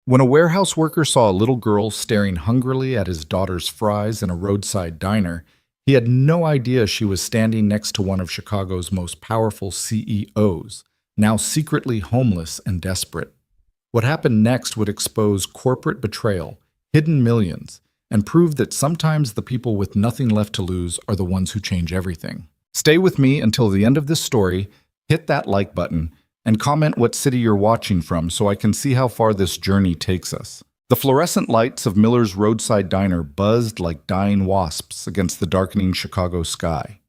When a warehouse worker saw a little girl staring hungrily at his daughter's fries in a roadside diner, he had no idea she was standing next to one of Chicago's most powerful CEOs, now secretly homeless and desperate. What happened next would expose corporate betrayal, hidden millions, and prove that sometimes the people with nothing left to lose are the ones who change everything. Stay with me until the end of this story, hit that like button, and comment what city you're watching from so I can see how far this journey takes us. The fluorescent lights of Miller's roadside diner buzzed like dying wasps against the darkening Chicago sky.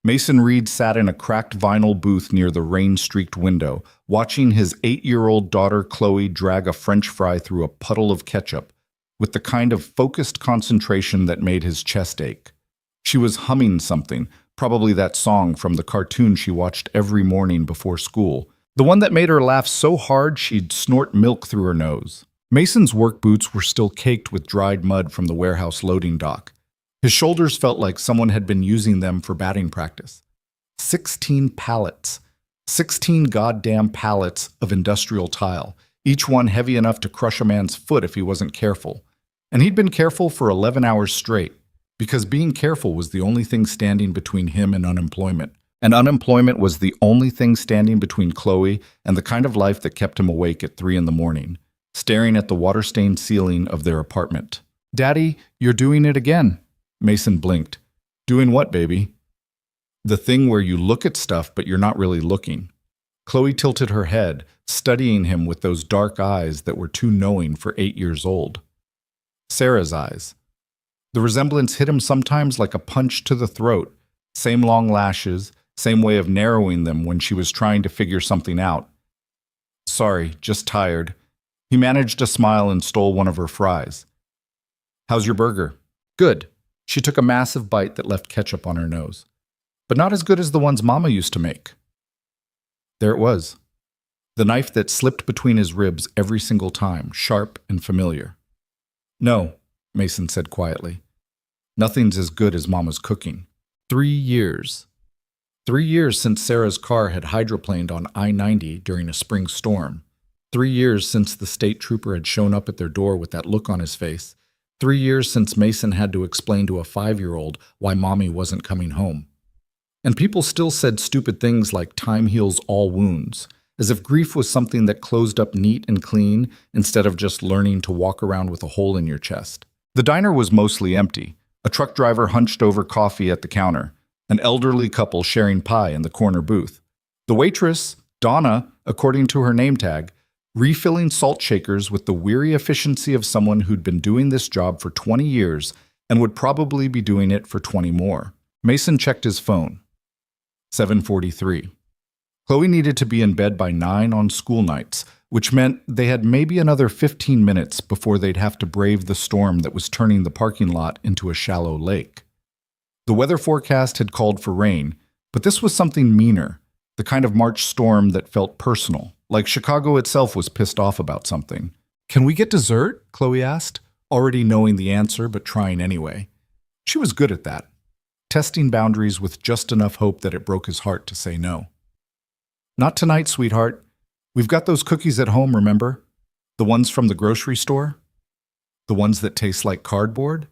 Mason Reed sat in a cracked vinyl booth near the rain-streaked window, watching his 8-year-old daughter Chloe drag a French fry through a puddle of ketchup with the kind of focused concentration that made his chest ache. She was humming something, probably that song from the cartoon she watched every morning before school, the one that made her laugh so hard she'd snort milk through her nose. Mason's work boots were still caked with dried mud from the warehouse loading dock. His shoulders felt like someone had been using them for batting practice. 16 pallets. 16 goddamn pallets of industrial tile, each one heavy enough to crush a man's foot if he wasn't careful. And he'd been careful for 11 hours straight, because being careful was the only thing standing between him and unemployment. And unemployment was the only thing standing between Chloe and the kind of life that kept him awake at 3 in the morning, staring at the water-stained ceiling of their apartment. "Daddy, you're doing it again." Mason blinked. "Doing what, baby?" "The thing where you look at stuff but you're not really looking." Chloe tilted her head, studying him with those dark eyes that were too knowing for 8 years old. Sarah's eyes. The resemblance hit him sometimes like a punch to the throat. Same long lashes, same way of narrowing them when she was trying to figure something out. "Sorry, just tired." He managed a smile and stole one of her fries. "How's your burger?" "Good." She took a massive bite that left ketchup on her nose. "But not as good as the ones Mama used to make." There it was. The knife that slipped between his ribs every single time, sharp and familiar. "No," Mason said quietly. "Nothing's as good as Mama's cooking." 3 years. 3 years since Sarah's car had hydroplaned on I-90 during a spring storm. 3 years since the state trooper had shown up at their door with that look on his face. 3 years since Mason had to explain to a 5-year-old why Mommy wasn't coming home. And people still said stupid things like time heals all wounds, as if grief was something that closed up neat and clean instead of just learning to walk around with a hole in your chest. The diner was mostly empty. A truck driver hunched over coffee at the counter, an elderly couple sharing pie in the corner booth. The waitress, Donna, according to her name tag, refilling salt shakers with the weary efficiency of someone who'd been doing this job for 20 years and would probably be doing it for 20 more. Mason checked his phone. 7:43. Chloe needed to be in bed by 9 on school nights, which meant they had maybe another 15 minutes before they'd have to brave the storm that was turning the parking lot into a shallow lake. The weather forecast had called for rain, but this was something meaner, the kind of March storm that felt personal, like Chicago itself was pissed off about something. "Can we get dessert?" Chloe asked, already knowing the answer but trying anyway. She was good at that, testing boundaries with just enough hope that it broke his heart to say no. "Not tonight, sweetheart. We've got those cookies at home, remember? The ones from the grocery store? The ones that taste like cardboard?"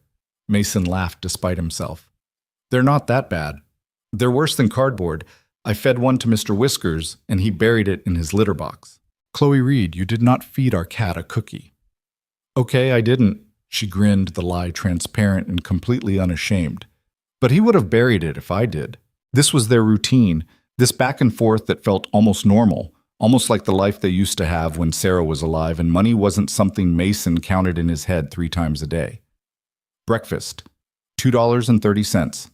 Mason laughed despite himself. "They're not that bad. They're worse than cardboard. I fed one to Mr. Whiskers, and he buried it in his litter box." "Chloe Reed, you did not feed our cat a cookie." "Okay, I didn't." She grinned, the lie transparent and completely unashamed. "But he would have buried it if I did." This was their routine, this back and forth that felt almost normal, almost like the life they used to have when Sarah was alive and money wasn't something Mason counted in his head 3 times a day. Breakfast, $2.30.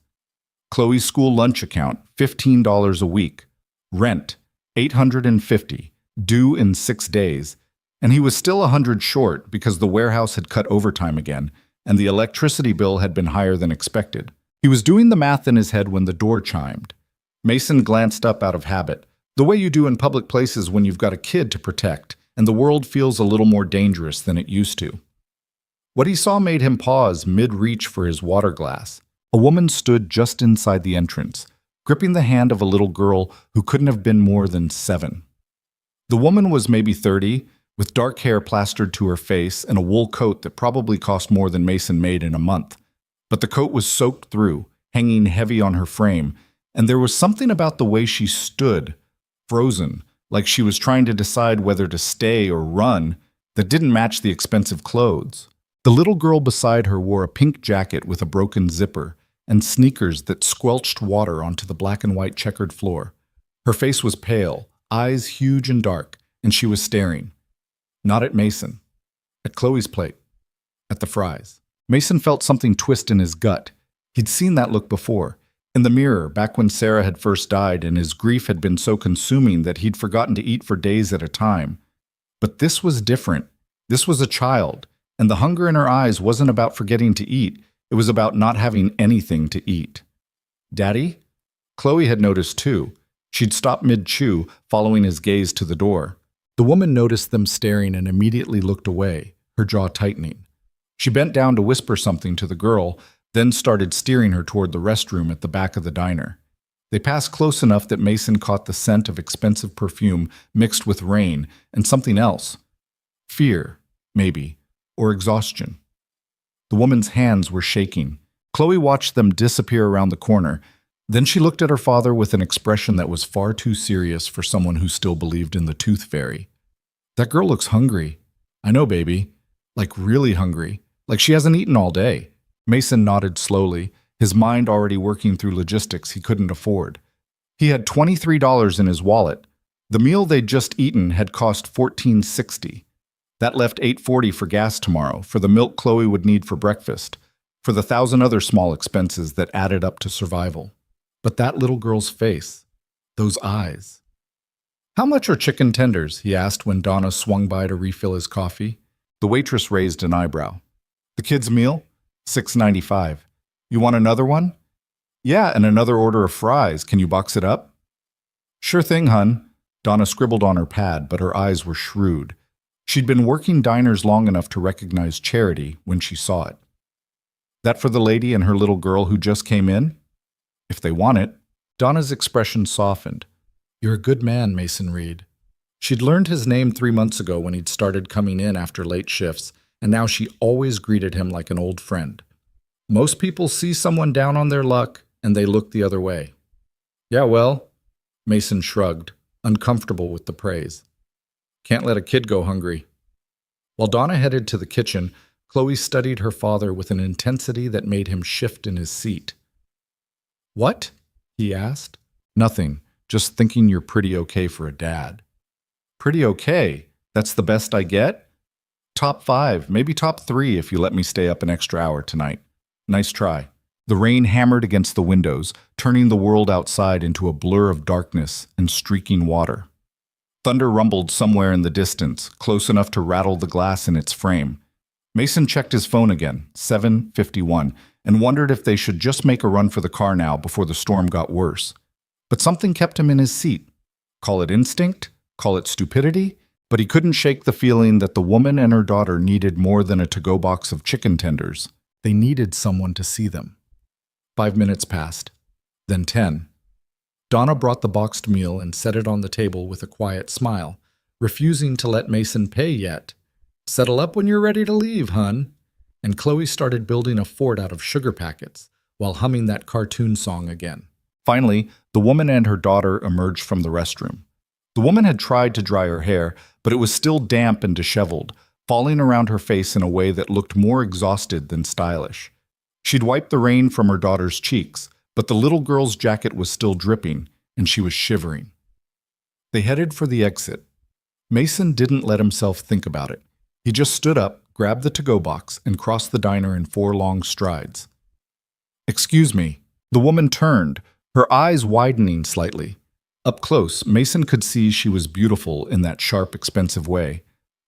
Chloe's school lunch account, $15 a week. Rent, $850, due in 6 days. And he was still 100 short because the warehouse had cut overtime again, and the electricity bill had been higher than expected. He was doing the math in his head when the door chimed. Mason glanced up out of habit, the way you do in public places when you've got a kid to protect, and the world feels a little more dangerous than it used to. What he saw made him pause mid-reach for his water glass. A woman stood just inside the entrance, gripping the hand of a little girl who couldn't have been more than 7. The woman was maybe 30, with dark hair plastered to her face and a wool coat that probably cost more than Mason made in a month. But the coat was soaked through, hanging heavy on her frame, and there was something about the way she stood, frozen, like she was trying to decide whether to stay or run, that didn't match the expensive clothes. The little girl beside her wore a pink jacket with a broken zipper and sneakers that squelched water onto the black and white checkered floor. Her face was pale, eyes huge and dark, and she was staring. Not at Mason. At Chloe's plate. At the fries. Mason felt something twist in his gut. He'd seen that look before. In the mirror, back when Sarah had first died and his grief had been so consuming that he'd forgotten to eat for days at a time. But this was different. This was a child, and the hunger in her eyes wasn't about forgetting to eat. It was about not having anything to eat. Daddy? Chloe had noticed too. She'd stopped mid-chew, following his gaze to the door. The woman noticed them staring and immediately looked away, her jaw tightening. She bent down to whisper something to the girl, then started steering her toward the restroom at the back of the diner. They passed close enough that Mason caught the scent of expensive perfume mixed with rain and something else. Fear, maybe, or exhaustion. The woman's hands were shaking. Chloe watched them disappear around the corner. Then she looked at her father with an expression that was far too serious for someone who still believed in the tooth fairy. That girl looks hungry. I know, baby. Like really hungry. Like she hasn't eaten all day. Mason nodded slowly, his mind already working through logistics he couldn't afford. He had $23 in his wallet. The meal they'd just eaten had cost $14.60. That left $8.40 for gas tomorrow, for the milk Chloe would need for breakfast, for the 1,000 other small expenses that added up to survival. But that little girl's face, those eyes. How much are chicken tenders? He asked when Donna swung by to refill his coffee. The waitress raised an eyebrow. The kid's meal? $6.95. You want another one? Yeah, and another order of fries. Can you box it up? Sure thing, hun. Donna scribbled on her pad, but her eyes were shrewd. She'd been working diners long enough to recognize charity when she saw it. That for the lady and her little girl who just came in? If they want it. Donna's expression softened. You're a good man, Mason Reed. She'd learned his name 3 months ago when he'd started coming in after late shifts, and now she always greeted him like an old friend. Most people see someone down on their luck, and they look the other way. Yeah, well, Mason shrugged, uncomfortable with the praise. Can't let a kid go hungry. While Donna headed to the kitchen, Chloe studied her father with an intensity that made him shift in his seat. What? He asked. Nothing, just thinking you're pretty okay for a dad. Pretty okay? That's the best I get? Top 5, maybe top 3 if you let me stay up an extra hour tonight. Nice try. The rain hammered against the windows, turning the world outside into a blur of darkness and streaking water. Thunder rumbled somewhere in the distance, close enough to rattle the glass in its frame. Mason checked his phone again, 7:51, and wondered if they should just make a run for the car now before the storm got worse. But something kept him in his seat. Call it instinct, call it stupidity, but he couldn't shake the feeling that the woman and her daughter needed more than a to-go box of chicken tenders. They needed someone to see them. 5 minutes passed, then 10. Donna brought the boxed meal and set it on the table with a quiet smile, refusing to let Mason pay yet. Settle up when you're ready to leave, hun. And Chloe started building a fort out of sugar packets while humming that cartoon song again. Finally, the woman and her daughter emerged from the restroom. The woman had tried to dry her hair, but it was still damp and disheveled, falling around her face in a way that looked more exhausted than stylish. She'd wiped the rain from her daughter's cheeks, but the little girl's jacket was still dripping, and she was shivering. They headed for the exit. Mason didn't let himself think about it. He just stood up, grabbed the to-go box, and crossed the diner in 4 long strides. Excuse me. The woman turned, her eyes widening slightly. Up close, Mason could see she was beautiful in that sharp, expensive way.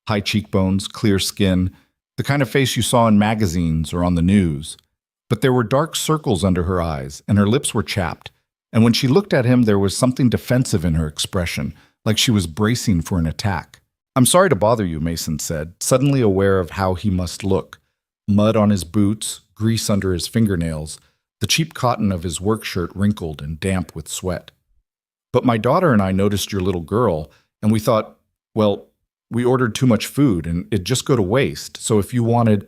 High cheekbones, clear skin, the kind of face you saw in magazines or on the news. But there were dark circles under her eyes, and her lips were chapped. And when she looked at him, there was something defensive in her expression, like she was bracing for an attack. I'm sorry to bother you, Mason said, suddenly aware of how he must look. Mud on his boots, grease under his fingernails, the cheap cotton of his work shirt wrinkled and damp with sweat. But my daughter and I noticed your little girl, and we thought, well, We ordered too much food and it'd just go to waste. So if you wanted,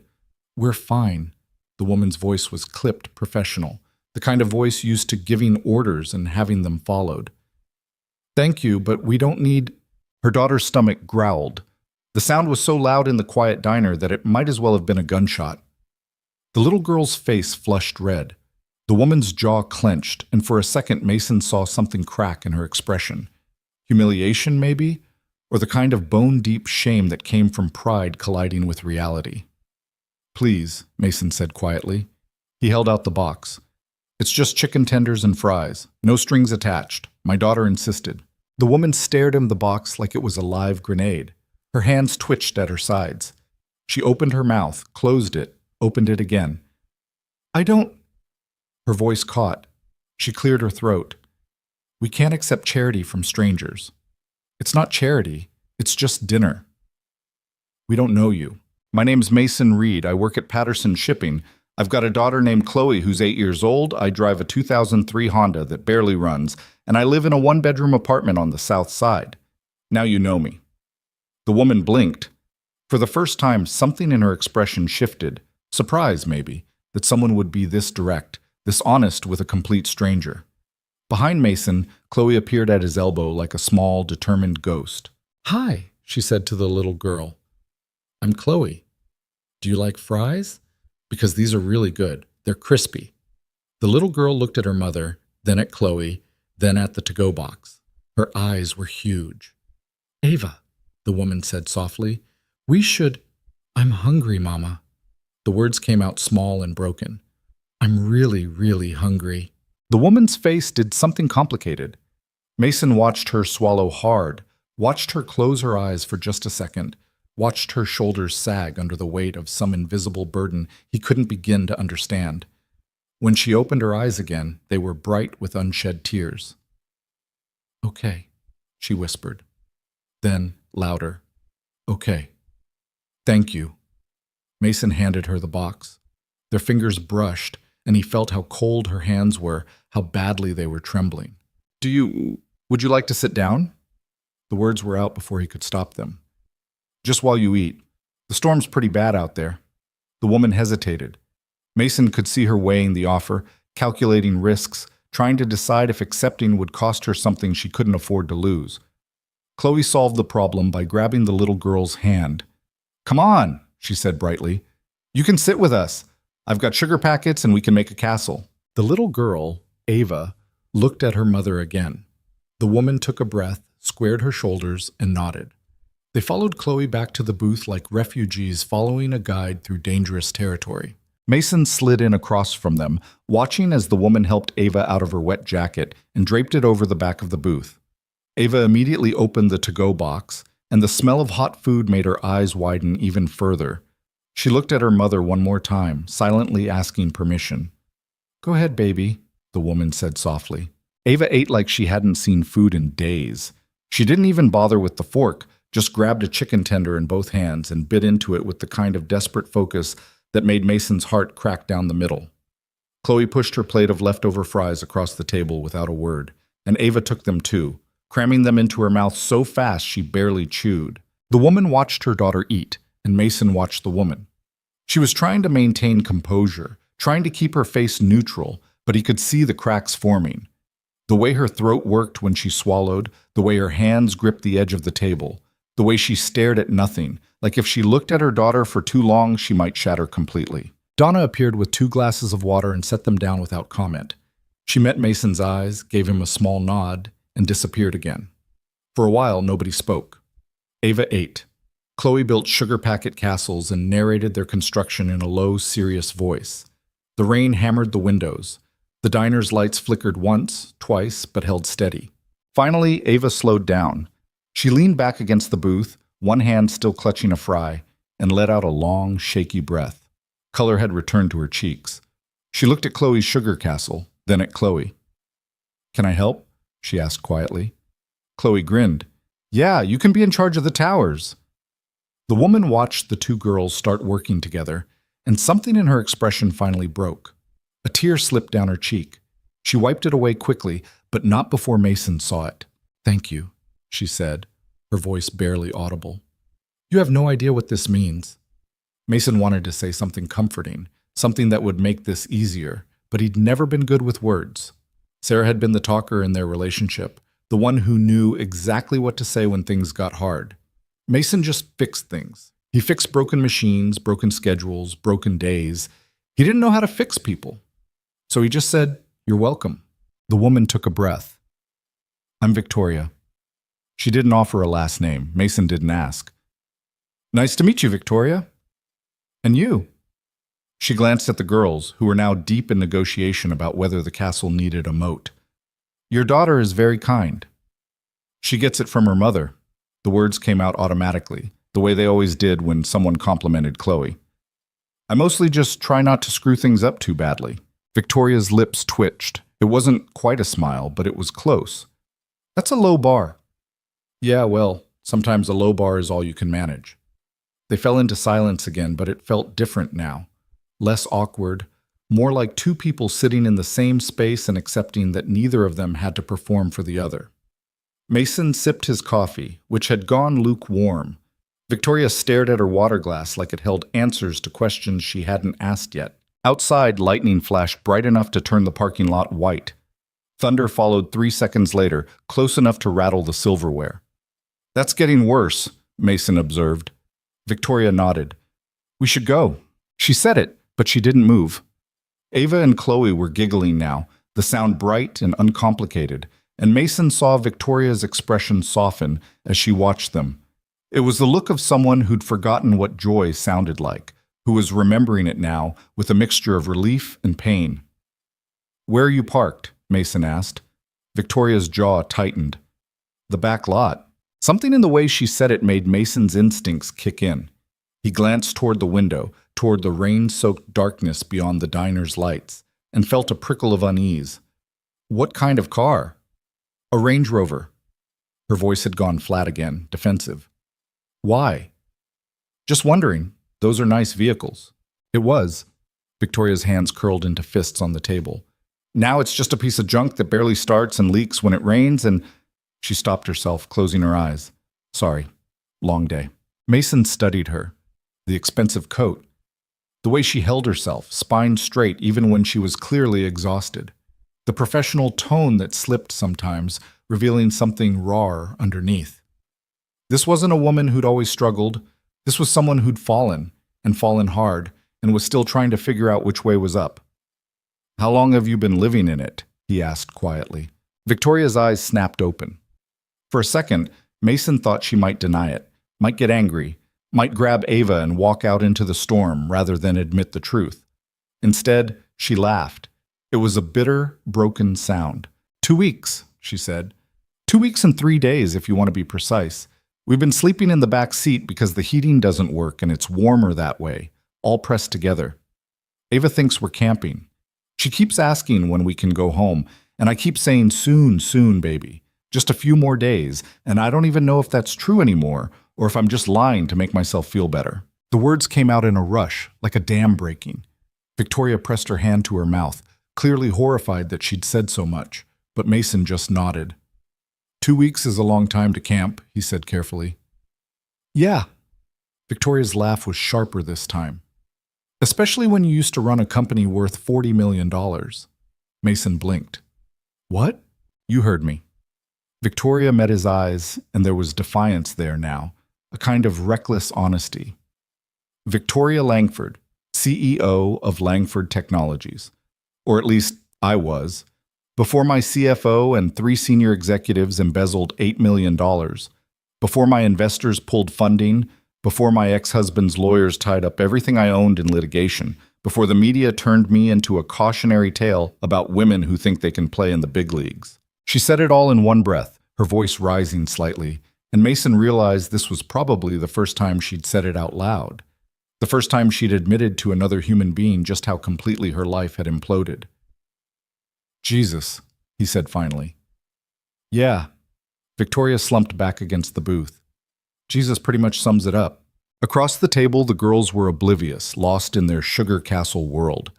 we're fine. The woman's voice was clipped professional, the kind of voice used to giving orders and having them followed. Thank you, but we don't need. Her daughter's stomach growled. The sound was so loud in the quiet diner that it might as well have been a gunshot. The little girl's face flushed red. The woman's jaw clenched, and for a second Mason saw something crack in her expression. Humiliation, maybe? Or the kind of bone-deep shame that came from pride colliding with reality. Please, Mason said quietly. He held out the box. It's just chicken tenders and fries. No strings attached. My daughter insisted. The woman stared him the box like it was a live grenade. Her hands twitched at her sides. She opened her mouth, closed it, opened it again. I don't. Her voice caught. She cleared her throat. We can't accept charity from strangers. It's not charity. It's just dinner. We don't know you. My name's Mason Reed. I work at Patterson Shipping. I've got a daughter named Chloe who's 8 years old. I drive a 2003 Honda that barely runs, and I live in a one-bedroom apartment on the south side. Now you know me. The woman blinked. For the first time, something in her expression shifted. Surprise, maybe, that someone would be this direct, this honest with a complete stranger. Behind Mason, Chloe appeared at his elbow like a small, determined ghost. Hi, she said to the little girl. I'm Chloe. Do you like fries? Because these are really good. They're crispy. The little girl looked at her mother, then at Chloe, then at the to-go box. Her eyes were huge. Ava, the woman said softly, we should. I'm hungry, Mama. The words came out small and broken. I'm really, really hungry. The woman's face did something complicated. Mason watched her swallow hard, watched her close her eyes for just a second, watched her shoulders sag under the weight of some invisible burden he couldn't begin to understand. When she opened her eyes again, they were bright with unshed tears. Okay, she whispered. Then, louder, okay. Thank you. Mason handed her the box. Their fingers brushed, and he felt how cold her hands were, how badly they were trembling. Would you like to sit down? The words were out before he could stop them. Just while you eat. The storm's pretty bad out there. The woman hesitated. Mason could see her weighing the offer, calculating risks, trying to decide if accepting would cost her something she couldn't afford to lose. Chloe solved the problem by grabbing the little girl's hand. Come on, she said brightly. You can sit with us. I've got sugar packets and we can make a castle. The little girl, Ava, looked at her mother again. The woman took a breath, squared her shoulders, and nodded. They followed Chloe back to the booth like refugees following a guide through dangerous territory. Mason slid in across from them, watching as the woman helped Ava out of her wet jacket and draped it over the back of the booth. Ava immediately opened the to-go box, and the smell of hot food made her eyes widen even further. She looked at her mother one more time, silently asking permission. Go ahead, baby, the woman said softly. Ava ate like she hadn't seen food in days. She didn't even bother with the fork, just grabbed a chicken tender in both hands and bit into it with the kind of desperate focus that made Mason's heart crack down the middle. Chloe pushed her plate of leftover fries across the table without a word, and Ava took them too, cramming them into her mouth so fast she barely chewed. The woman watched her daughter eat, and Mason watched the woman. She was trying to maintain composure, trying to keep her face neutral, but he could see the cracks forming. The way her throat worked when she swallowed, the way her hands gripped the edge of the table, the way she stared at nothing, like if she looked at her daughter for too long, she might shatter completely. Donna appeared with 2 glasses of water and set them down without comment. She met Mason's eyes, gave him a small nod, and disappeared again. For a while, nobody spoke. Ava ate. Chloe built sugar packet castles and narrated their construction in a low, serious voice. The rain hammered the windows. The diner's lights flickered once, twice, but held steady. Finally, Ava slowed down. She leaned back against the booth, one hand still clutching a fry, and let out a long, shaky breath. Color had returned to her cheeks. She looked at Chloe's sugar castle, then at Chloe. Can I help? She asked quietly. Chloe grinned. Yeah, you can be in charge of the towers. The woman watched the 2 girls start working together, and something in her expression finally broke. A tear slipped down her cheek. She wiped it away quickly, but not before Mason saw it. Thank you, she said, her voice barely audible. You have no idea what this means. Mason wanted to say something comforting, something that would make this easier, but he'd never been good with words. Sarah had been the talker in their relationship, the one who knew exactly what to say when things got hard. Mason just fixed things. He fixed broken machines, broken schedules, broken days. He didn't know how to fix people. So he just said, "You're welcome." The woman took a breath. "I'm Victoria." She didn't offer a last name. Mason didn't ask. "Nice to meet you, Victoria." "And you?" She glanced at the girls, who were now deep in negotiation about whether the castle needed a moat. "Your daughter is very kind." "She gets it from her mother." The words came out automatically, the way they always did when someone complimented Chloe. "I mostly just try not to screw things up too badly." Victoria's lips twitched. It wasn't quite a smile, but it was close. "That's a low bar." "Yeah, well, sometimes a low bar is all you can manage." They fell into silence again, but it felt different now. Less awkward, more like two people sitting in the same space and accepting that neither of them had to perform for the other. Mason sipped his coffee, which had gone lukewarm. Victoria stared at her water glass like it held answers to questions she hadn't asked yet. Outside, lightning flashed bright enough to turn the parking lot white. Thunder followed 3 seconds later, close enough to rattle the silverware. "That's getting worse," Mason observed. Victoria nodded. "We should go." She said it, but she didn't move. Ava and Chloe were giggling now, the sound bright and uncomplicated, and Mason saw Victoria's expression soften as she watched them. It was the look of someone who'd forgotten what joy sounded like, who was remembering it now with a mixture of relief and pain. "Where are you parked?" Mason asked. Victoria's jaw tightened. "The back lot." Something in the way she said it made Mason's instincts kick in. He glanced toward the window, toward the rain-soaked darkness beyond the diner's lights, and felt a prickle of unease. "What kind of car?" "A Range Rover." Her voice had gone flat again, defensive. "Why?" "Just wondering. Those are nice vehicles." It was. Victoria's hands curled into fists on the table. "Now it's just a piece of junk that barely starts and leaks when it rains and—" She stopped herself, closing her eyes. "Sorry. Long day." Mason studied her. The expensive coat. The way she held herself, spine straight even when she was clearly exhausted. The professional tone that slipped sometimes, revealing something raw underneath. This wasn't a woman who'd always struggled. This was someone who'd fallen, and fallen hard, and was still trying to figure out which way was up. "How long have you been living in it?" he asked quietly. Victoria's eyes snapped open. For a second, Mason thought she might deny it, might get angry, might grab Ava and walk out into the storm rather than admit the truth. Instead, she laughed. It was a bitter, broken sound. 2 weeks, she said. 2 weeks and 3 days, if you want to be precise. We've been sleeping in the back seat because the heating doesn't work and it's warmer that way, all pressed together. Ava thinks we're camping. She keeps asking when we can go home, and I keep saying soon, soon, baby. Just a few more days, and I don't even know if that's true anymore, or if I'm just lying to make myself feel better. The words came out in a rush, like a dam breaking. Victoria pressed her hand to her mouth, clearly horrified that she'd said so much, but Mason just nodded. 2 weeks is a long time to camp, he said carefully. Yeah. Victoria's laugh was sharper this time. Especially when you used to run a company worth $40 million. Mason blinked. What? You heard me. Victoria met his eyes, and there was defiance there now, a kind of reckless honesty. Victoria Langford, CEO of Langford Technologies. Or at least I was. Before my CFO and 3 senior executives embezzled $8 million. Before my investors pulled funding. Before my ex-husband's lawyers tied up everything I owned in litigation. Before the media turned me into a cautionary tale about women who think they can play in the big leagues. She said it all in one breath, her voice rising slightly, and Mason realized this was probably the first time she'd said it out loud. The first time she'd admitted to another human being just how completely her life had imploded. Jesus, he said finally. Yeah. Victoria slumped back against the booth. Jesus pretty much sums it up. Across the table, the girls were oblivious, lost in their sugar castle world.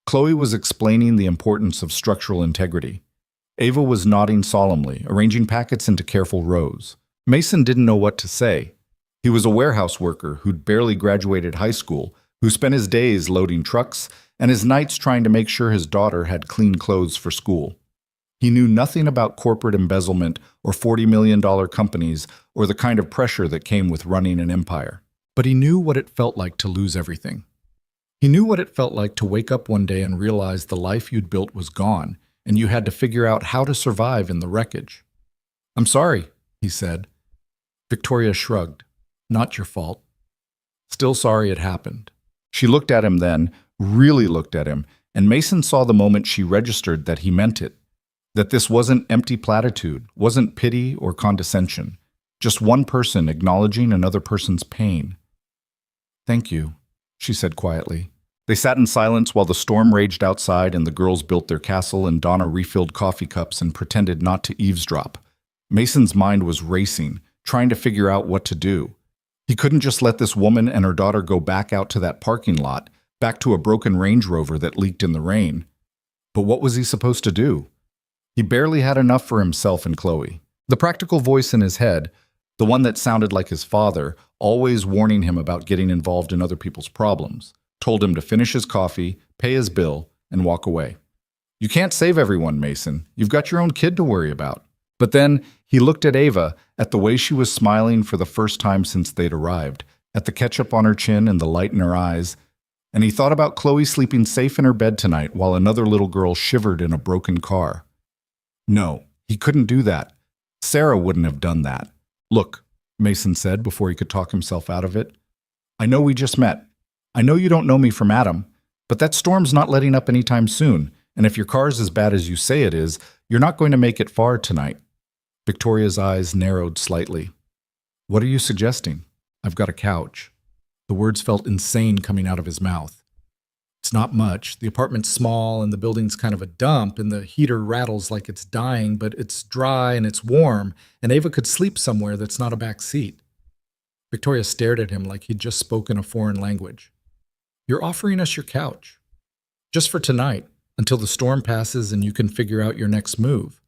Chloe was explaining the importance of structural integrity. Ava was nodding solemnly, arranging packets into careful rows. Mason didn't know what to say. He was a warehouse worker who'd barely graduated high school, who spent his days loading trucks and his nights trying to make sure his daughter had clean clothes for school. He knew nothing about corporate embezzlement or $40 million companies or the kind of pressure that came with running an empire. But he knew what it felt like to lose everything. He knew what it felt like to wake up one day and realize the life you'd built was gone, and you had to figure out how to survive in the wreckage. "I'm sorry," he said. Victoria shrugged. "Not your fault." "Still sorry it happened." She looked at him then, really looked at him, and Mason saw the moment she registered that he meant it. That this wasn't empty platitude, wasn't pity or condescension. Just one person acknowledging another person's pain. "Thank you," she said quietly. They sat in silence while the storm raged outside and the girls built their castle and Donna refilled coffee cups and pretended not to eavesdrop. Mason's mind was racing, trying to figure out what to do. He couldn't just let this woman and her daughter go back out to that parking lot, back to a broken Range Rover that leaked in the rain. But what was he supposed to do? He barely had enough for himself and Chloe. The practical voice in his head, the one that sounded like his father, always warning him about getting involved in other people's problems, told him to finish his coffee, pay his bill, and walk away. "You can't save everyone, Mason. You've got your own kid to worry about." But then he looked at Ava, at the way she was smiling for the first time since they'd arrived, at the ketchup on her chin and the light in her eyes, and he thought about Chloe sleeping safe in her bed tonight while another little girl shivered in a broken car. No, he couldn't do that. Sarah wouldn't have done that. "Look," Mason said before he could talk himself out of it, "I know we just met. I know you don't know me from Adam, but that storm's not letting up anytime soon, and if your car's as bad as you say it is, you're not going to make it far tonight." Victoria's eyes narrowed slightly. "What are you suggesting?" "I've got a couch." The words felt insane coming out of his mouth. "It's not much. The apartment's small and the building's kind of a dump and the heater rattles like it's dying, but it's dry and it's warm and Ava could sleep somewhere that's not a back seat." Victoria stared at him like he'd just spoken a foreign language. "You're offering us your couch. Just for tonight, until the storm passes and you can figure out your next move.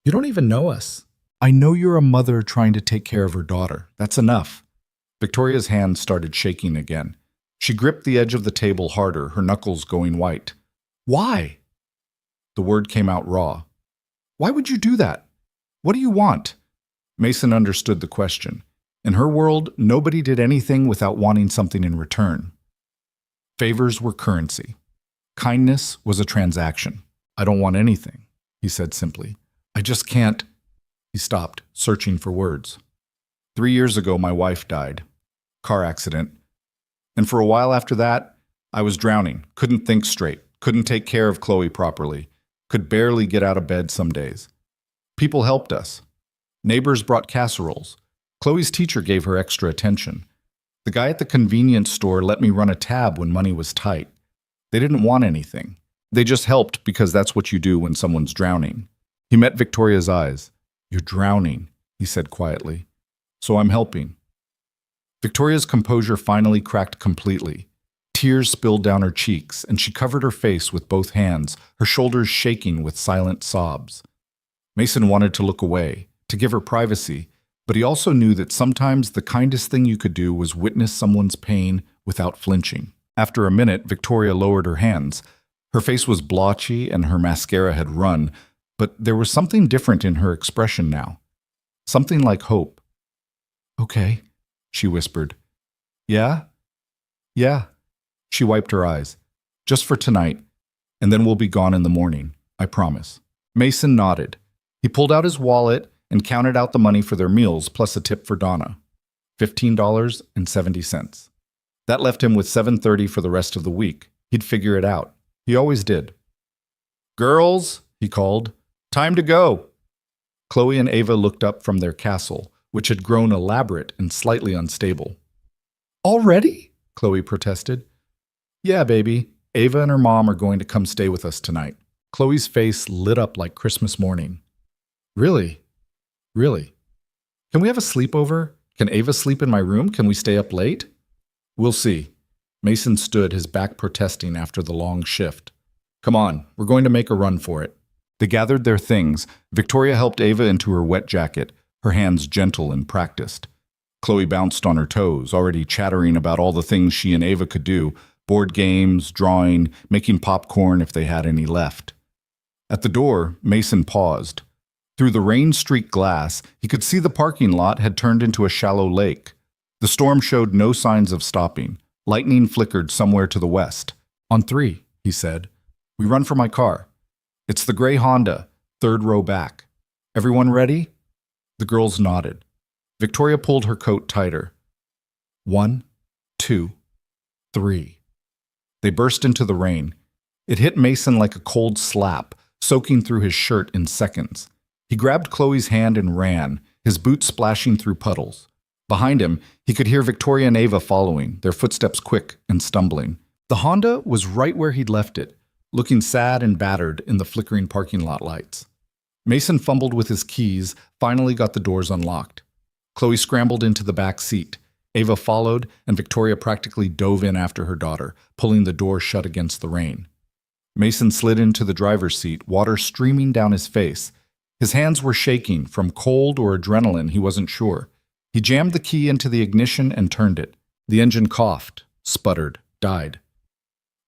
You don't even know us." "I know you're a mother trying to take care of her daughter. That's enough." Victoria's hand started shaking again. She gripped the edge of the table harder, her knuckles going white. "Why?" The word came out raw. "Why would you do that? What do you want?" Mason understood the question. In her world, nobody did anything without wanting something in return. Favors were currency. Kindness was a transaction. "I don't want anything," he said simply. "I just can't." He stopped, searching for words. 3 years ago, my wife died. Car accident. And for a while after that, I was drowning, couldn't think straight, couldn't take care of Chloe properly, could barely get out of bed some days. People helped us. Neighbors brought casseroles. Chloe's teacher gave her extra attention. The guy at the convenience store let me run a tab when money was tight. They didn't want anything. They just helped because that's what you do when someone's drowning. He met Victoria's eyes. "You're drowning," he said quietly. "So I'm helping." Victoria's composure finally cracked completely. Tears spilled down her cheeks, and she covered her face with both hands, her shoulders shaking with silent sobs. Mason wanted to look away, to give her privacy, but he also knew that sometimes the kindest thing you could do was witness someone's pain without flinching. After a minute, Victoria lowered her hands. Her face was blotchy and her mascara had run, but there was something different in her expression now. Something like hope. "Okay," she whispered. "Yeah? Yeah." She wiped her eyes. "Just for tonight, and then we'll be gone in the morning, I promise." Mason nodded. He pulled out his wallet and counted out the money for their meals plus a tip for Donna. $15.70. That left him with $7.30 for the rest of the week. He'd figure it out. He always did. "Girls," he called, "time to go." Chloe and Ava looked up from their castle, which had grown elaborate and slightly unstable. "Already?" Chloe protested. "Yeah, baby. Ava and her mom are going to come stay with us tonight." Chloe's face lit up like Christmas morning. "Really? Really? Can we have a sleepover? Can Ava sleep in my room? Can we stay up late?" "We'll see." Mason stood, his back protesting after the long shift. "Come on, we're going to make a run for it." They gathered their things. Victoria helped Ava into her wet jacket, her hands gentle and practiced. Chloe bounced on her toes, already chattering about all the things she and Ava could do: board games, drawing, making popcorn if they had any left. At the door, Mason paused. Through the rain-streaked glass, he could see the parking lot had turned into a shallow lake. The storm showed no signs of stopping. Lightning flickered somewhere to the west. "On three," he said. "We run for my car. It's the gray Honda, third row back. Everyone ready?" The girls nodded. Victoria pulled her coat tighter. 1, 2, 3. They burst into the rain. It hit Mason like a cold slap, soaking through his shirt in seconds. He grabbed Chloe's hand and ran, his boots splashing through puddles. Behind him, he could hear Victoria and Ava following, their footsteps quick and stumbling. The Honda was right where he'd left it, looking sad and battered in the flickering parking lot lights. Mason fumbled with his keys, finally got the doors unlocked. Chloe scrambled into the back seat. Ava followed, and Victoria practically dove in after her daughter, pulling the door shut against the rain. Mason slid into the driver's seat, water streaming down his face. His hands were shaking, from cold or adrenaline, he wasn't sure. He jammed the key into the ignition and turned it. The engine coughed, sputtered, died.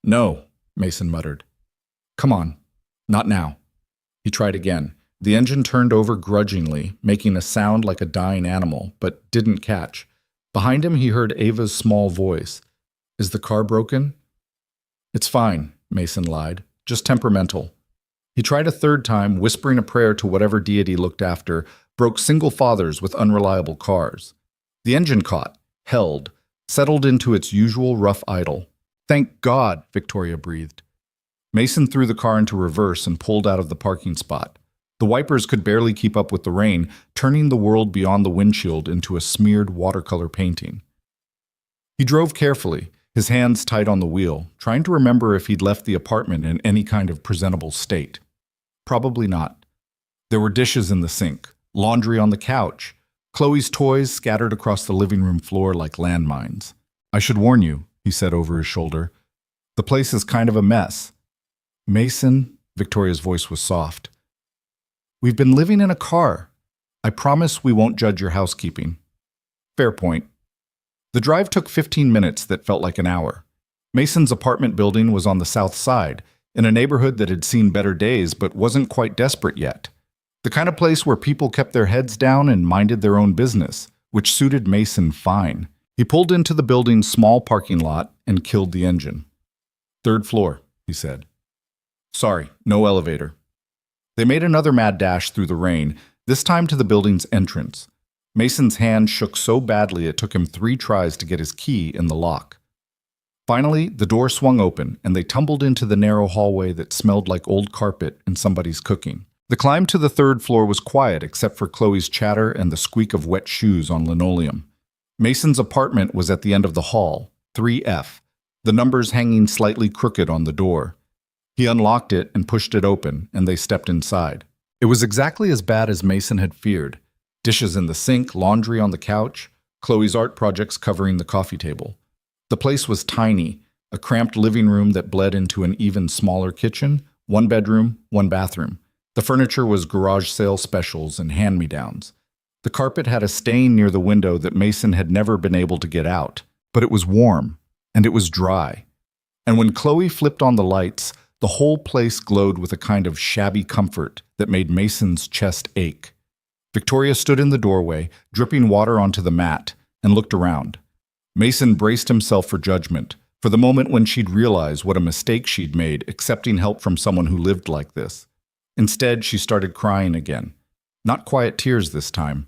"No," Mason muttered. "Come on. Not now." He tried again. The engine turned over grudgingly, making a sound like a dying animal, but didn't catch. Behind him, he heard Ava's small voice. "Is the car broken?" "It's fine," Mason lied. "Just temperamental." He tried a third time, whispering a prayer to whatever deity looked after, broke single fathers with unreliable cars. The engine caught, held, settled into its usual rough idle. "Thank God," Victoria breathed. Mason threw the car into reverse and pulled out of the parking spot. The wipers could barely keep up with the rain, turning the world beyond the windshield into a smeared watercolor painting. He drove carefully, his hands tight on the wheel, trying to remember if he'd left the apartment in any kind of presentable state. Probably not. There were dishes in the sink, laundry on the couch, Chloe's toys scattered across the living room floor like landmines. "I should warn you," he said over his shoulder. "The place is kind of a mess." "Mason," Victoria's voice was soft. "We've been living in a car. I promise we won't judge your housekeeping." "Fair point." The drive took 15 minutes that felt like an hour. Mason's apartment building was on the south side, in a neighborhood that had seen better days but wasn't quite desperate yet. The kind of place where people kept their heads down and minded their own business, which suited Mason fine. He pulled into the building's small parking lot and killed the engine. "Third floor," he said. "Sorry, no elevator." They made another mad dash through the rain, this time to the building's entrance. Mason's hand shook so badly it took him 3 tries to get his key in the lock. Finally, the door swung open, and they tumbled into the narrow hallway that smelled like old carpet and somebody's cooking. The climb to the 3rd floor was quiet except for Chloe's chatter and the squeak of wet shoes on linoleum. Mason's apartment was at the end of the hall, 3F, the numbers hanging slightly crooked on the door. He unlocked it and pushed it open, and they stepped inside. It was exactly as bad as Mason had feared. Dishes in the sink, laundry on the couch, Chloe's art projects covering the coffee table. The place was tiny, a cramped living room that bled into an even smaller kitchen, 1 bedroom, 1 bathroom. The furniture was garage sale specials and hand-me-downs. The carpet had a stain near the window that Mason had never been able to get out, but it was warm, and it was dry. And when Chloe flipped on the lights, the whole place glowed with a kind of shabby comfort that made Mason's chest ache. Victoria stood in the doorway, dripping water onto the mat, and looked around. Mason braced himself for judgment, for the moment when she'd realize what a mistake she'd made accepting help from someone who lived like this. Instead, she started crying again. Not quiet tears this time.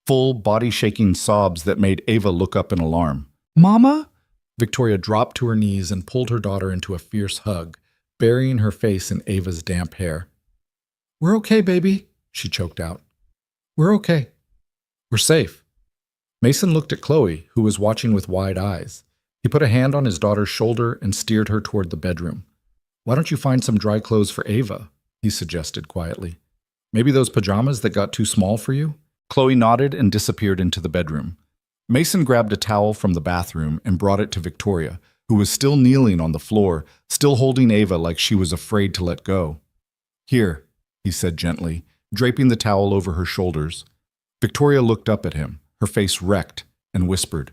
Full, body-shaking sobs that made Ava look up in alarm. "Mama?" Victoria dropped to her knees and pulled her daughter into a fierce hug, burying her face in Ava's damp hair. "We're okay, baby," she choked out. "We're okay. We're safe." Mason looked at Chloe, who was watching with wide eyes. He put a hand on his daughter's shoulder and steered her toward the bedroom. "Why don't you find some dry clothes for Ava?" he suggested quietly. "Maybe those pajamas that got too small for you?" Chloe nodded and disappeared into the bedroom. Mason grabbed a towel from the bathroom and brought it to Victoria, who was still kneeling on the floor, still holding Ava like she was afraid to let go. "Here," he said gently, draping the towel over her shoulders. Victoria looked up at him, her face wrecked. and whispered,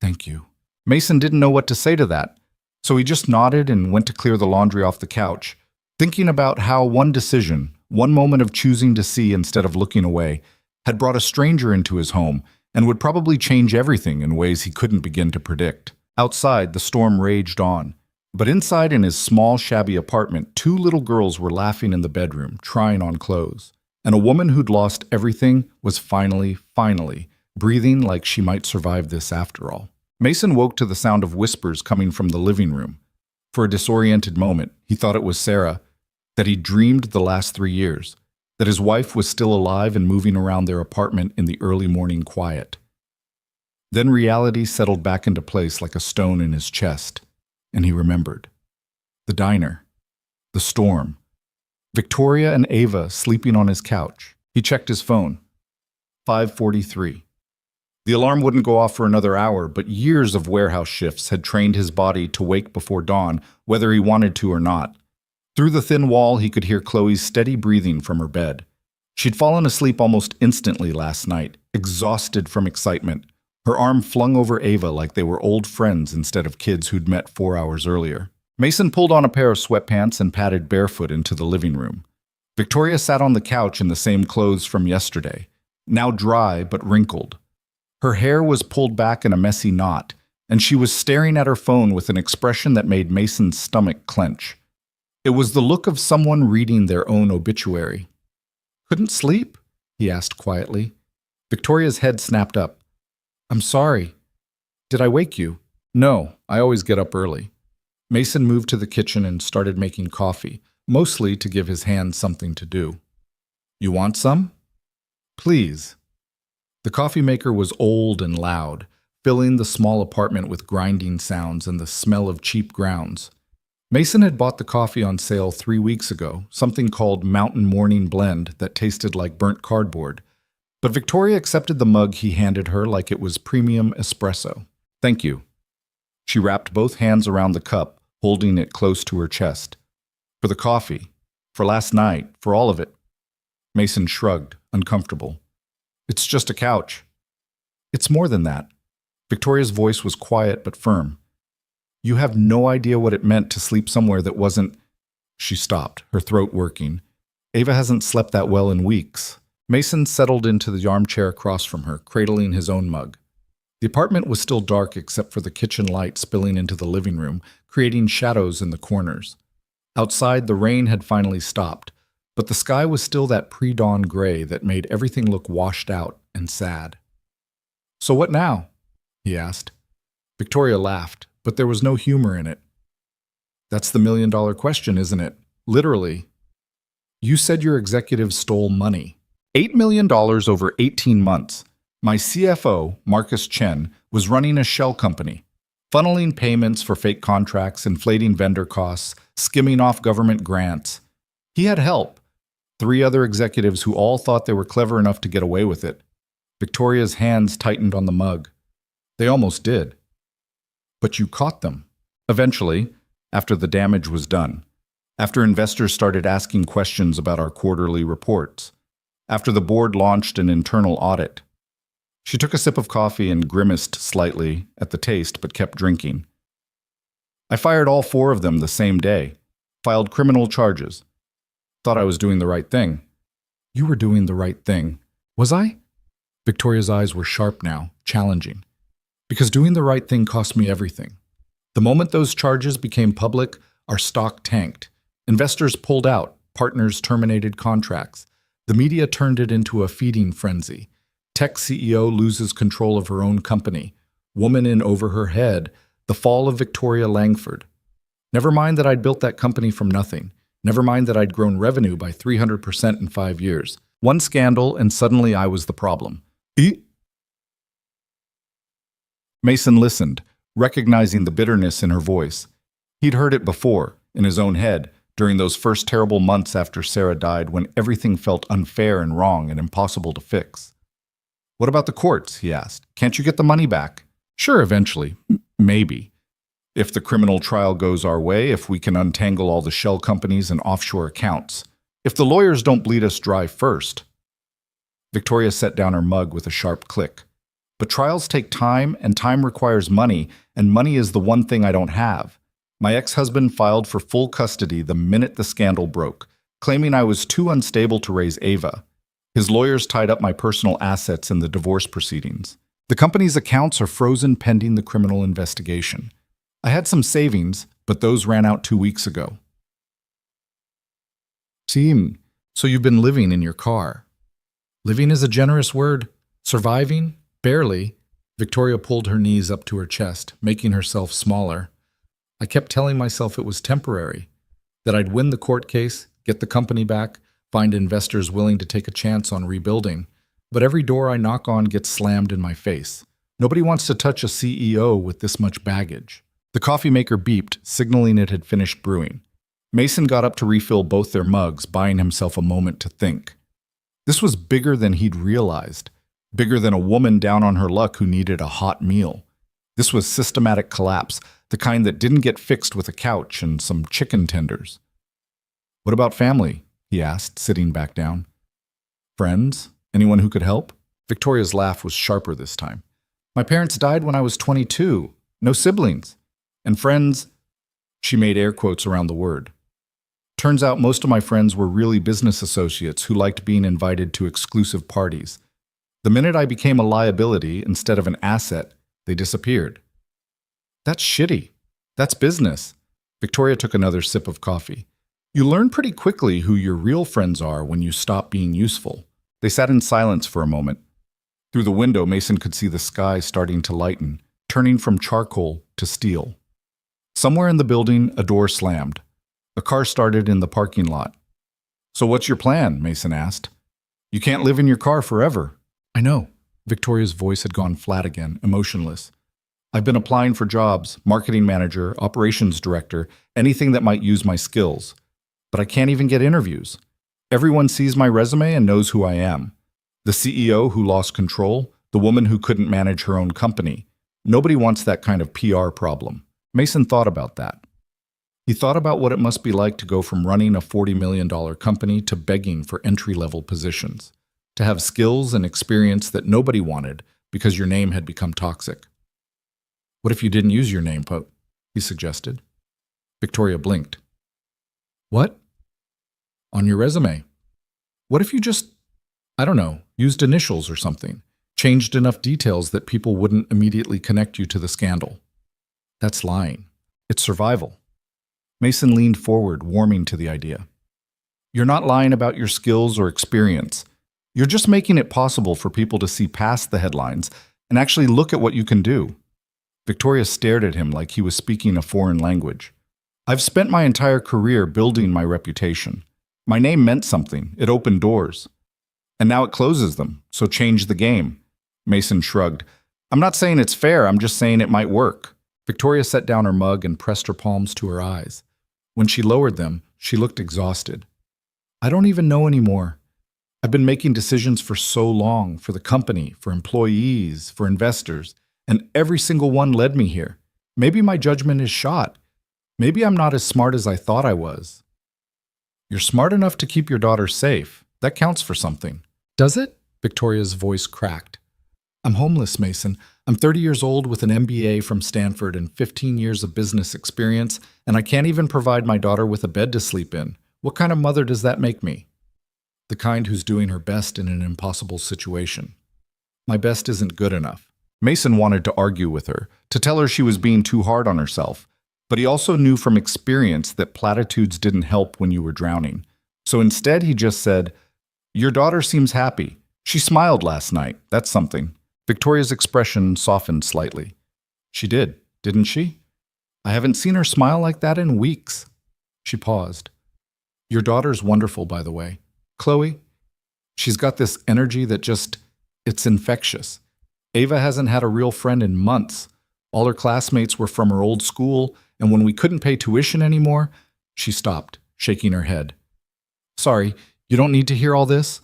"Thank you." Mason didn't know what to say to that, so he just nodded and went to clear the laundry off the couch, thinking about how one decision, one moment of choosing to see instead of looking away, had brought a stranger into his home and would probably change everything in ways he couldn't begin to predict. Outside, the storm raged on, but inside in his small, shabby apartment, two little girls were laughing in the bedroom, trying on clothes. And a woman who'd lost everything was finally, breathing like she might survive this after all. Mason woke to the sound of whispers coming from the living room. For a disoriented moment, he thought it was Sarah, that he'd dreamed the last 3 years, that his wife was still alive and moving around their apartment in the early morning quiet. Then reality settled back into place like a stone in his chest, and he remembered. The diner, the storm, Victoria and Ava sleeping on his couch. He checked his phone. 5:43. The alarm wouldn't go off for another hour, but years of warehouse shifts had trained his body to wake before dawn, whether he wanted to or not. Through the thin wall, he could hear Chloe's steady breathing from her bed. She'd fallen asleep almost instantly last night, exhausted from excitement, her arm flung over Ava like they were old friends instead of kids who'd met 4 hours earlier. Mason pulled on a pair of sweatpants and padded barefoot into the living room. Victoria sat on the couch in the same clothes from yesterday, now dry but wrinkled. Her hair was pulled back in a messy knot, and she was staring at her phone with an expression that made Mason's stomach clench. It was the look of someone reading their own obituary. "Couldn't sleep?" he asked quietly. Victoria's head snapped up. "I'm sorry. Did I wake you?" "No, I always get up early." Mason moved to the kitchen and started making coffee, mostly to give his hands something to do. "You want some?" "Please." The coffee maker was old and loud, filling the small apartment with grinding sounds and the smell of cheap grounds. Mason had bought the coffee on sale 3 weeks ago, something called Mountain Morning Blend that tasted like burnt cardboard. But Victoria accepted the mug he handed her like it was premium espresso. "Thank you." She wrapped both hands around the cup, holding it close to her chest. "For the coffee, for last night, for all of it." Mason shrugged, uncomfortable. "It's just a couch." "It's more than that." Victoria's voice was quiet but firm. "You have no idea what it meant to sleep somewhere that wasn't—" She stopped, her throat working. "Ava hasn't slept that well in weeks." Mason settled into the armchair across from her, cradling his own mug. The apartment was still dark except for the kitchen light spilling into the living room, creating shadows in the corners. Outside, the rain had finally stopped, but the sky was still that pre-dawn gray that made everything look washed out and sad. "So what now?" he asked. Victoria laughed, but there was no humor in it. "That's the million-dollar question, isn't it? Literally. You said your executives stole money. $8 million over 18 months. My CFO, Marcus Chen, was running a shell company, funneling payments for fake contracts, inflating vendor costs, skimming off government grants. He had help. 3 other executives who all thought they were clever enough to get away with it." Victoria's hands tightened on the mug. "They almost did. But you caught them. Eventually, after the damage was done. After investors started asking questions about our quarterly reports. After the board launched an internal audit." She took a sip of coffee and grimaced slightly at the taste but kept drinking. "I fired all 4 of them the same day. Filed criminal charges. Thought I was doing the right thing." "You were doing the right thing. Was I?" Victoria's eyes were sharp now, challenging. "Because doing the right thing cost me everything. The moment those charges became public, our stock tanked. Investors pulled out, partners terminated contracts. The media turned it into a feeding frenzy. Tech CEO loses control of her own company. Woman in over her head. The fall of Victoria Langford. Never mind that I'd built that company from nothing. Never mind that I'd grown revenue by 300% in 5 years. One scandal and suddenly I was the problem." Mason listened, recognizing the bitterness in her voice. He'd heard it before, in his own head, during those first terrible months after Sarah died when everything felt unfair and wrong and impossible to fix. "What about the courts?" he asked. "Can't you get the money back?" "Sure, eventually. Maybe. If the criminal trial goes our way, if we can untangle all the shell companies and offshore accounts. If the lawyers don't bleed us dry first." Victoria set down her mug with a sharp click. But trials take time, and time requires money, and money is the one thing I don't have. My ex-husband filed for full custody the minute the scandal broke, claiming I was too unstable to raise Ava. His lawyers tied up my personal assets in the divorce proceedings. The company's accounts are frozen pending the criminal investigation. I had some savings, but those ran out 2 weeks ago. See, so you've been living in your car. Living is a generous word. Surviving? Barely. Victoria pulled her knees up to her chest, making herself smaller. I kept telling myself it was temporary, that I'd win the court case, get the company back, find investors willing to take a chance on rebuilding. But every door I knock on gets slammed in my face. Nobody wants to touch a CEO with this much baggage. The coffee maker beeped, signaling it had finished brewing. Mason got up to refill both their mugs, buying himself a moment to think. This was bigger than he'd realized, bigger than a woman down on her luck who needed a hot meal. This was systematic collapse, the kind that didn't get fixed with a couch and some chicken tenders. "What about family?" he asked, sitting back down. "Friends? Anyone who could help?" Victoria's laugh was sharper this time. "My parents died when I was 22. No siblings. And friends," she made air quotes around the word. "Turns out most of my friends were really business associates who liked being invited to exclusive parties. The minute I became a liability instead of an asset, they disappeared." "That's shitty. That's business." Victoria took another sip of coffee. "You learn pretty quickly who your real friends are when you stop being useful." They sat in silence for a moment. Through the window, Mason could see the sky starting to lighten, turning from charcoal to steel. Somewhere in the building, a door slammed. A car started in the parking lot. "So what's your plan?" Mason asked. "You can't live in your car forever." "I know." Victoria's voice had gone flat again, emotionless. "I've been applying for jobs, marketing manager, operations director, anything that might use my skills. But I can't even get interviews. Everyone sees my resume and knows who I am. The CEO who lost control, the woman who couldn't manage her own company. Nobody wants that kind of PR problem." Mason thought about that. He thought about what it must be like to go from running a $40 million company to begging for entry-level positions, to have skills and experience that nobody wanted because your name had become toxic. "What if you didn't use your name, Pope?" he suggested. Victoria blinked. "What?" "On your resume. What if you just, I don't know, used initials or something, changed enough details that people wouldn't immediately connect you to the scandal?" "That's lying. It's survival." Mason leaned forward, warming to the idea. "You're not lying about your skills or experience. You're just making it possible for people to see past the headlines and actually look at what you can do." Victoria stared at him like he was speaking a foreign language. "I've spent my entire career building my reputation. My name meant something. It opened doors. And now it closes them, so change the game." Mason shrugged. "I'm not saying it's fair, I'm just saying it might work." Victoria set down her mug and pressed her palms to her eyes. When she lowered them, she looked exhausted. "I don't even know anymore. I've been making decisions for so long, for the company, for employees, for investors, and every single one led me here. Maybe my judgment is shot. Maybe I'm not as smart as I thought I was." "You're smart enough to keep your daughter safe. That counts for something." "Does it?" Victoria's voice cracked. "I'm homeless, Mason. I'm 30 years old with an MBA from Stanford and 15 years of business experience, and I can't even provide my daughter with a bed to sleep in. What kind of mother does that make me?" "The kind who's doing her best in an impossible situation." "My best isn't good enough." Mason wanted to argue with her, to tell her she was being too hard on herself, but he also knew from experience that platitudes didn't help when you were drowning. So instead he just said, "Your daughter seems happy. She smiled last night. That's something." Victoria's expression softened slightly. "She did, didn't she? I haven't seen her smile like that in weeks." She paused. "Your daughter's wonderful, by the way. Chloe, she's got this energy that it's infectious. Ava hasn't had a real friend in months. All her classmates were from her old school, and when we couldn't pay tuition anymore," she stopped, shaking her head. "Sorry, you don't need to hear all this?"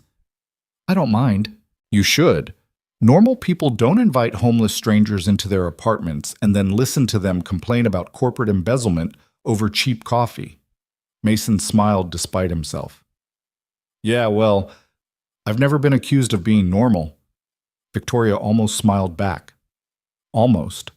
"I don't mind." "You should. Normal people don't invite homeless strangers into their apartments and then listen to them complain about corporate embezzlement over cheap coffee." Mason smiled despite himself. "Yeah, well, I've never been accused of being normal." Victoria almost smiled back. Almost.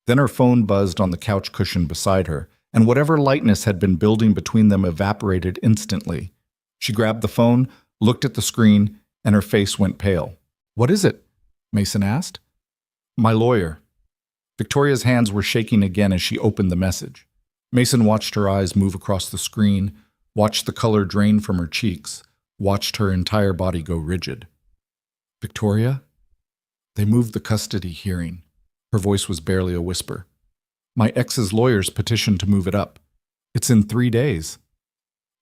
Then her phone buzzed on the couch cushion beside her, and whatever lightness had been building between them evaporated instantly. She grabbed the phone, looked at the screen, and her face went pale. "What is it?" Mason asked. "My lawyer." Victoria's hands were shaking again as she opened the message. Mason watched her eyes move across the screen, watched the color drain from her cheeks, watched her entire body go rigid. "Victoria?" "They moved the custody hearing." Her voice was barely a whisper. "My ex's lawyers petitioned to move it up. It's in 3 days."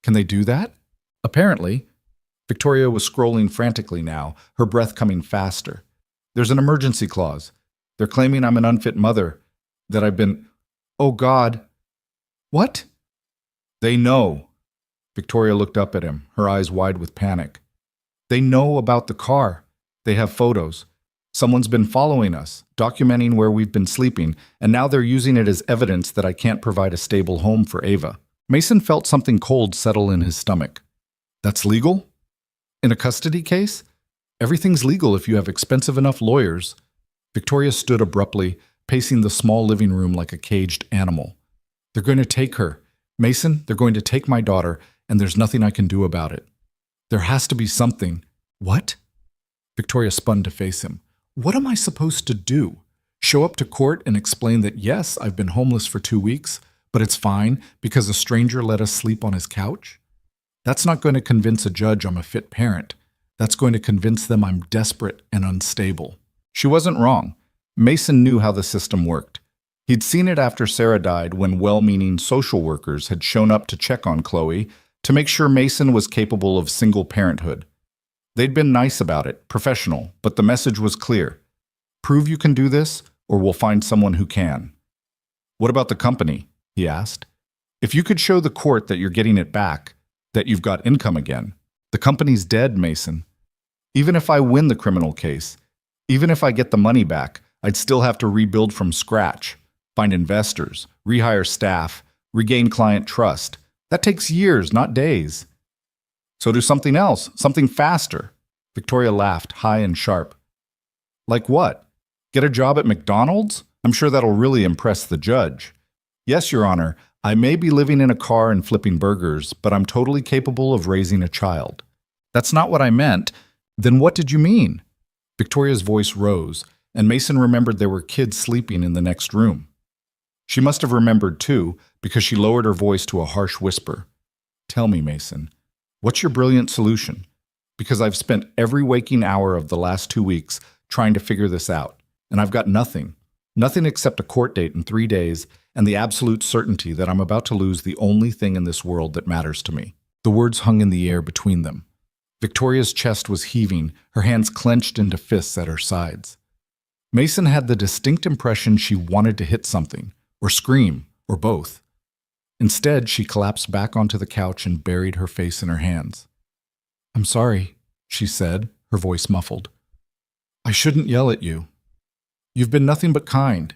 "Can they do that?" "Apparently." Victoria was scrolling frantically now, her breath coming faster. "There's an emergency clause. They're claiming I'm an unfit mother, that I've been... Oh, God." "What?" "They know." Victoria looked up at him, her eyes wide with panic. "They know about the car. They have photos. Someone's been following us, documenting where we've been sleeping, and now they're using it as evidence that I can't provide a stable home for Ava." Mason felt something cold settle in his stomach. "That's legal? In a custody case? Everything's legal if you have expensive enough lawyers." Victoria stood abruptly, pacing the small living room like a caged animal. "They're going to take her. Mason, they're going to take my daughter, and there's nothing I can do about it. There has to be something." "What?" Victoria spun to face him. "What am I supposed to do? Show up to court and explain that, yes, I've been homeless for 2 weeks, but it's fine because a stranger let us sleep on his couch? That's not going to convince a judge I'm a fit parent. That's going to convince them I'm desperate and unstable." She wasn't wrong. Mason knew how the system worked. He'd seen it after Sarah died when well-meaning social workers had shown up to check on Chloe to make sure Mason was capable of single parenthood. They'd been nice about it, professional, but the message was clear. Prove you can do this, or we'll find someone who can. "What about the company?" he asked. "If you could show the court that you're getting it back, that you've got income again." "The company's dead, Mason. Even if I win the criminal case, even if I get the money back, I'd still have to rebuild from scratch, find investors, rehire staff, regain client trust. That takes years, not days." "So do something else, something faster." Victoria laughed, high and sharp. "Like what? Get a job at McDonald's? I'm sure that'll really impress the judge." "Yes, Your Honor, I may be living in a car and flipping burgers, but I'm totally capable of raising a child." "That's not what I meant. Then what did you mean?" Victoria's voice rose, and Mason remembered there were kids sleeping in the next room. She must have remembered too, because she lowered her voice to a harsh whisper. "Tell me, Mason, what's your brilliant solution? Because I've spent every waking hour of the last 2 weeks trying to figure this out, and I've got nothing. Nothing except a court date in 3 days and the absolute certainty that I'm about to lose the only thing in this world that matters to me." The words hung in the air between them. Victoria's chest was heaving, her hands clenched into fists at her sides. Mason had the distinct impression she wanted to hit something, or scream, or both. Instead, she collapsed back onto the couch and buried her face in her hands. "I'm sorry," she said, her voice muffled. "I shouldn't yell at you. You've been nothing but kind,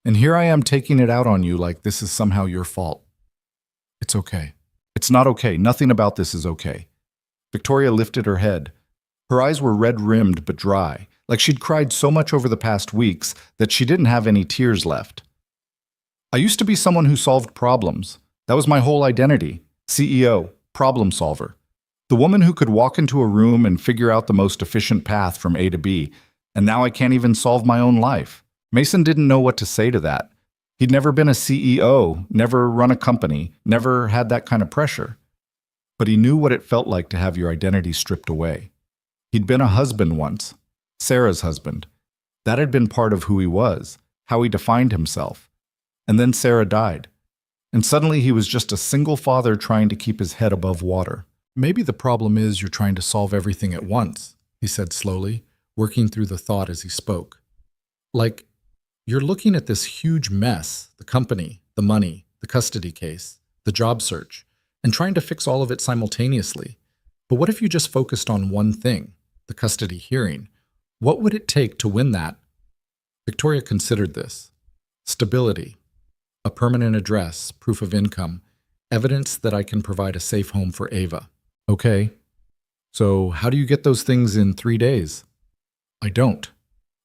and here I am taking it out on you like this is somehow your fault. It's okay. It's not okay. Nothing about this is okay." Victoria lifted her head. Her eyes were red-rimmed but dry, like she'd cried so much over the past weeks that she didn't have any tears left. "I used to be someone who solved problems. That was my whole identity. CEO, problem solver. The woman who could walk into a room and figure out the most efficient path from A to B, and now I can't even solve my own life." Mason didn't know what to say to that. He'd never been a CEO, never run a company, never had that kind of pressure. But he knew what it felt like to have your identity stripped away. He'd been a husband once, Sarah's husband. That had been part of who he was, how he defined himself. And then Sarah died. And suddenly he was just a single father trying to keep his head above water. "Maybe the problem is you're trying to solve everything at once," he said slowly, working through the thought as he spoke. "Like, you're looking at this huge mess, the company, the money, the custody case, the job search, and trying to fix all of it simultaneously. But what if you just focused on one thing, the custody hearing? What would it take to win that?" Victoria considered this. Stability, a permanent address, proof of income, evidence that I can provide a safe home for Ava. "Okay, so how do you get those things in 3 days?" I don't.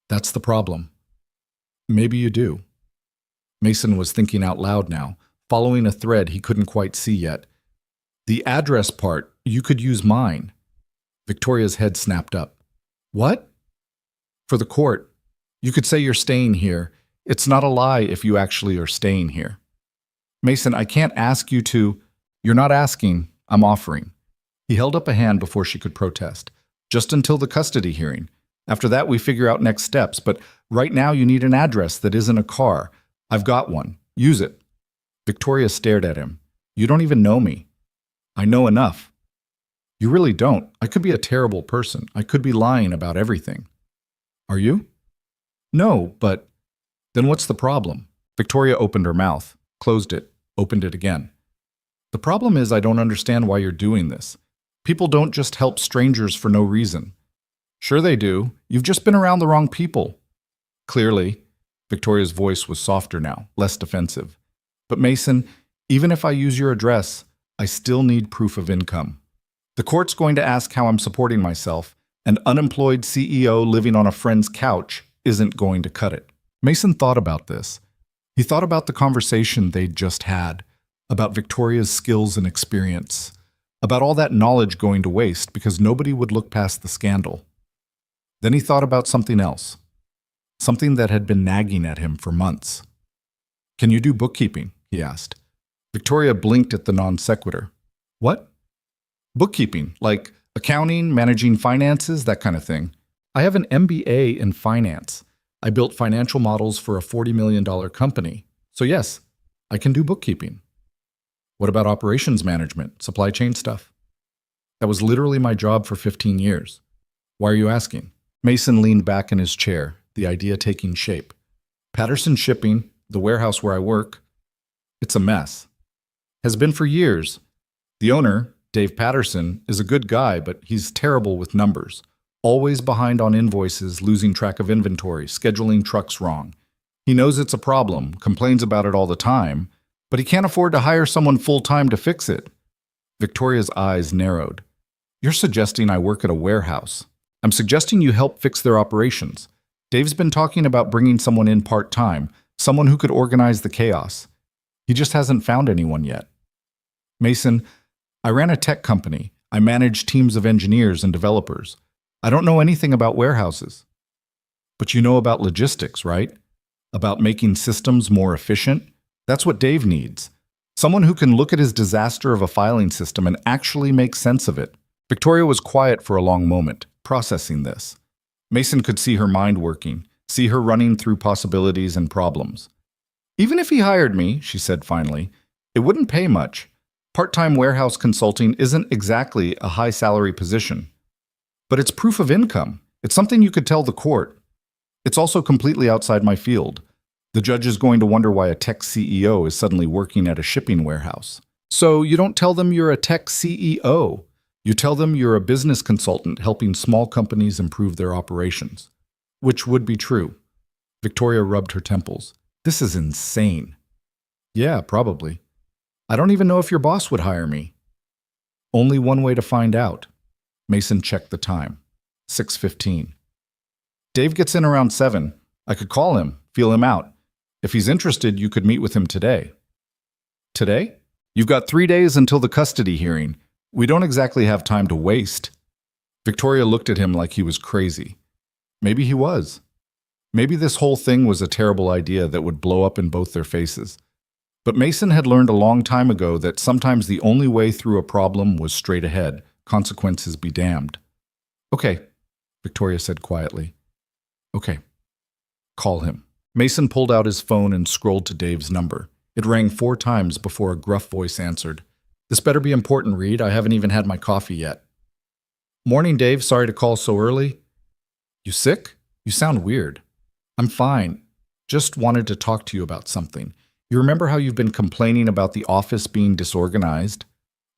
That's the problem. Maybe you do. Mason was thinking out loud now, following a thread he couldn't quite see yet. The address part, you could use mine. Victoria's head snapped up. What? For the court. You could say you're staying here. It's not a lie if you actually are staying here. Mason, I can't ask you to. You're not asking, I'm offering. He held up a hand before she could protest. Just until the custody hearing. After that, we figure out next steps, but right now you need an address that isn't a car. I've got one. Use it. Victoria stared at him. You don't even know me. I know enough. You really don't. I could be a terrible person. I could be lying about everything. Are you? No, but then what's the problem? Victoria opened her mouth, closed it, opened it again. The problem is I don't understand why you're doing this. People don't just help strangers for no reason. Sure they do. You've just been around the wrong people. Clearly. Victoria's voice was softer now, less defensive. But Mason, even if I use your address, I still need proof of income. The court's going to ask how I'm supporting myself. An unemployed CEO living on a friend's couch isn't going to cut it. Mason thought about this. He thought about the conversation they'd just had, about Victoria's skills and experience, about all that knowledge going to waste because nobody would look past the scandal. Then he thought about something else, something that had been nagging at him for months. Can you do bookkeeping? He asked. Victoria blinked at the non sequitur. What? Bookkeeping, like accounting, managing finances, that kind of thing. I have an MBA in finance. I built financial models for a $40 million company. So yes, I can do bookkeeping. What about operations management, supply chain stuff? That was literally my job for 15 years. Why are you asking? Mason leaned back in his chair, the idea taking shape. Patterson Shipping, the warehouse where I work, it's a mess. Has been for years. The owner, Dave Patterson, is a good guy, but he's terrible with numbers. Always behind on invoices, losing track of inventory, scheduling trucks wrong. He knows it's a problem, complains about it all the time, but he can't afford to hire someone full-time to fix it. Victoria's eyes narrowed. You're suggesting I work at a warehouse. I'm suggesting you help fix their operations. Dave's been talking about bringing someone in part-time, someone who could organize the chaos. He just hasn't found anyone yet. Mason, I ran a tech company. I managed teams of engineers and developers. I don't know anything about warehouses. But you know about logistics, right? About making systems more efficient? That's what Dave needs. Someone who can look at his disaster of a filing system and actually make sense of it. Victoria was quiet for a long moment, processing this. Mason could see her mind working, see her running through possibilities and problems. Even if he hired me, she said finally, it wouldn't pay much. Part-time warehouse consulting isn't exactly a high-salary position. But it's proof of income. It's something you could tell the court. It's also completely outside my field. The judge is going to wonder why a tech CEO is suddenly working at a shipping warehouse. So you don't tell them you're a tech CEO. You tell them you're a business consultant helping small companies improve their operations. Which would be true. Victoria rubbed her temples. This is insane. Yeah, probably. I don't even know if your boss would hire me. Only one way to find out. Mason checked the time. 6:15. Dave gets in around 7. I could call him, feel him out. If he's interested, you could meet with him today. Today? You've got 3 days until the custody hearing. We don't exactly have time to waste. Victoria looked at him like he was crazy. Maybe he was. Maybe this whole thing was a terrible idea that would blow up in both their faces. But Mason had learned a long time ago that sometimes the only way through a problem was straight ahead. Consequences be damned. Okay, Victoria said quietly. Okay. Call him. Mason pulled out his phone and scrolled to Dave's number. It rang 4 times before a gruff voice answered. This better be important, Reed. I haven't even had my coffee yet. Morning, Dave. Sorry to call so early. You sick? You sound weird. I'm fine. Just wanted to talk to you about something. You remember how you've been complaining about the office being disorganized?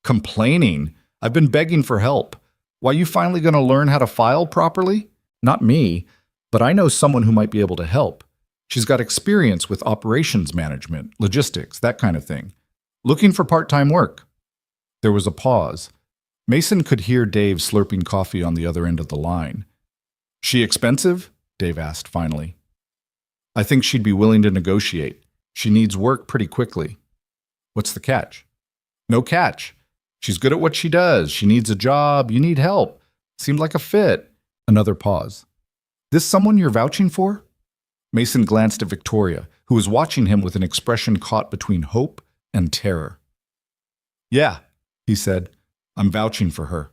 Complaining? I've been begging for help. Why, you finally going to learn how to file properly? Not me, but I know someone who might be able to help. She's got experience with operations management, logistics, that kind of thing. Looking for part-time work. There was a pause. Mason could hear Dave slurping coffee on the other end of the line. She expensive? Dave asked finally. I think she'd be willing to negotiate. She needs work pretty quickly. What's the catch? No catch. She's good at what she does. She needs a job. You need help. Seemed like a fit. Another pause. This someone you're vouching for? Mason glanced at Victoria, who was watching him with an expression caught between hope and terror. Yeah, he said. I'm vouching for her.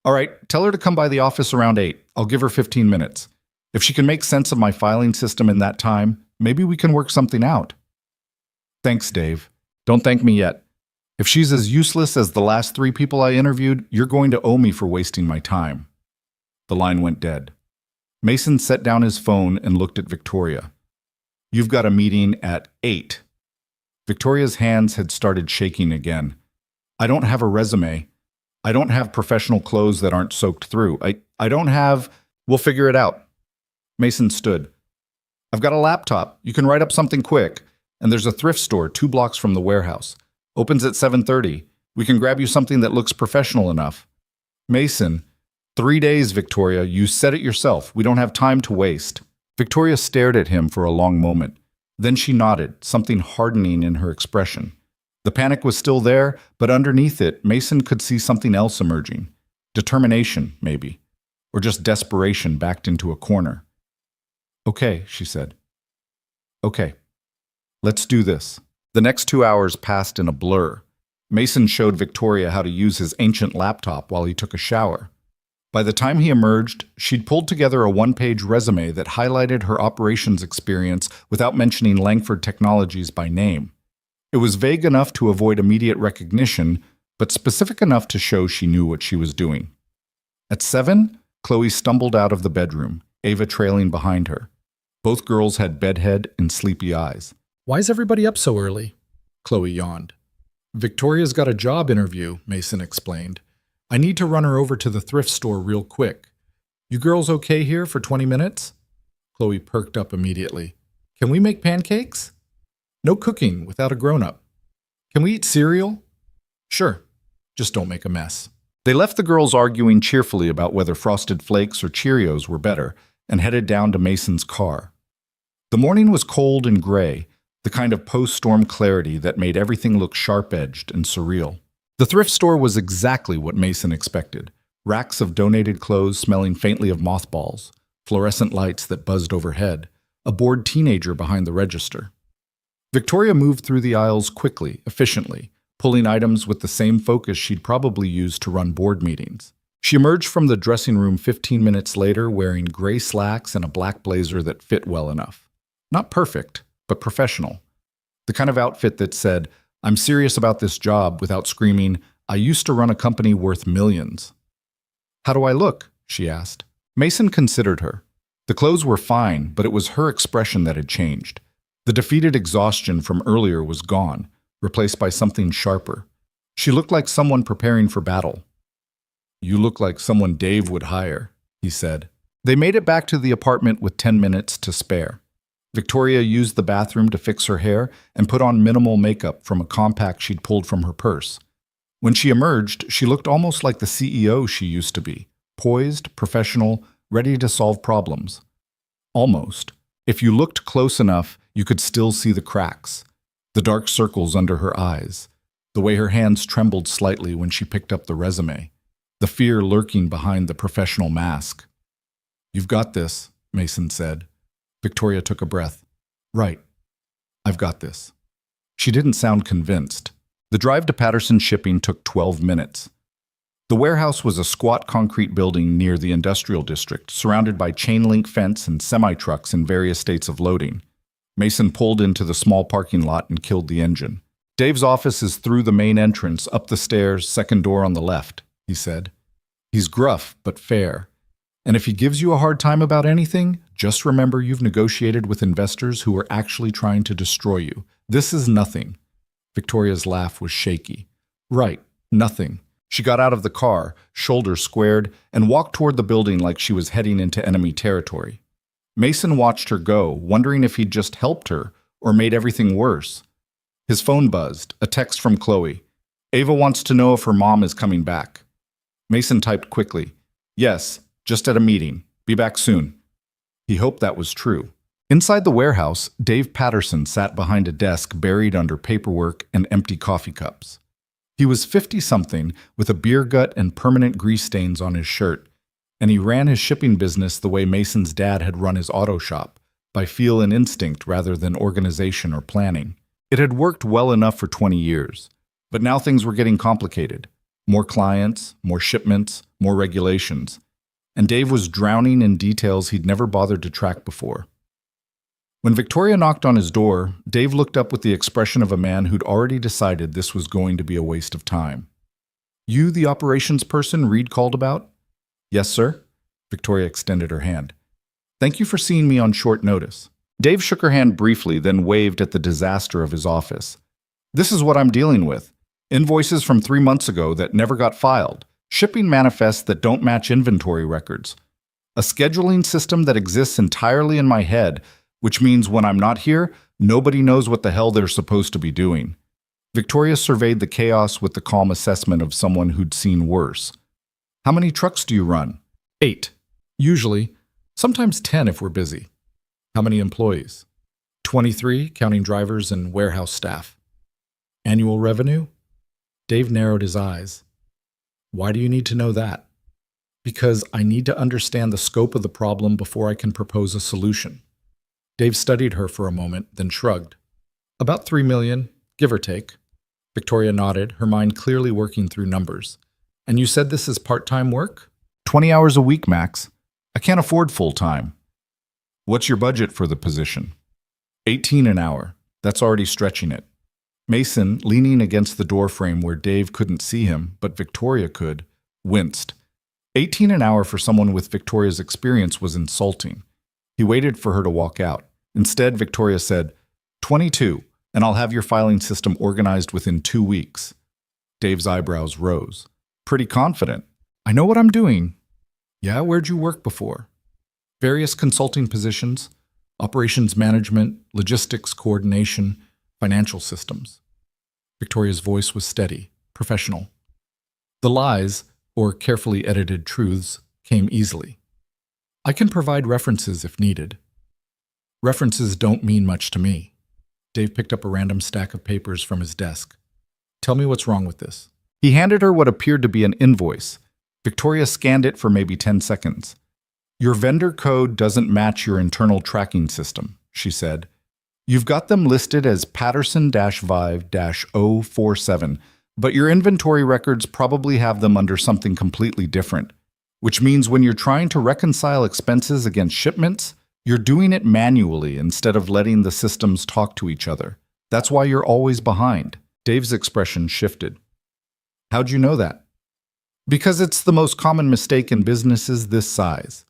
All right, tell her to come by the office around 8. I'll give her 15 minutes. If she can make sense of my filing system in that time, maybe we can work something out. Thanks, Dave. Don't thank me yet. If she's as useless as the last 3 people I interviewed, you're going to owe me for wasting my time. The line went dead. Mason set down his phone and looked at Victoria. You've got a meeting at 8. Victoria's hands had started shaking again. I don't have a resume. I don't have professional clothes that aren't soaked through. I don't have... We'll figure it out. Mason stood. I've got a laptop. You can write up something quick. And there's a thrift store 2 blocks from the warehouse. Opens at 7:30. We can grab you something that looks professional enough. Mason, 3 days, Victoria. You said it yourself. We don't have time to waste. Victoria stared at him for a long moment. Then she nodded, something hardening in her expression. The panic was still there, but underneath it, Mason could see something else emerging. Determination, maybe. Or just desperation backed into a corner. Okay, she said. Okay. Let's do this. The next 2 hours passed in a blur. Mason showed Victoria how to use his ancient laptop while he took a shower. By the time he emerged, she'd pulled together a 1-page resume that highlighted her operations experience without mentioning Langford Technologies by name. It was vague enough to avoid immediate recognition, but specific enough to show she knew what she was doing. At 7, Chloe stumbled out of the bedroom, Ava trailing behind her. Both girls had bedhead and sleepy eyes. Why is everybody up so early? Chloe yawned. Victoria's got a job interview, Mason explained. I need to run her over to the thrift store real quick. You girls okay here for 20 minutes? Chloe perked up immediately. Can we make pancakes? No cooking without a grown-up. Can we eat cereal? Sure. Just don't make a mess. They left the girls arguing cheerfully about whether Frosted Flakes or Cheerios were better and headed down to Mason's car. The morning was cold and gray, the kind of post-storm clarity that made everything look sharp-edged and surreal. The thrift store was exactly what Mason expected. Racks of donated clothes smelling faintly of mothballs, fluorescent lights that buzzed overhead, a bored teenager behind the register. Victoria moved through the aisles quickly, efficiently, pulling items with the same focus she'd probably used to run board meetings. She emerged from the dressing room 15 minutes later wearing gray slacks and a black blazer that fit well enough. Not perfect, but professional. The kind of outfit that said, I'm serious about this job without screaming, I used to run a company worth millions. How do I look? She asked. Mason considered her. The clothes were fine, but it was her expression that had changed. The defeated exhaustion from earlier was gone, replaced by something sharper. She looked like someone preparing for battle. You look like someone Dave would hire, he said. They made it back to the apartment with 10 minutes to spare. Victoria used the bathroom to fix her hair and put on minimal makeup from a compact she'd pulled from her purse. When she emerged, she looked almost like the CEO she used to be, poised, professional, ready to solve problems. Almost. If you looked close enough, you could still see the cracks, the dark circles under her eyes, the way her hands trembled slightly when she picked up the resume, the fear lurking behind the professional mask. You've got this, Mason said. Victoria took a breath. Right. I've got this. She didn't sound convinced. The drive to Patterson Shipping took 12 minutes. The warehouse was a squat concrete building near the industrial district, surrounded by chain-link fence and semi-trucks in various states of loading. Mason pulled into the small parking lot and killed the engine. Dave's office is through the main entrance, up the stairs, second door on the left, he said. He's gruff, but fair. And if he gives you a hard time about anything, just remember you've negotiated with investors who are actually trying to destroy you. This is nothing. Victoria's laugh was shaky. Right, nothing. She got out of the car, shoulders squared, and walked toward the building like she was heading into enemy territory. Mason watched her go, wondering if he'd just helped her or made everything worse. His phone buzzed, a text from Chloe. Ava wants to know if her mom is coming back. Mason typed quickly. Yes, just at a meeting. Be back soon. He hoped that was true. Inside the warehouse, Dave Patterson sat behind a desk buried under paperwork and empty coffee cups. He was 50-something with a beer gut and permanent grease stains on his shirt, and he ran his shipping business the way Mason's dad had run his auto shop, by feel and instinct rather than organization or planning. It had worked well enough for 20 years, but now things were getting complicated. More clients, more shipments, more regulations, and Dave was drowning in details he'd never bothered to track before. When Victoria knocked on his door, Dave looked up with the expression of a man who'd already decided this was going to be a waste of time. "You the operations person Reed called about?" "Yes, sir." Victoria extended her hand. "Thank you for seeing me on short notice." Dave shook her hand briefly, then waved at the disaster of his office. "This is what I'm dealing with. Invoices from 3 months ago that never got filed. Shipping manifests that don't match inventory records. A scheduling system that exists entirely in my head, which means when I'm not here, nobody knows what the hell they're supposed to be doing." Victoria surveyed the chaos with the calm assessment of someone who'd seen worse. "How many trucks do you run?" 8. Usually. Sometimes 10 if we're busy." "How many employees?" 23, counting drivers and warehouse staff." "Annual revenue?" Dave narrowed his eyes. "Why do you need to know that?" "Because I need to understand the scope of the problem before I can propose a solution." Dave studied her for a moment, then shrugged. "About 3 million, give or take." Victoria nodded, her mind clearly working through numbers. "And you said this is part-time work?" 20 hours a week, max. I can't afford full-time." "What's your budget for the position?" 18 an hour. That's already stretching it." Mason, leaning against the doorframe where Dave couldn't see him, but Victoria could, winced. 18 an hour for someone with Victoria's experience was insulting. He waited for her to walk out. Instead, Victoria said, 22, and I'll have your filing system organized within 2 weeks. Dave's eyebrows rose. "Pretty confident. I know what I'm doing." "Yeah, where'd you work before?" "Various consulting positions, operations management, logistics coordination, financial systems." Victoria's voice was steady, professional. The lies, or carefully edited truths, came easily. "I can provide references if needed." "References don't mean much to me." Dave picked up a random stack of papers from his desk. "Tell me what's wrong with this." He handed her what appeared to be an invoice. Victoria scanned it for maybe 10 seconds. "Your vendor code doesn't match your internal tracking system," she said. "You've got them listed as Patterson-Vive-047, but your inventory records probably have them under something completely different, which means when you're trying to reconcile expenses against shipments, you're doing it manually instead of letting the systems talk to each other. That's why you're always behind." Dave's expression shifted. "How'd you know that?" "Because it's the most common mistake in businesses this size.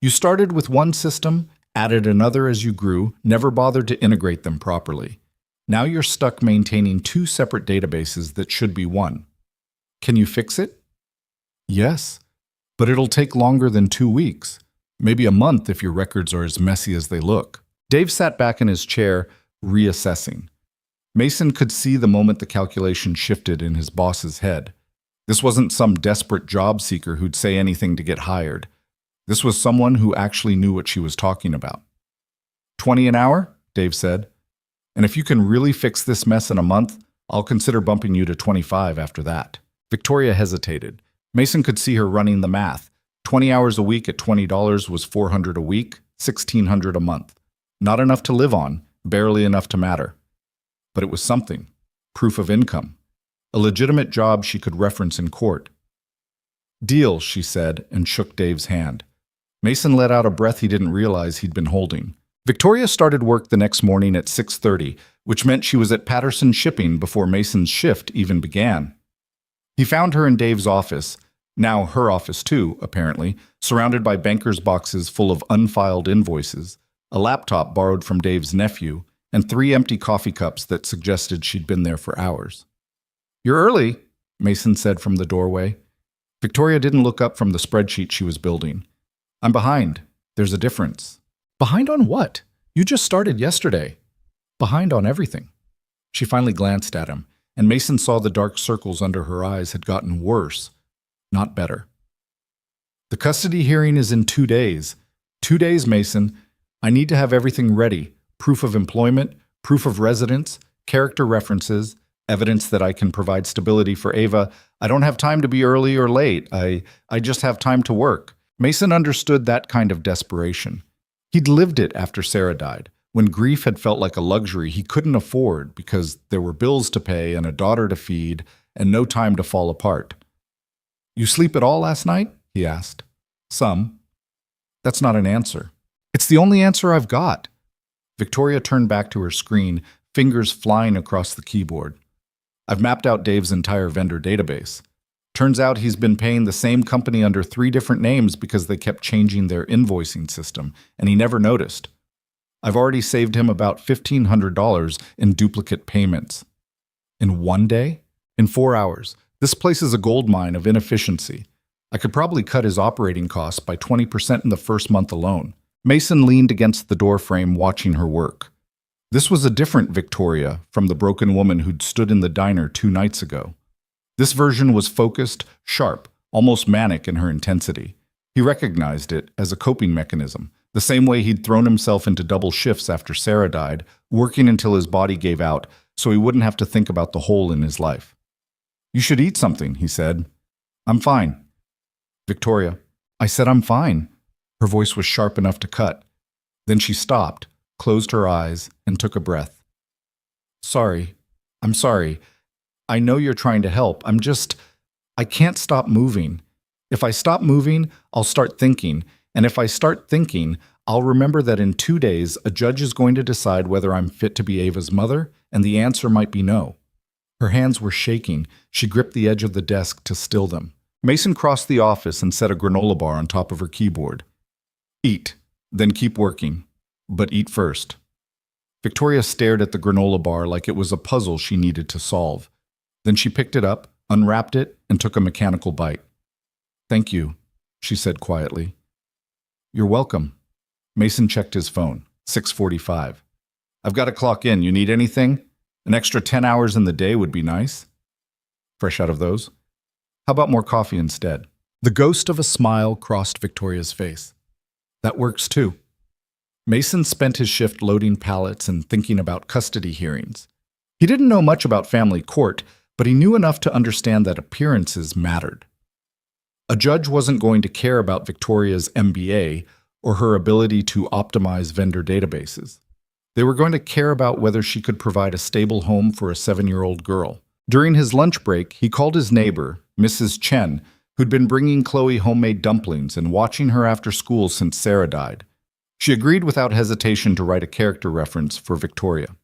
You started with one system, added another as you grew, never bothered to integrate them properly. Now you're stuck maintaining 2 separate databases that should be one. Can you fix it?" "Yes, but it'll take longer than 2 weeks. Maybe a month if your records are as messy as they look." Dave sat back in his chair, reassessing. Mason could see the moment the calculation shifted in his boss's head. This wasn't some desperate job seeker who'd say anything to get hired. This was someone who actually knew what she was talking about. 20 an hour, Dave said. "And if you can really fix this mess in a month, I'll consider bumping you to 25 after that." Victoria hesitated. Mason could see her running the math. 20 hours a week at $20 was $400 a week, $1,600 a month. Not enough to live on, barely enough to matter. But it was something. Proof of income. A legitimate job she could reference in court. "Deal," she said, and shook Dave's hand. Mason let out a breath he didn't realize he'd been holding. Victoria started work the next morning at 6:30, which meant she was at Patterson Shipping before Mason's shift even began. He found her in Dave's office, now her office too, apparently, surrounded by banker's boxes full of unfiled invoices, a laptop borrowed from Dave's nephew, and 3 empty coffee cups that suggested she'd been there for hours. "You're early," Mason said from the doorway. Victoria didn't look up from the spreadsheet she was building. "I'm behind. There's a difference." "Behind on what? You just started yesterday." "Behind on everything." She finally glanced at him, and Mason saw the dark circles under her eyes had gotten worse, not better. The custody hearing is in 2 days. 2 days, Mason. I need to have everything ready. Proof of employment, proof of residence, character references, evidence that I can provide stability for Ava. I don't have time to be early or late. I just have time to work. Mason understood that kind of desperation. He'd lived it after Sarah died, when grief had felt like a luxury he couldn't afford because there were bills to pay and a daughter to feed and no time to fall apart. You sleep at all last night? He asked. Some. That's not an answer. It's the only answer I've got. Victoria turned back to her screen, fingers flying across the keyboard. I've mapped out Dave's entire vendor database. Turns out he's been paying the same company under 3 different names because they kept changing their invoicing system, and he never noticed. I've already saved him about $1,500 in duplicate payments. In 1 day? In 4 hours. This place is a gold mine of inefficiency. I could probably cut his operating costs by 20% in the first month alone. Mason leaned against the doorframe watching her work. This was a different Victoria from the broken woman who'd stood in the diner 2 nights ago. This version was focused, sharp, almost manic in her intensity. He recognized it as a coping mechanism, the same way he'd thrown himself into double shifts after Sarah died, working until his body gave out so he wouldn't have to think about the hole in his life. You should eat something, he said. I'm fine. Victoria, I said I'm fine. Her voice was sharp enough to cut. Then she stopped, closed her eyes, and took a breath. Sorry. I'm sorry. I know you're trying to help. I can't stop moving. If I stop moving, I'll start thinking. And if I start thinking, I'll remember that in 2 days, a judge is going to decide whether I'm fit to be Ava's mother, and the answer might be no. Her hands were shaking. She gripped the edge of the desk to still them. Mason crossed the office and set a granola bar on top of her keyboard. Eat, then keep working. But eat first. Victoria stared at the granola bar like it was a puzzle she needed to solve. Then she picked it up, unwrapped it, and took a mechanical bite. Thank you, she said quietly. You're welcome. Mason checked his phone. 6:45. I've got to clock in. You need anything? An extra 10 hours in the day would be nice. Fresh out of those? How about more coffee instead? The ghost of a smile crossed Victoria's face. That works too. Mason spent his shift loading pallets and thinking about custody hearings. He didn't know much about family court, but he knew enough to understand that appearances mattered. A judge wasn't going to care about Victoria's MBA or her ability to optimize vendor databases. They were going to care about whether she could provide a stable home for a 7-year-old girl. During his lunch break, he called his neighbor, Mrs. Chen, who'd been bringing Chloe homemade dumplings and watching her after school since Sarah died. She agreed without hesitation to write a character reference for Victoria.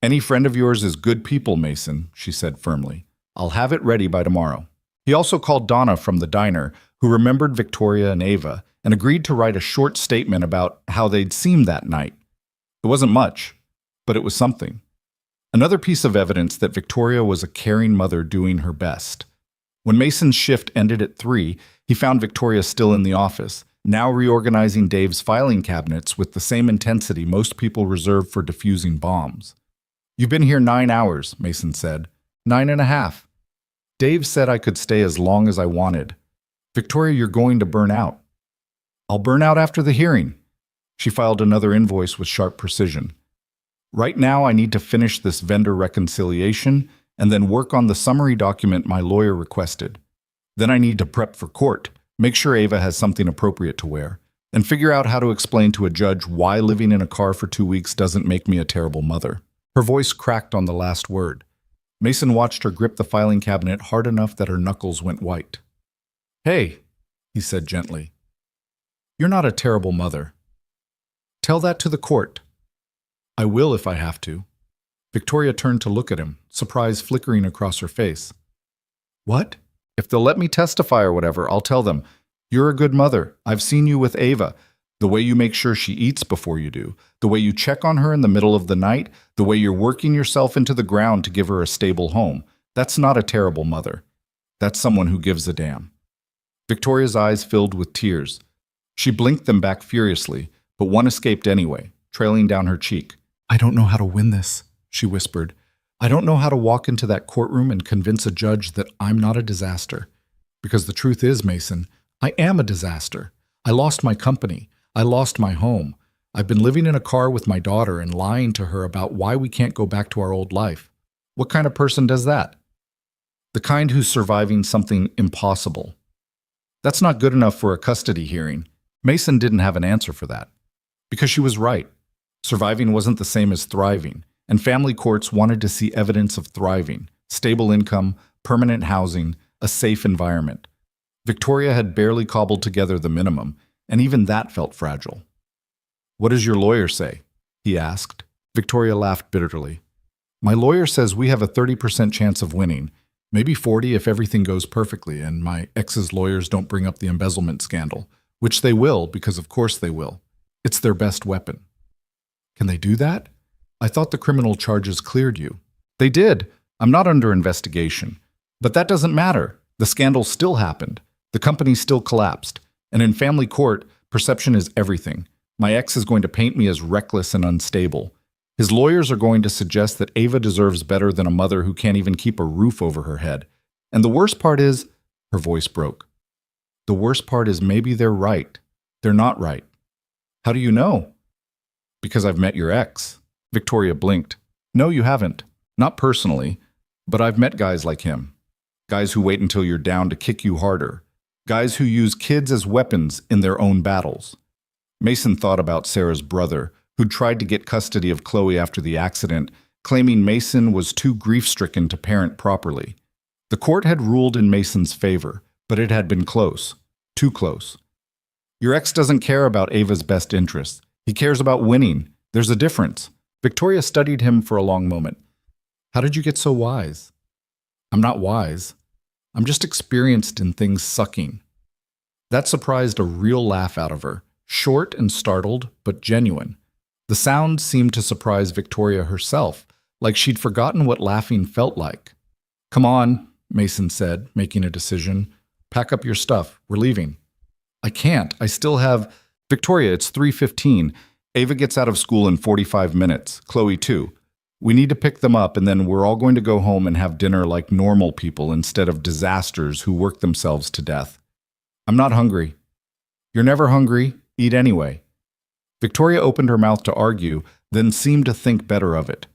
Any friend of yours is good people, Mason, she said firmly. I'll have it ready by tomorrow. He also called Donna from the diner, who remembered Victoria and Ava, and agreed to write a short statement about how they'd seemed that night. It wasn't much, but it was something. Another piece of evidence that Victoria was a caring mother doing her best. When Mason's shift ended at 3, he found Victoria still in the office, now reorganizing Dave's filing cabinets with the same intensity most people reserve for defusing bombs. You've been here 9 hours, Mason said. 9.5. Dave said I could stay as long as I wanted. Victoria, you're going to burn out. I'll burn out after the hearing. She filed another invoice with sharp precision. Right now, I need to finish this vendor reconciliation and then work on the summary document my lawyer requested. Then I need to prep for court, make sure Ava has something appropriate to wear, and figure out how to explain to a judge why living in a car for 2 weeks doesn't make me a terrible mother. Her voice cracked on the last word. Mason watched her grip the filing cabinet hard enough that her knuckles went white. Hey, he said gently. You're not a terrible mother. Tell that to the court. I will if I have to. Victoria turned to look at him, surprise flickering across her face. What? If they'll let me testify or whatever, I'll tell them. You're a good mother. I've seen you with Ava. The way you make sure she eats before you do. The way you check on her in the middle of the night. The way you're working yourself into the ground to give her a stable home. That's not a terrible mother. That's someone who gives a damn. Victoria's eyes filled with tears. She blinked them back furiously, but one escaped anyway, trailing down her cheek. I don't know how to win this, she whispered. I don't know how to walk into that courtroom and convince a judge that I'm not a disaster. Because the truth is, Mason, I am a disaster. I lost my company. I lost my home. I've been living in a car with my daughter and lying to her about why we can't go back to our old life. What kind of person does that? The kind who's surviving something impossible. That's not good enough for a custody hearing. Mason didn't have an answer for that. Because she was right. Surviving wasn't the same as thriving, and family courts wanted to see evidence of thriving, stable income, permanent housing, a safe environment. Victoria had barely cobbled together the minimum, and even that felt fragile. "What does your lawyer say?" he asked. Victoria laughed bitterly. "My lawyer says we have a 30% chance of winning, maybe 40 if everything goes perfectly and my ex's lawyers don't bring up the embezzlement scandal, which they will because of course they will. It's their best weapon." "Can they do that? I thought the criminal charges cleared you." "They did. I'm not under investigation. But that doesn't matter. The scandal still happened. The company still collapsed. And in family court, perception is everything. My ex is going to paint me as reckless and unstable. His lawyers are going to suggest that Ava deserves better than a mother who can't even keep a roof over her head. And the worst part is," her voice broke. "The worst part is maybe they're right. They're not right." "How do you know?" "Because I've met your ex." Victoria blinked. "No, you haven't. Not personally. But I've met guys like him. Guys who wait until you're down to kick you harder. Guys who use kids as weapons in their own battles." Mason thought about Sarah's brother, who'd tried to get custody of Chloe after the accident, claiming Mason was too grief-stricken to parent properly. The court had ruled in Mason's favor, but it had been close. Too close. "Your ex doesn't care about Ava's best interests. He cares about winning. There's a difference." Victoria studied him for a long moment. "How did you get so wise?" "I'm not wise. I'm just experienced in things sucking." That surprised a real laugh out of her, short and startled, but genuine. The sound seemed to surprise Victoria herself, like she'd forgotten what laughing felt like. "Come on," Mason said, making a decision. "Pack up your stuff. We're leaving." "I can't. I still have—" "Victoria, it's 3:15. Ava gets out of school in 45 minutes. Chloe, too. We need to pick them up, and then we're all going to go home and have dinner like normal people instead of disasters who work themselves to death." "I'm not hungry." "You're never hungry. Eat anyway." Victoria opened her mouth to argue, then seemed to think better of it.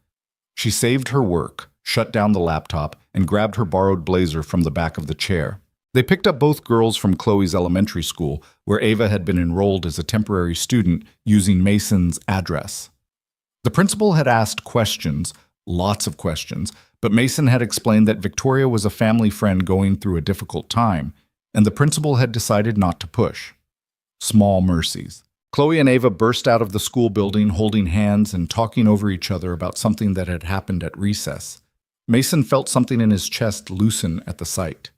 She saved her work, shut down the laptop, and grabbed her borrowed blazer from the back of the chair. They picked up both girls from Chloe's elementary school, where Ava had been enrolled as a temporary student using Mason's address. The principal had asked questions, lots of questions, but Mason had explained that Victoria was a family friend going through a difficult time, and the principal had decided not to push. Small mercies. Chloe and Ava burst out of the school building holding hands and talking over each other about something that had happened at recess. Mason felt something in his chest loosen at the sight.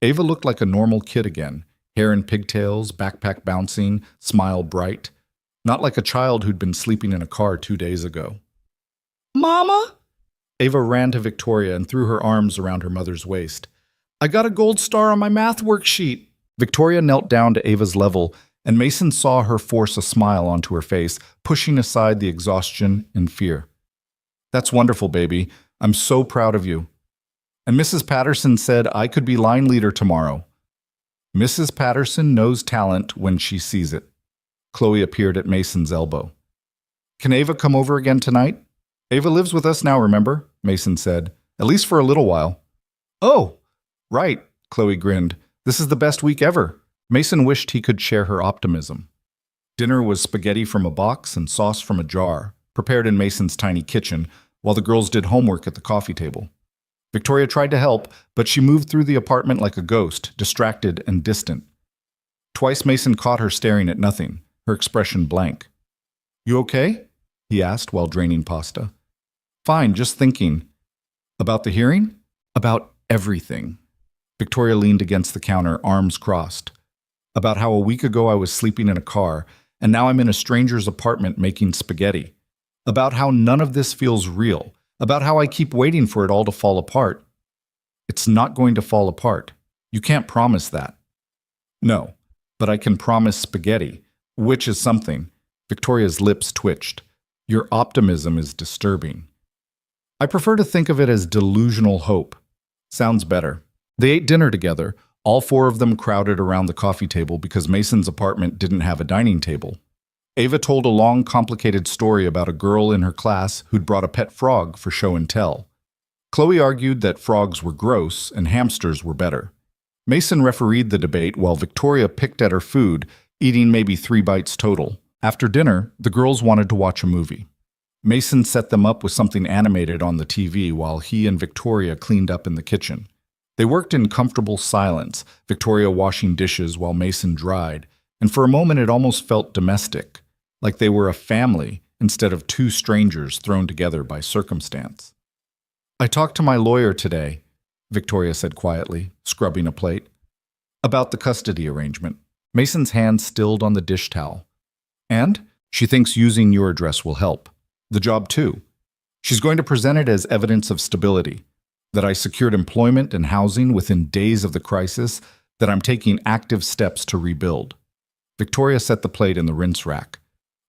Ava looked like a normal kid again, hair in pigtails, backpack bouncing, smile bright. Not like a child who'd been sleeping in a car 2 days ago. "Mama?" Ava ran to Victoria and threw her arms around her mother's waist. "I got a gold star on my math worksheet." Victoria knelt down to Ava's level, and Mason saw her force a smile onto her face, pushing aside the exhaustion and fear. "That's wonderful, baby. I'm so proud of you." "And Mrs. Patterson said I could be line leader tomorrow." "Mrs. Patterson knows talent when she sees it." Chloe appeared at Mason's elbow. "Can Ava come over again tonight?" "Ava lives with us now, remember?" Mason said. "At least for a little while." "Oh, right," Chloe grinned. "This is the best week ever." Mason wished he could share her optimism. Dinner was spaghetti from a box and sauce from a jar, prepared in Mason's tiny kitchen, while the girls did homework at the coffee table. Victoria tried to help, but she moved through the apartment like a ghost, distracted and distant. Twice Mason caught her staring at nothing, her expression blank. "You okay?" he asked while draining pasta. "Fine, just thinking." "About the hearing?" "About everything." Victoria leaned against the counter, arms crossed. "About how a week ago I was sleeping in a car, and now I'm in a stranger's apartment making spaghetti. About how none of this feels real. About how I keep waiting for it all to fall apart." "It's not going to fall apart. You can't promise that." "No, but I can promise spaghetti, which is something." Victoria's lips twitched. "Your optimism is disturbing." "I prefer to think of it as delusional hope." "Sounds better." They ate dinner together, All four of them crowded around the coffee table because Mason's apartment didn't have a dining table. Ava told a long, complicated story about a girl in her class who'd brought a pet frog for show and tell. Chloe argued that frogs were gross and hamsters were better. Mason refereed the debate while Victoria picked at her food, eating maybe 3 bites total. After dinner, the girls wanted to watch a movie. Mason set them up with something animated on the TV while he and Victoria cleaned up in the kitchen. They worked in comfortable silence, Victoria washing dishes while Mason dried, and for a moment it almost felt domestic, like they were a family instead of two strangers thrown together by circumstance. "I talked to my lawyer today," Victoria said quietly, scrubbing a plate, "about the custody arrangement." Mason's hand stilled on the dish towel. "And? She thinks using your address will help. The job too. She's going to present it as evidence of stability, that I secured employment and housing within days of the crisis, that I'm taking active steps to rebuild." Victoria set the plate in the rinse rack.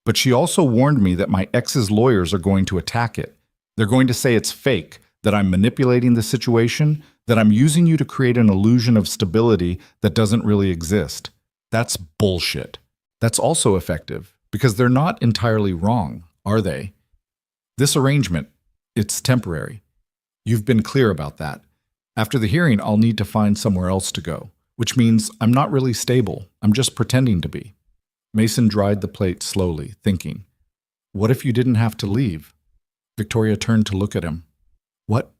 "But she also warned me that my ex's lawyers are going to attack it. They're going to say it's fake, that I'm manipulating the situation, that I'm using you to create an illusion of stability that doesn't really exist. That's bullshit." "That's also effective, because they're not entirely wrong, are they? This arrangement, it's temporary. You've been clear about that. After the hearing, I'll need to find somewhere else to go, which means I'm not really stable. I'm just pretending to be." Mason dried the plate slowly, thinking, "What if you didn't have to leave?" Victoria turned to look at him. "What?"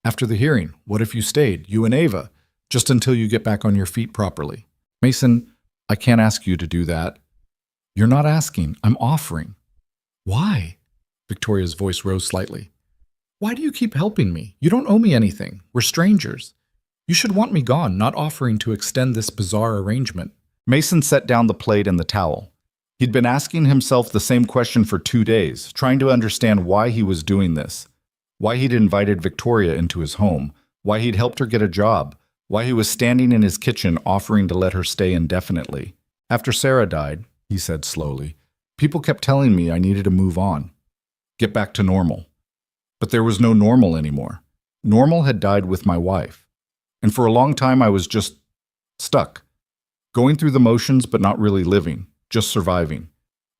"After the hearing, what if you stayed, you and Ava, just until you get back on your feet properly?" "Mason, I can't ask you to do that." "You're not asking, I'm offering." "Why?" Victoria's voice rose slightly. "Why do you keep helping me? You don't owe me anything. We're strangers. You should want me gone, not offering to extend this bizarre arrangement." Mason set down the plate and the towel. He'd been asking himself the same question for 2 days, trying to understand why he was doing this, why he'd invited Victoria into his home, why he'd helped her get a job, why he was standing in his kitchen offering to let her stay indefinitely. "After Sarah died," he said slowly, "people kept telling me I needed to move on, get back to normal. But there was no normal anymore. Normal had died with my wife. And for a long time I was just stuck, going through the motions but not really living, just surviving."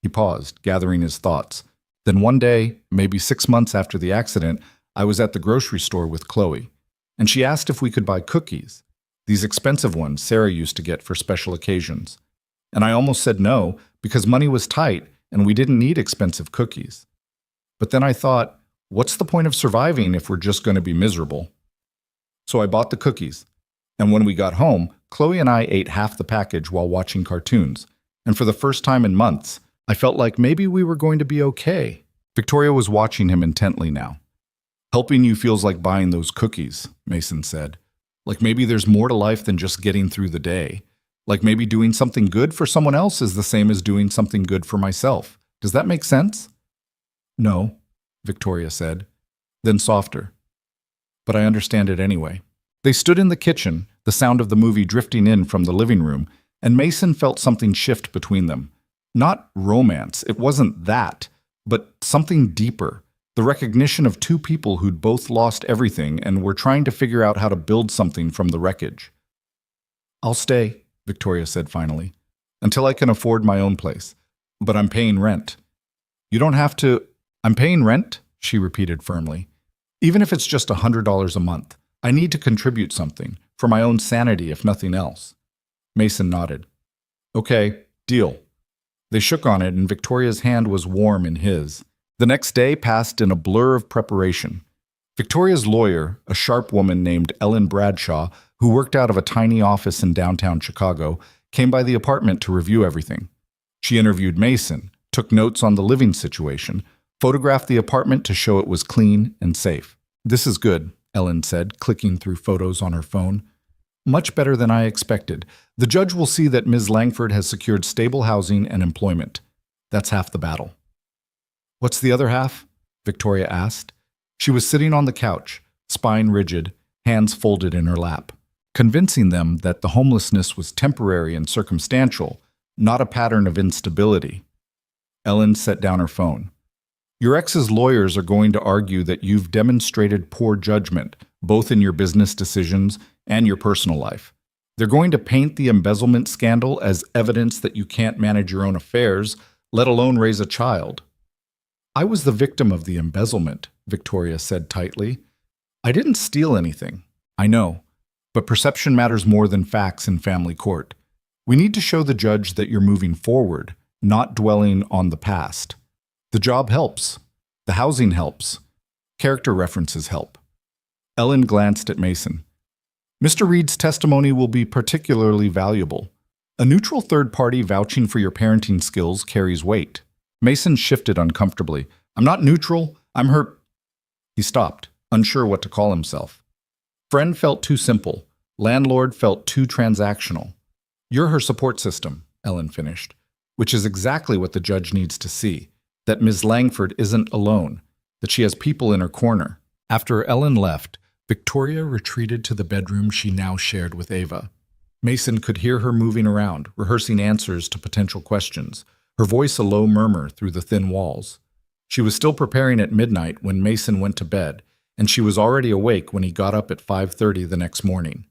He paused, gathering his thoughts. "Then one day, maybe 6 months after the accident, I was at the grocery store with Chloe, and she asked if we could buy cookies, these expensive ones Sarah used to get for special occasions. And I almost said no, because money was tight and we didn't need expensive cookies. But then I thought, what's the point of surviving if we're just going to be miserable? So I bought the cookies. And when we got home, Chloe and I ate half the package while watching cartoons. And for the first time in months, I felt like maybe we were going to be okay." Victoria was watching him intently now. "Helping you feels like buying those cookies," Mason said. "Like maybe there's more to life than just getting through the day. Like maybe doing something good for someone else is the same as doing something good for myself. Does that make sense?" "No," Victoria said, then softer. "But I understand it anyway." They stood in the kitchen, the sound of the movie drifting in from the living room, and Mason felt something shift between them. Not romance, it wasn't that, but something deeper. The recognition of two people who'd both lost everything and were trying to figure out how to build something from the wreckage. "I'll stay," Victoria said finally, "until I can afford my own place. But I'm paying rent." "You don't have to—" "I'm paying rent," she repeated firmly. "Even if it's just $100 a month. I need to contribute something, for my own sanity if nothing else." Mason nodded. "Okay, deal." They shook on it and Victoria's hand was warm in his. The next day passed in a blur of preparation. Victoria's lawyer, a sharp woman named Ellen Bradshaw, who worked out of a tiny office in downtown Chicago, came by the apartment to review everything. She interviewed Mason, took notes on the living situation, photographed the apartment to show it was clean and safe. "This is good," Ellen said, clicking through photos on her phone. "Much better than I expected. The judge will see that Ms. Langford has secured stable housing and employment. That's half the battle." "What's the other half?" Victoria asked. She was sitting on the couch, spine rigid, hands folded in her lap, convincing them that the homelessness was temporary and circumstantial, not a pattern of instability. Ellen set down her phone. "Your ex's lawyers are going to argue that you've demonstrated poor judgment, both in your business decisions and your personal life. They're going to paint the embezzlement scandal as evidence that you can't manage your own affairs, let alone raise a child. I was the victim of the embezzlement, Victoria said tightly. I didn't steal anything. I know. But perception matters more than facts in family court. We need to show the judge that you're moving forward, not dwelling on the past. The job helps. The housing helps. Character references help. Ellen glanced at Mason. Mr. Reed's testimony will be particularly valuable. A neutral third party vouching for your parenting skills carries weight. Mason shifted uncomfortably. I'm not neutral. I'm her... He stopped, unsure what to call himself. Friend felt too simple. Landlord felt too transactional. You're her support system, Ellen finished, which is exactly what the judge needs to see, that Ms. Langford isn't alone, that she has people in her corner. After Ellen left, Victoria retreated to the bedroom she now shared with Ava. Mason could hear her moving around, rehearsing answers to potential questions, her voice a low murmur through the thin walls. She was still preparing at midnight when Mason went to bed, and she was already awake when he got up at 5:30 the next morning.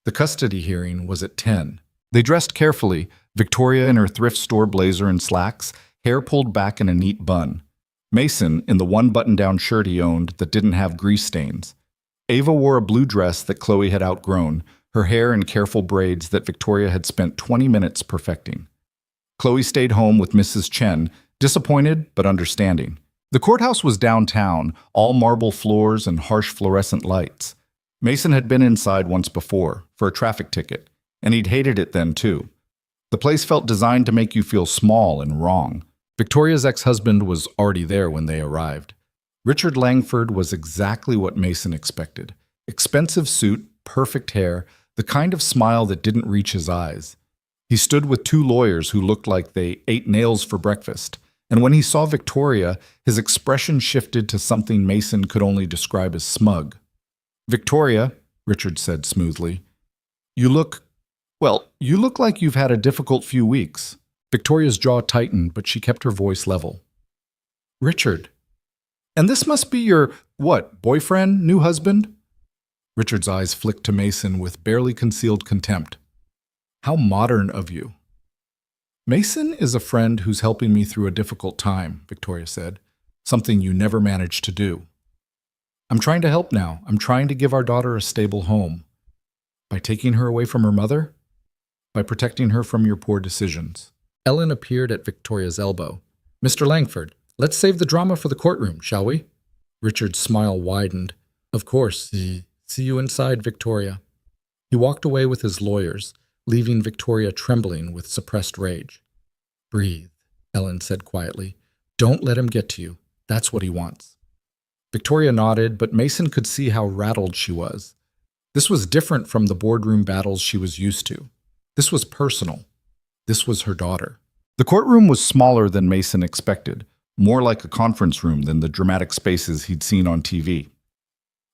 The custody hearing was at 10. They dressed carefully, Victoria in her thrift store blazer and slacks, hair pulled back in a neat bun. Mason in the one button-down shirt he owned that didn't have grease stains. Ava wore a blue dress that Chloe had outgrown, her hair in careful braids that Victoria had spent 20 minutes perfecting. Chloe stayed home with Mrs. Chen, disappointed but understanding. The courthouse was downtown, all marble floors and harsh fluorescent lights. Mason had been inside once before, for a traffic ticket, and he'd hated it then too. The place felt designed to make you feel small and wrong. Victoria's ex-husband was already there when they arrived. Richard Langford was exactly what Mason expected. Expensive suit, perfect hair, the kind of smile that didn't reach his eyes. He stood with two lawyers who looked like they ate nails for breakfast, and when he saw Victoria, his expression shifted to something Mason could only describe as smug. "Victoria," Richard said smoothly, you look like you've had a difficult few weeks." Victoria's jaw tightened, but she kept her voice level. "Richard. And this must be your, boyfriend, new husband?" Richard's eyes flicked to Mason with barely concealed contempt. "How modern of you." "Mason is a friend who's helping me through a difficult time," Victoria said, "something you never managed to do. I'm trying to help now. I'm trying to give our daughter a stable home. By taking her away from her mother? By protecting her from your poor decisions." Ellen appeared at Victoria's elbow. "Mr. Langford, let's save the drama for the courtroom, shall we?" Richard's smile widened. "Of course. See you inside, Victoria." He walked away with his lawyers, leaving Victoria trembling with suppressed rage. "Breathe," Ellen said quietly. "Don't let him get to you. That's what he wants." Victoria nodded, but Mason could see how rattled she was. This was different from the boardroom battles she was used to. This was personal. This was her daughter. The courtroom was smaller than Mason expected, more like a conference room than the dramatic spaces he'd seen on TV.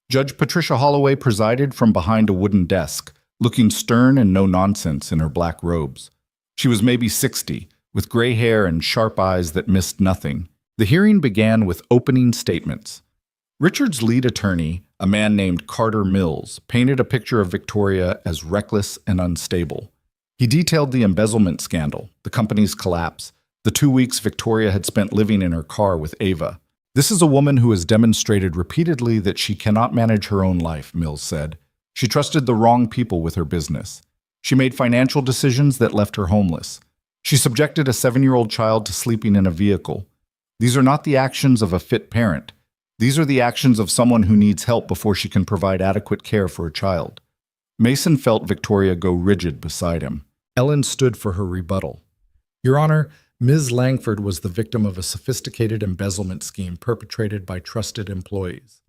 Judge Patricia Holloway presided from behind a wooden desk, looking stern and no-nonsense in her black robes. She was maybe 60, with gray hair and sharp eyes that missed nothing. The hearing began with opening statements. Richard's lead attorney, a man named Carter Mills, painted a picture of Victoria as reckless and unstable. He detailed the embezzlement scandal, the company's collapse, the 2 weeks Victoria had spent living in her car with Ava. "This is a woman who has demonstrated repeatedly that she cannot manage her own life," Mills said. "She trusted the wrong people with her business. She made financial decisions that left her homeless. She subjected a 7-year-old child to sleeping in a vehicle. These are not the actions of a fit parent. These are the actions of someone who needs help before she can provide adequate care for a child." Mason felt Victoria go rigid beside him. Ellen stood for her rebuttal. "Your Honor, Ms. Langford was the victim of a sophisticated embezzlement scheme perpetrated by trusted employees.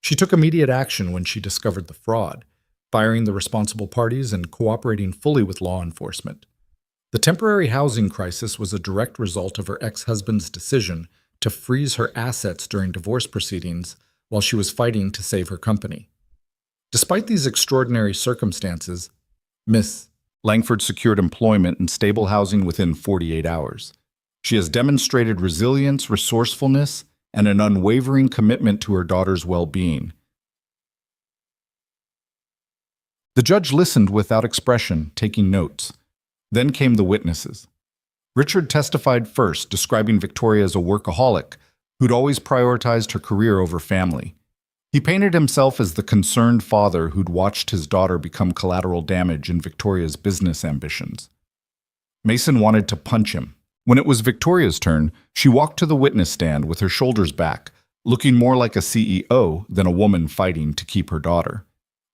She took immediate action when she discovered the fraud, firing the responsible parties and cooperating fully with law enforcement. The temporary housing crisis was a direct result of her ex-husband's decision to freeze her assets during divorce proceedings while she was fighting to save her company. Despite these extraordinary circumstances, Ms. Langford secured employment and stable housing within 48 hours. She has demonstrated resilience, resourcefulness, and an unwavering commitment to her daughter's well-being. The judge listened without expression, taking notes. Then came the witnesses. Richard testified first, describing Victoria as a workaholic who'd always prioritized her career over family. He painted himself as the concerned father who'd watched his daughter become collateral damage in Victoria's business ambitions. Mason wanted to punch him. When it was Victoria's turn, she walked to the witness stand with her shoulders back, looking more like a CEO than a woman fighting to keep her daughter.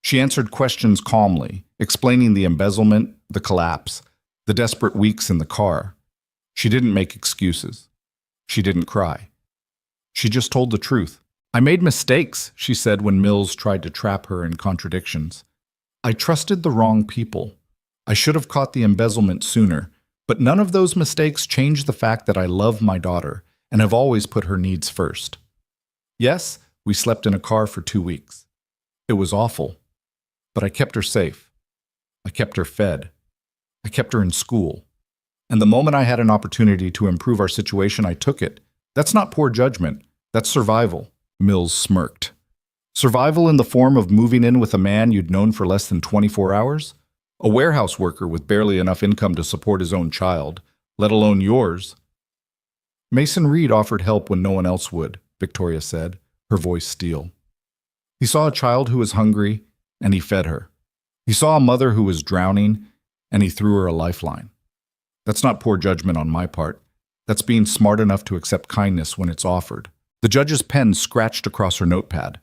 She answered questions calmly, explaining the embezzlement, the collapse, the desperate weeks in the car. She didn't make excuses. She didn't cry. She just told the truth. "I made mistakes," she said when Mills tried to trap her in contradictions. "I trusted the wrong people. I should have caught the embezzlement sooner, but none of those mistakes changed the fact that I love my daughter and have always put her needs first. Yes, we slept in a car for 2 weeks. It was awful, but I kept her safe. I kept her fed. I kept her in school. And the moment I had an opportunity to improve our situation, I took it. That's not poor judgment. That's survival." Mills smirked. "Survival in the form of moving in with a man you'd known for less than 24 hours? A warehouse worker with barely enough income to support his own child, let alone yours." "Mason Reed offered help when no one else would," Victoria said, her voice steel. "He saw a child who was hungry, and he fed her. He saw a mother who was drowning, and he threw her a lifeline. That's not poor judgment on my part. That's being smart enough to accept kindness when it's offered." The judge's pen scratched across her notepad.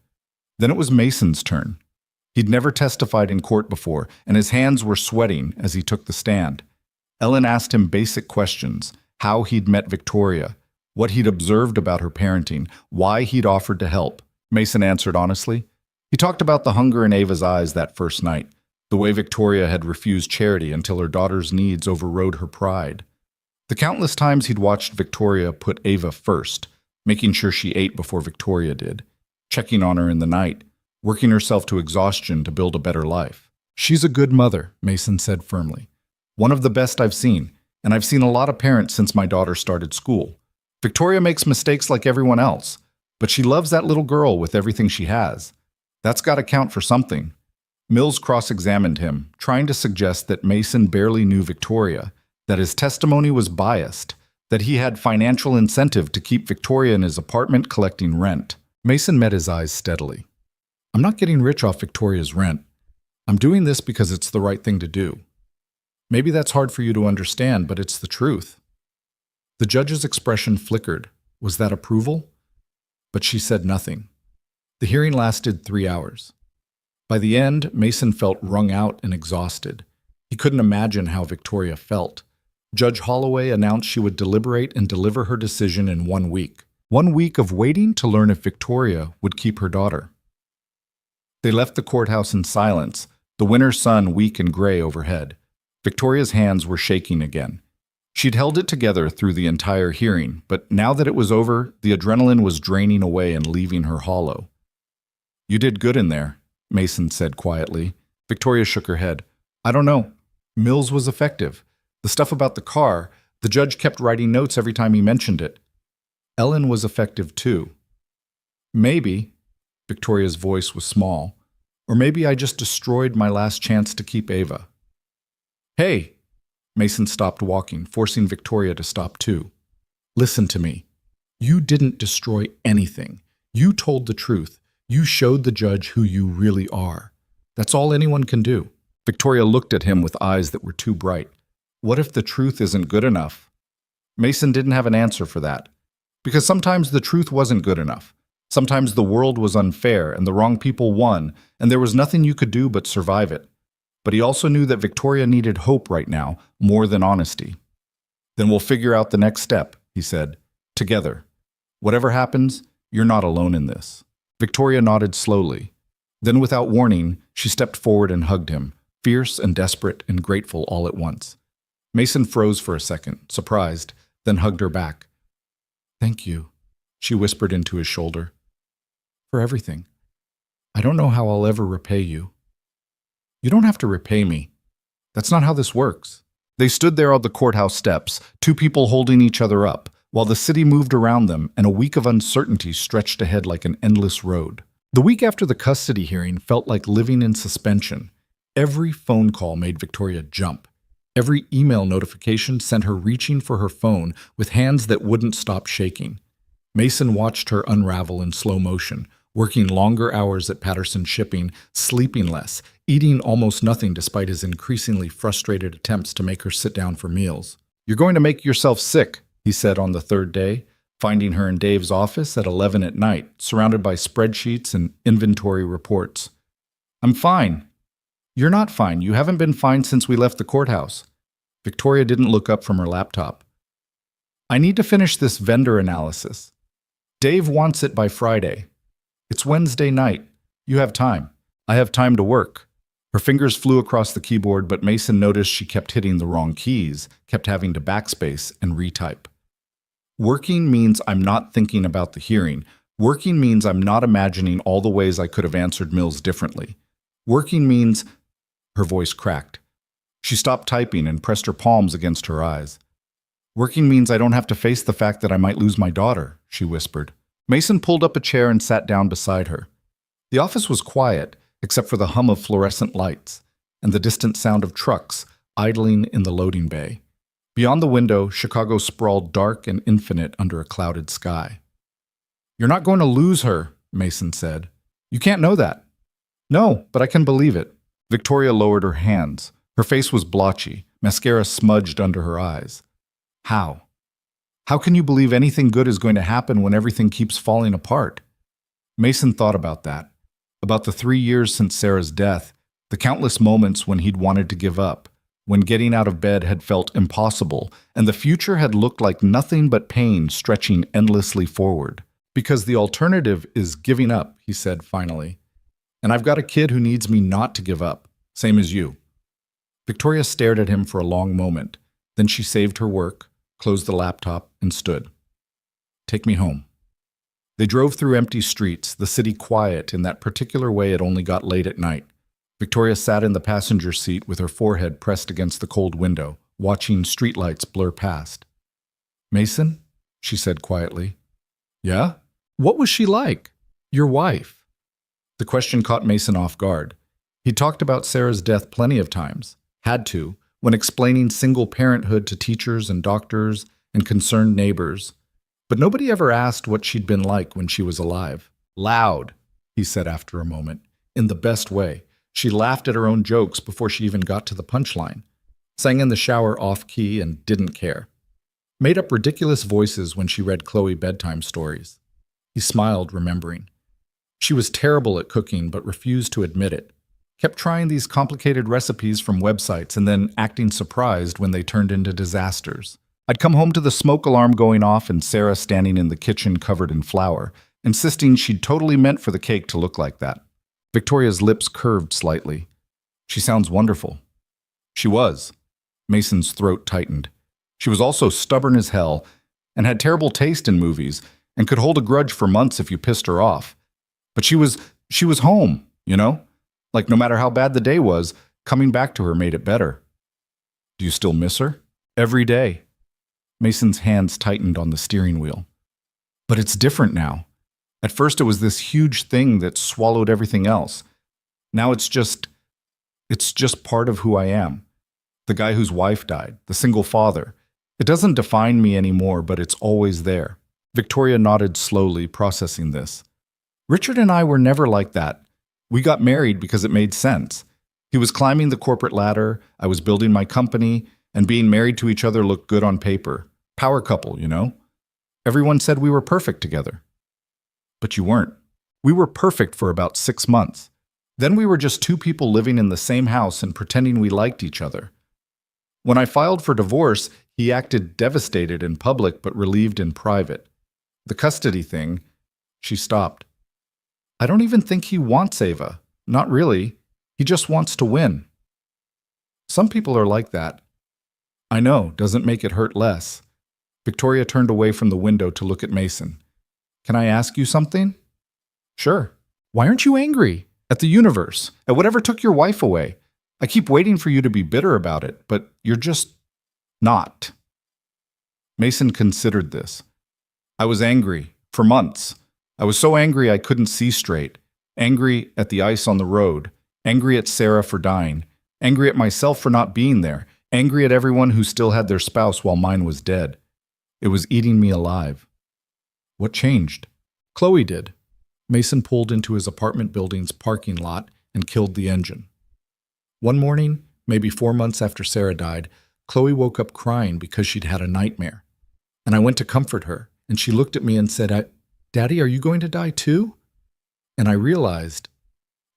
Then it was Mason's turn. He'd never testified in court before, and his hands were sweating as he took the stand. Ellen asked him basic questions: how he'd met Victoria, what he'd observed about her parenting, why he'd offered to help. Mason answered honestly. He talked about the hunger in Ava's eyes that first night, the way Victoria had refused charity until her daughter's needs overrode her pride. The countless times he'd watched Victoria put Ava first, making sure she ate before Victoria did, checking on her in the night, working herself to exhaustion to build a better life. "She's a good mother," Mason said firmly. "One of the best I've seen, and I've seen a lot of parents since my daughter started school. Victoria makes mistakes like everyone else, but she loves that little girl with everything she has. That's got to count for something." Mills cross-examined him, trying to suggest that Mason barely knew Victoria, that his testimony was biased, that he had financial incentive to keep Victoria in his apartment collecting rent. Mason met his eyes steadily. "I'm not getting rich off Victoria's rent. I'm doing this because it's the right thing to do. Maybe that's hard for you to understand, but it's the truth." The judge's expression flickered. Was that approval? But she said nothing. The hearing lasted 3 hours. By the end, Mason felt wrung out and exhausted. He couldn't imagine how Victoria felt. Judge Holloway announced she would deliberate and deliver her decision in 1 week. 1 week of waiting to learn if Victoria would keep her daughter. They left the courthouse in silence, the winter sun weak and gray overhead. Victoria's hands were shaking again. She'd held it together through the entire hearing, but now that it was over, the adrenaline was draining away and leaving her hollow. "You did good in there," Mason said quietly. Victoria shook her head. "I don't know. Mills was effective. The stuff about the car, the judge kept writing notes every time he mentioned it. Ellen was effective too. Maybe," Victoria's voice was small, "or maybe I just destroyed my last chance to keep Ava." "Hey!" Mason stopped walking, forcing Victoria to stop too. "Listen to me. You didn't destroy anything. You told the truth. You showed the judge who you really are. That's all anyone can do." Victoria looked at him with eyes that were too bright. What if the truth isn't good enough? Mason didn't have an answer for that. Because sometimes the truth wasn't good enough. Sometimes the world was unfair and the wrong people won, and there was nothing you could do but survive it. But he also knew that Victoria needed hope right now, more than honesty. "Then we'll figure out the next step," he said. "Together. Whatever happens, you're not alone in this." Victoria nodded slowly. Then, without warning, she stepped forward and hugged him, fierce and desperate and grateful all at once. Mason froze for a second, surprised, then hugged her back. "Thank you," she whispered into his shoulder. "For everything. I don't know how I'll ever repay you." "You don't have to repay me. That's not how this works." They stood there on the courthouse steps, two people holding each other up, while the city moved around them and a week of uncertainty stretched ahead like an endless road. The week after the custody hearing felt like living in suspension. Every phone call made Victoria jump. Every email notification sent her reaching for her phone with hands that wouldn't stop shaking. Mason watched her unravel in slow motion, working longer hours at Patterson Shipping, sleeping less, eating almost nothing despite his increasingly frustrated attempts to make her sit down for meals. "You're going to make yourself sick," he said on the third day, finding her in Dave's office at 11 at night, surrounded by spreadsheets and inventory reports. "I'm fine." "You're not fine. You haven't been fine since we left the courthouse." Victoria didn't look up from her laptop. "I need to finish this vendor analysis. Dave wants it by Friday. It's Wednesday night. You have time. I have time to work." Her fingers flew across the keyboard, but Mason noticed she kept hitting the wrong keys, kept having to backspace and retype. "Working means I'm not thinking about the hearing. Working means I'm not imagining all the ways I could have answered Mills differently. Working means—" Her voice cracked. She stopped typing and pressed her palms against her eyes. "Working means I don't have to face the fact that I might lose my daughter," she whispered. Mason pulled up a chair and sat down beside her. The office was quiet, except for the hum of fluorescent lights and the distant sound of trucks idling in the loading bay. Beyond the window, Chicago sprawled dark and infinite under a clouded sky. "You're not going to lose her," Mason said. "You can't know that." "No, but I can believe it." Victoria lowered her hands. Her face was blotchy, mascara smudged under her eyes. "How? How can you believe anything good is going to happen when everything keeps falling apart?" Mason thought about that, about the 3 years since Sarah's death, the countless moments when he'd wanted to give up, when getting out of bed had felt impossible, and the future had looked like nothing but pain stretching endlessly forward. "Because the alternative is giving up," he said finally. "And I've got a kid who needs me not to give up, same as you." Victoria stared at him for a long moment. Then she saved her work, closed the laptop, and stood. "Take me home." They drove through empty streets, the city quiet in that particular way it only got late at night. Victoria sat in the passenger seat with her forehead pressed against the cold window, watching streetlights blur past. "Mason?" she said quietly. "Yeah? What was she like? Your wife?" The question caught Mason off guard. He talked about Sarah's death plenty of times, had to, when explaining single parenthood to teachers and doctors and concerned neighbors. But nobody ever asked what she'd been like when she was alive. "Loud," he said after a moment, in the best way. She laughed at her own jokes before she even got to the punchline. Sang in the shower off-key and didn't care. Made up ridiculous voices when she read Chloe bedtime stories. He smiled, remembering. She was terrible at cooking but refused to admit it. Kept trying these complicated recipes from websites and then acting surprised when they turned into disasters. I'd come home to the smoke alarm going off and Sarah standing in the kitchen covered in flour, insisting she'd totally meant for the cake to look like that. Victoria's lips curved slightly. "She sounds wonderful." She was. Mason's throat tightened. She was also stubborn as hell and had terrible taste in movies and could hold a grudge for months if you pissed her off. But she was home, you know? Like no matter how bad the day was, coming back to her made it better. "Do you still miss her?" "Every day." Mason's hands tightened on the steering wheel. "But it's different now. At first it was this huge thing that swallowed everything else. Now it's just part of who I am. The guy whose wife died, the single father. It doesn't define me anymore, but it's always there." Victoria nodded slowly, processing this. "Richard and I were never like that. We got married because it made sense. He was climbing the corporate ladder, I was building my company, and being married to each other looked good on paper. Power couple, you know? Everyone said we were perfect together. But you weren't. We were perfect for about 6 months. Then we were just two people living in the same house and pretending we liked each other. When I filed for divorce, he acted devastated in public but relieved in private. The custody thing," she stopped. "I don't even think he wants Ava. Not really. He just wants to win." "Some people are like that." "I know, doesn't make it hurt less." Victoria turned away from the window to look at Mason. "Can I ask you something?" "Sure." "Why aren't you angry? At the universe? At whatever took your wife away? I keep waiting for you to be bitter about it, but you're just not." Mason considered this. "I was angry, for months. I was so angry I couldn't see straight. Angry at the ice on the road. Angry at Sarah for dying. Angry at myself for not being there. Angry at everyone who still had their spouse while mine was dead. It was eating me alive. What changed? Chloe did. Mason pulled into his apartment building's parking lot and killed the engine. One morning, maybe 4 months after Sarah died, Chloe woke up crying because she'd had a nightmare. And I went to comfort her, and she looked at me and said, "Daddy, are you going to die too?" And I realized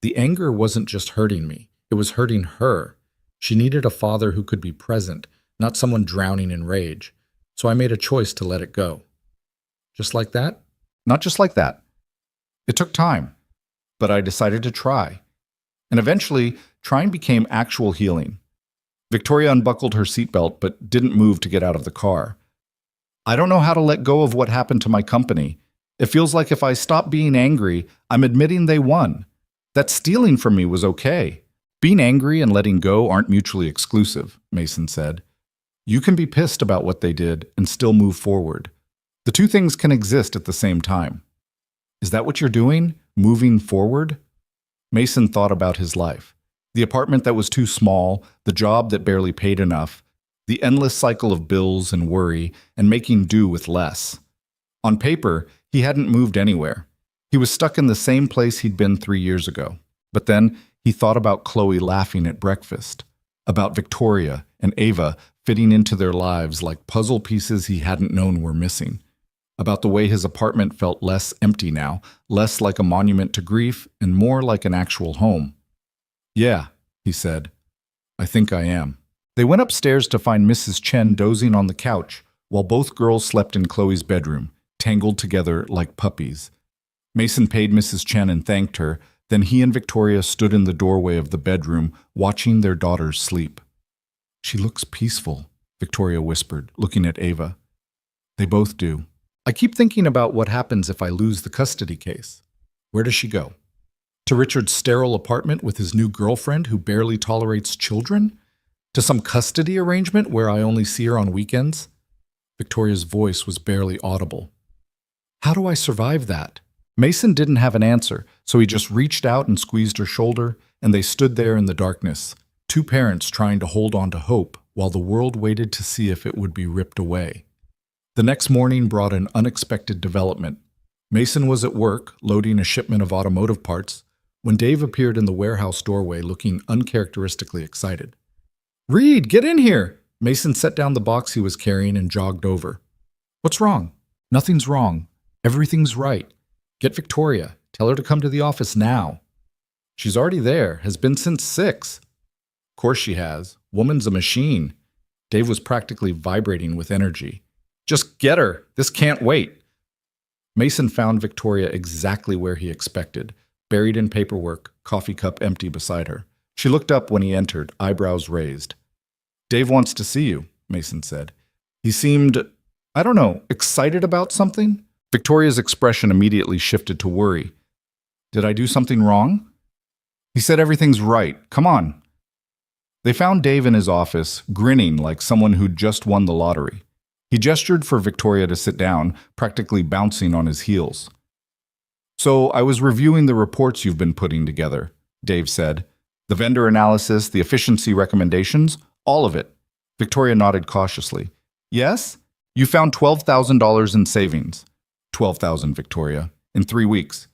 the anger wasn't just hurting me, it was hurting her. She needed a father who could be present, not someone drowning in rage. So I made a choice to let it go. Just like that? Not just like that. It took time, but I decided to try. And eventually, trying became actual healing. Victoria unbuckled her seatbelt but didn't move to get out of the car. I don't know how to let go of what happened to my company. It feels like if I stop being angry, I'm admitting they won. That stealing from me was okay. Being angry and letting go aren't mutually exclusive, Mason said. You can be pissed about what they did and still move forward. The two things can exist at the same time. Is that what you're doing? Moving forward? Mason thought about his life. The apartment that was too small, the job that barely paid enough, the endless cycle of bills and worry, and making do with less. On paper, he hadn't moved anywhere. He was stuck in the same place he'd been 3 years ago. But then he thought about Chloe laughing at breakfast, about Victoria and Ava fitting into their lives like puzzle pieces he hadn't known were missing, about the way his apartment felt less empty now, less like a monument to grief and more like an actual home. "Yeah," he said. "I think I am." They went upstairs to find Mrs. Chen dozing on the couch while both girls slept in Chloe's bedroom, tangled together like puppies. Mason paid Mrs. Chen and thanked her. Then he and Victoria stood in the doorway of the bedroom, watching their daughters sleep. "She looks peaceful," Victoria whispered, looking at Ava. "They both do. I keep thinking about what happens if I lose the custody case. Where does she go? To Richard's sterile apartment with his new girlfriend who barely tolerates children? To some custody arrangement where I only see her on weekends?" Victoria's voice was barely audible. "How do I survive that?" Mason didn't have an answer, so he just reached out and squeezed her shoulder, and they stood there in the darkness, two parents trying to hold on to hope while the world waited to see if it would be ripped away. The next morning brought an unexpected development. Mason was at work, loading a shipment of automotive parts, when Dave appeared in the warehouse doorway looking uncharacteristically excited. "Reed, get in here!" Mason set down the box he was carrying and jogged over. "What's wrong?" "Nothing's wrong. Everything's right. Get Victoria. Tell her to come to the office now." "She's already there. Has been since 6. "Course she has. Woman's a machine." Dave was practically vibrating with energy. "Just get her. This can't wait." Mason found Victoria exactly where he expected, buried in paperwork, coffee cup empty beside her. She looked up when he entered, eyebrows raised. "Dave wants to see you," Mason said. He seemed, I don't know, excited about something? Victoria's expression immediately shifted to worry. "Did I do something wrong?" He said everything's right. Come on. They found Dave in his office, grinning like someone who'd just won the lottery. He gestured for Victoria to sit down, practically bouncing on his heels. "So I was reviewing the reports you've been putting together," Dave said. "The vendor analysis, the efficiency recommendations, all of it." Victoria nodded cautiously. "Yes? You found $12,000 in savings." $12,000, Victoria, in 3 weeks.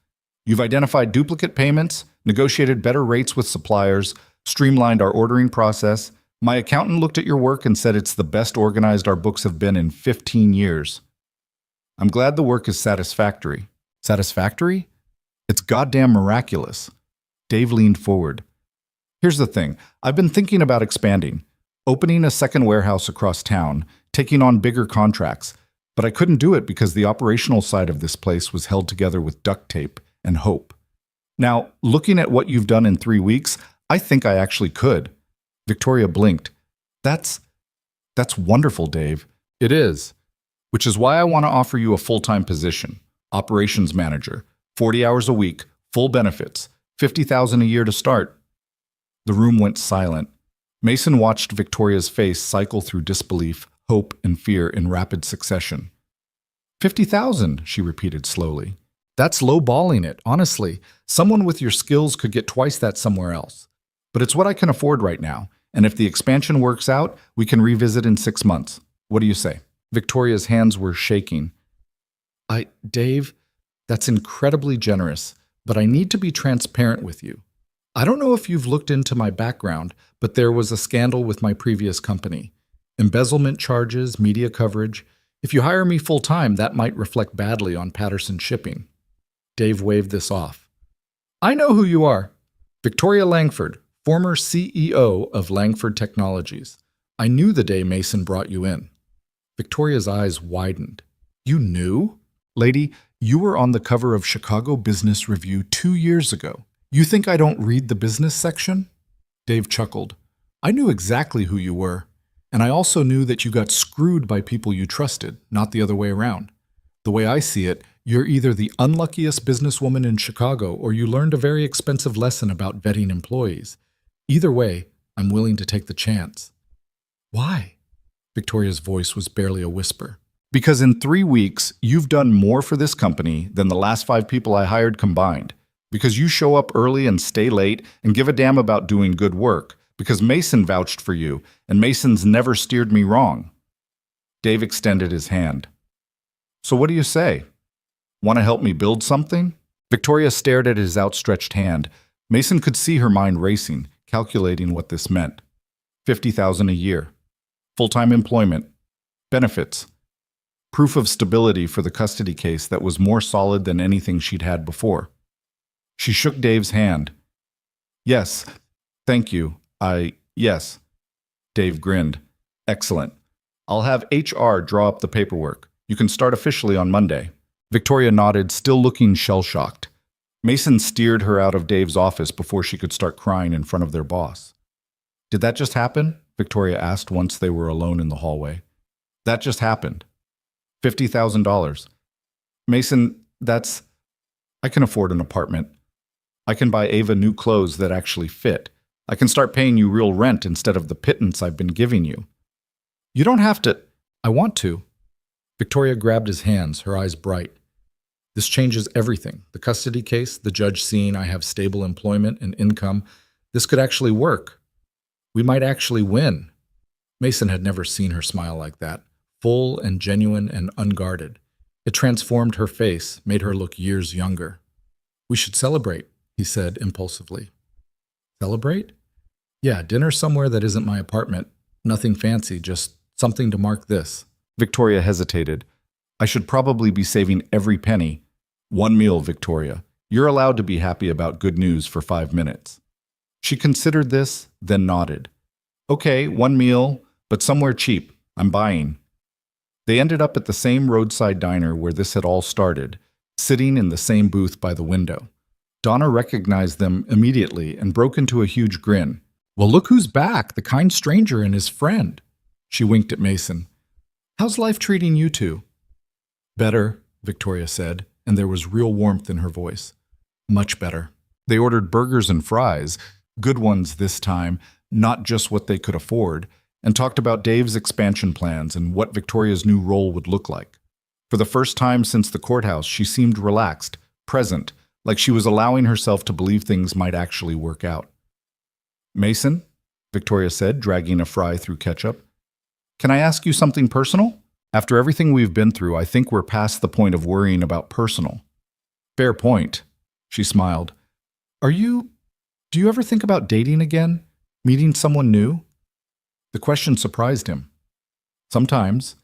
"You've identified duplicate payments, negotiated better rates with suppliers, streamlined our ordering process. My accountant looked at your work and said it's the best organized our books have been in 15 years. I'm glad the work is satisfactory." "Satisfactory? It's goddamn miraculous." Dave leaned forward. "Here's the thing. I've been thinking about expanding, opening a second warehouse across town, taking on bigger contracts. But I couldn't do it because the operational side of this place was held together with duct tape and hope. Now, looking at what you've done in 3 weeks, I think I actually could." Victoria blinked. That's wonderful, Dave." "It is. Which is why I want to offer you a full-time position. Operations manager. 40 hours a week, full benefits, $50,000 a year to start." The room went silent. Mason watched Victoria's face cycle through disbelief, hope, and fear in rapid succession. 50,000, she repeated slowly. That's lowballing it, honestly. Someone with your skills could get twice that somewhere else. But it's what I can afford right now, and if the expansion works out, we can revisit in 6 months. What do you say? Victoria's hands were shaking. Dave, that's incredibly generous, but I need to be transparent with you. I don't know if you've looked into my background, but there was a scandal with my previous company. Embezzlement charges, media coverage. If you hire me full-time, that might reflect badly on Patterson Shipping. Dave waved this off. I know who you are. Victoria Langford, former CEO of Langford Technologies. I knew the day Mason brought you in. Victoria's eyes widened. You knew? Lady, you were on the cover of Chicago Business Review 2 years ago. You think I don't read the business section? Dave chuckled. I knew exactly who you were. And I also knew that you got screwed by people you trusted, not the other way around. The way I see it, you're either the unluckiest businesswoman in Chicago or you learned a very expensive lesson about vetting employees. Either way, I'm willing to take the chance. Why? Victoria's voice was barely a whisper. Because in 3 weeks, you've done more for this company than the last 5 people I hired combined. Because you show up early and stay late and give a damn about doing good work. Because Mason vouched for you, and Mason's never steered me wrong. Dave extended his hand. So what do you say? Want to help me build something? Victoria stared at his outstretched hand. Mason could see her mind racing, calculating what this meant. $50,000 a year. Full-time employment. Benefits. Proof of stability for the custody case that was more solid than anything she'd had before. She shook Dave's hand. Yes, thank you. Yes. Dave grinned. Excellent. I'll have HR draw up the paperwork. You can start officially on Monday. Victoria nodded, still looking shell-shocked. Mason steered her out of Dave's office before she could start crying in front of their boss. Did that just happen? Victoria asked once they were alone in the hallway. That just happened. $50,000. Mason, I can afford an apartment. I can buy Ava new clothes that actually fit. I can start paying you real rent instead of the pittance I've been giving you. You don't have to. I want to. Victoria grabbed his hands, her eyes bright. This changes everything. The custody case, the judge seeing I have stable employment and income. This could actually work. We might actually win. Mason had never seen her smile like that, full and genuine and unguarded. It transformed her face, made her look years younger. We should celebrate, he said impulsively. Celebrate? Yeah, dinner somewhere that isn't my apartment. Nothing fancy, just something to mark this. Victoria hesitated. I should probably be saving every penny. 1 meal, Victoria. You're allowed to be happy about good news for 5 minutes. She considered this, then nodded. Okay, 1 meal, but somewhere cheap. I'm buying. They ended up at the same roadside diner where this had all started, sitting in the same booth by the window. Donna recognized them immediately and broke into a huge grin. Well, look who's back, the kind stranger and his friend. She winked at Mason. How's life treating you two? Better, Victoria said, and there was real warmth in her voice. Much better. They ordered burgers and fries, good ones this time, not just what they could afford, and talked about Dave's expansion plans and what Victoria's new role would look like. For the first time since the courthouse, she seemed relaxed, present, like she was allowing herself to believe things might actually work out. Mason, Victoria said, dragging a fry through ketchup, can I ask you something personal? After everything we've been through, I think we're past the point of worrying about personal. Fair point, she smiled. Do you ever think about dating again? Meeting someone new? The question surprised him. Sometimes.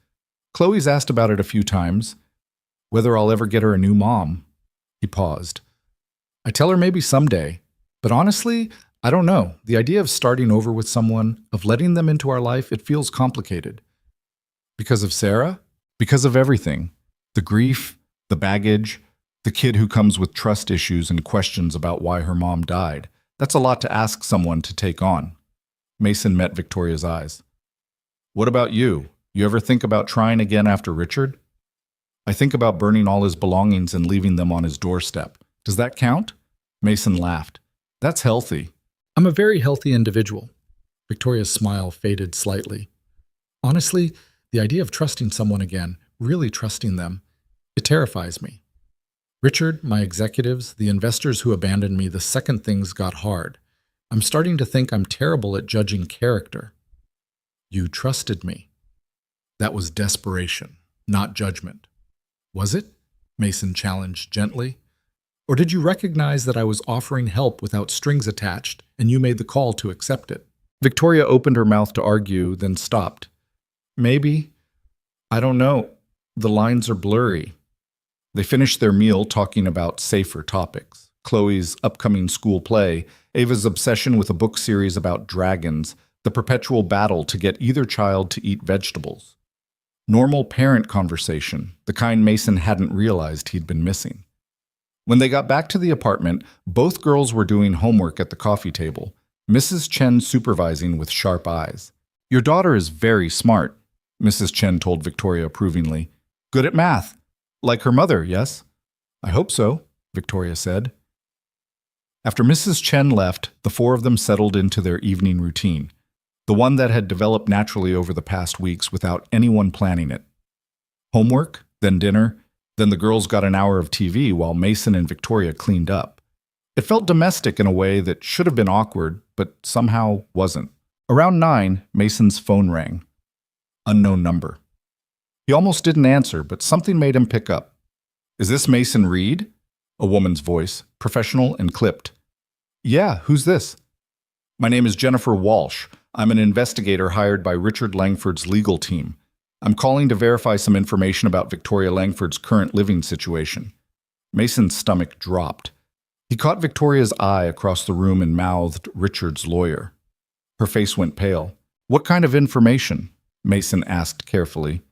Chloe's asked about it a few times. Whether I'll ever get her a new mom. He paused. I tell her maybe someday, but honestly, I don't know. The idea of starting over with someone, of letting them into our life, it feels complicated. Because of Sarah? Because of everything. The grief, the baggage, the kid who comes with trust issues and questions about why her mom died. That's a lot to ask someone to take on. Mason met Victoria's eyes. What about you? You ever think about trying again after Richard? I think about burning all his belongings and leaving them on his doorstep. Does that count? Mason laughed. That's healthy. I'm a very healthy individual. Victoria's smile faded slightly. Honestly, the idea of trusting someone again, really trusting them, it terrifies me. Richard, my executives, the investors who abandoned me the second things got hard. I'm starting to think I'm terrible at judging character. You trusted me. That was desperation, not judgment. Was it? Mason challenged gently. Or did you recognize that I was offering help without strings attached, and you made the call to accept it? Victoria opened her mouth to argue, then stopped. Maybe. I don't know. The lines are blurry. They finished their meal talking about safer topics. Chloe's upcoming school play, Ava's obsession with a book series about dragons, the perpetual battle to get either child to eat vegetables. Normal parent conversation, the kind Mason hadn't realized he'd been missing. When they got back to the apartment, both girls were doing homework at the coffee table, Mrs. Chen supervising with sharp eyes. Your daughter is very smart, Mrs. Chen told Victoria approvingly. Good at math. Like her mother, yes? I hope so, Victoria said. After Mrs. Chen left, the four of them settled into their evening routine, the one that had developed naturally over the past weeks without anyone planning it. Homework, then dinner, then the girls got an hour of TV while Mason and Victoria cleaned up. It felt domestic in a way that should have been awkward, but somehow wasn't. Around 9, Mason's phone rang. Unknown number. He almost didn't answer, but something made him pick up. Is this Mason Reed? A woman's voice, professional and clipped. Yeah, who's this? My name is Jennifer Walsh. I'm an investigator hired by Richard Langford's legal team. I'm calling to verify some information about Victoria Langford's current living situation. Mason's stomach dropped. He caught Victoria's eye across the room and mouthed Richard's lawyer. Her face went pale. What kind of information? Mason asked carefully.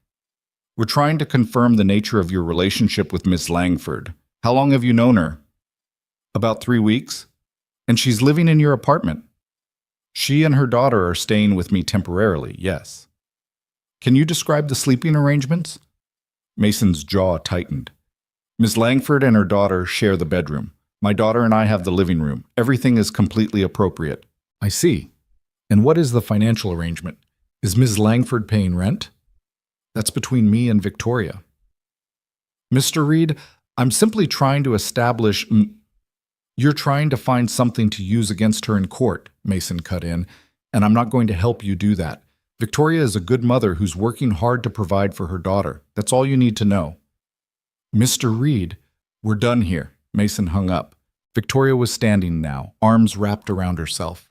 We're trying to confirm the nature of your relationship with Miss Langford. How long have you known her? About 3 weeks. And she's living in your apartment. She and her daughter are staying with me temporarily, yes. Can you describe the sleeping arrangements? Mason's jaw tightened. Miss Langford and her daughter share the bedroom. My daughter and I have the living room. Everything is completely appropriate. I see. And what is the financial arrangement? Is Ms. Langford paying rent? That's between me and Victoria. Mr. Reed, I'm simply trying to establish... You're trying to find something to use against her in court, Mason cut in, and I'm not going to help you do that. Victoria is a good mother who's working hard to provide for her daughter. That's all you need to know. Mr. Reed, we're done here. Mason hung up. Victoria was standing now, arms wrapped around herself.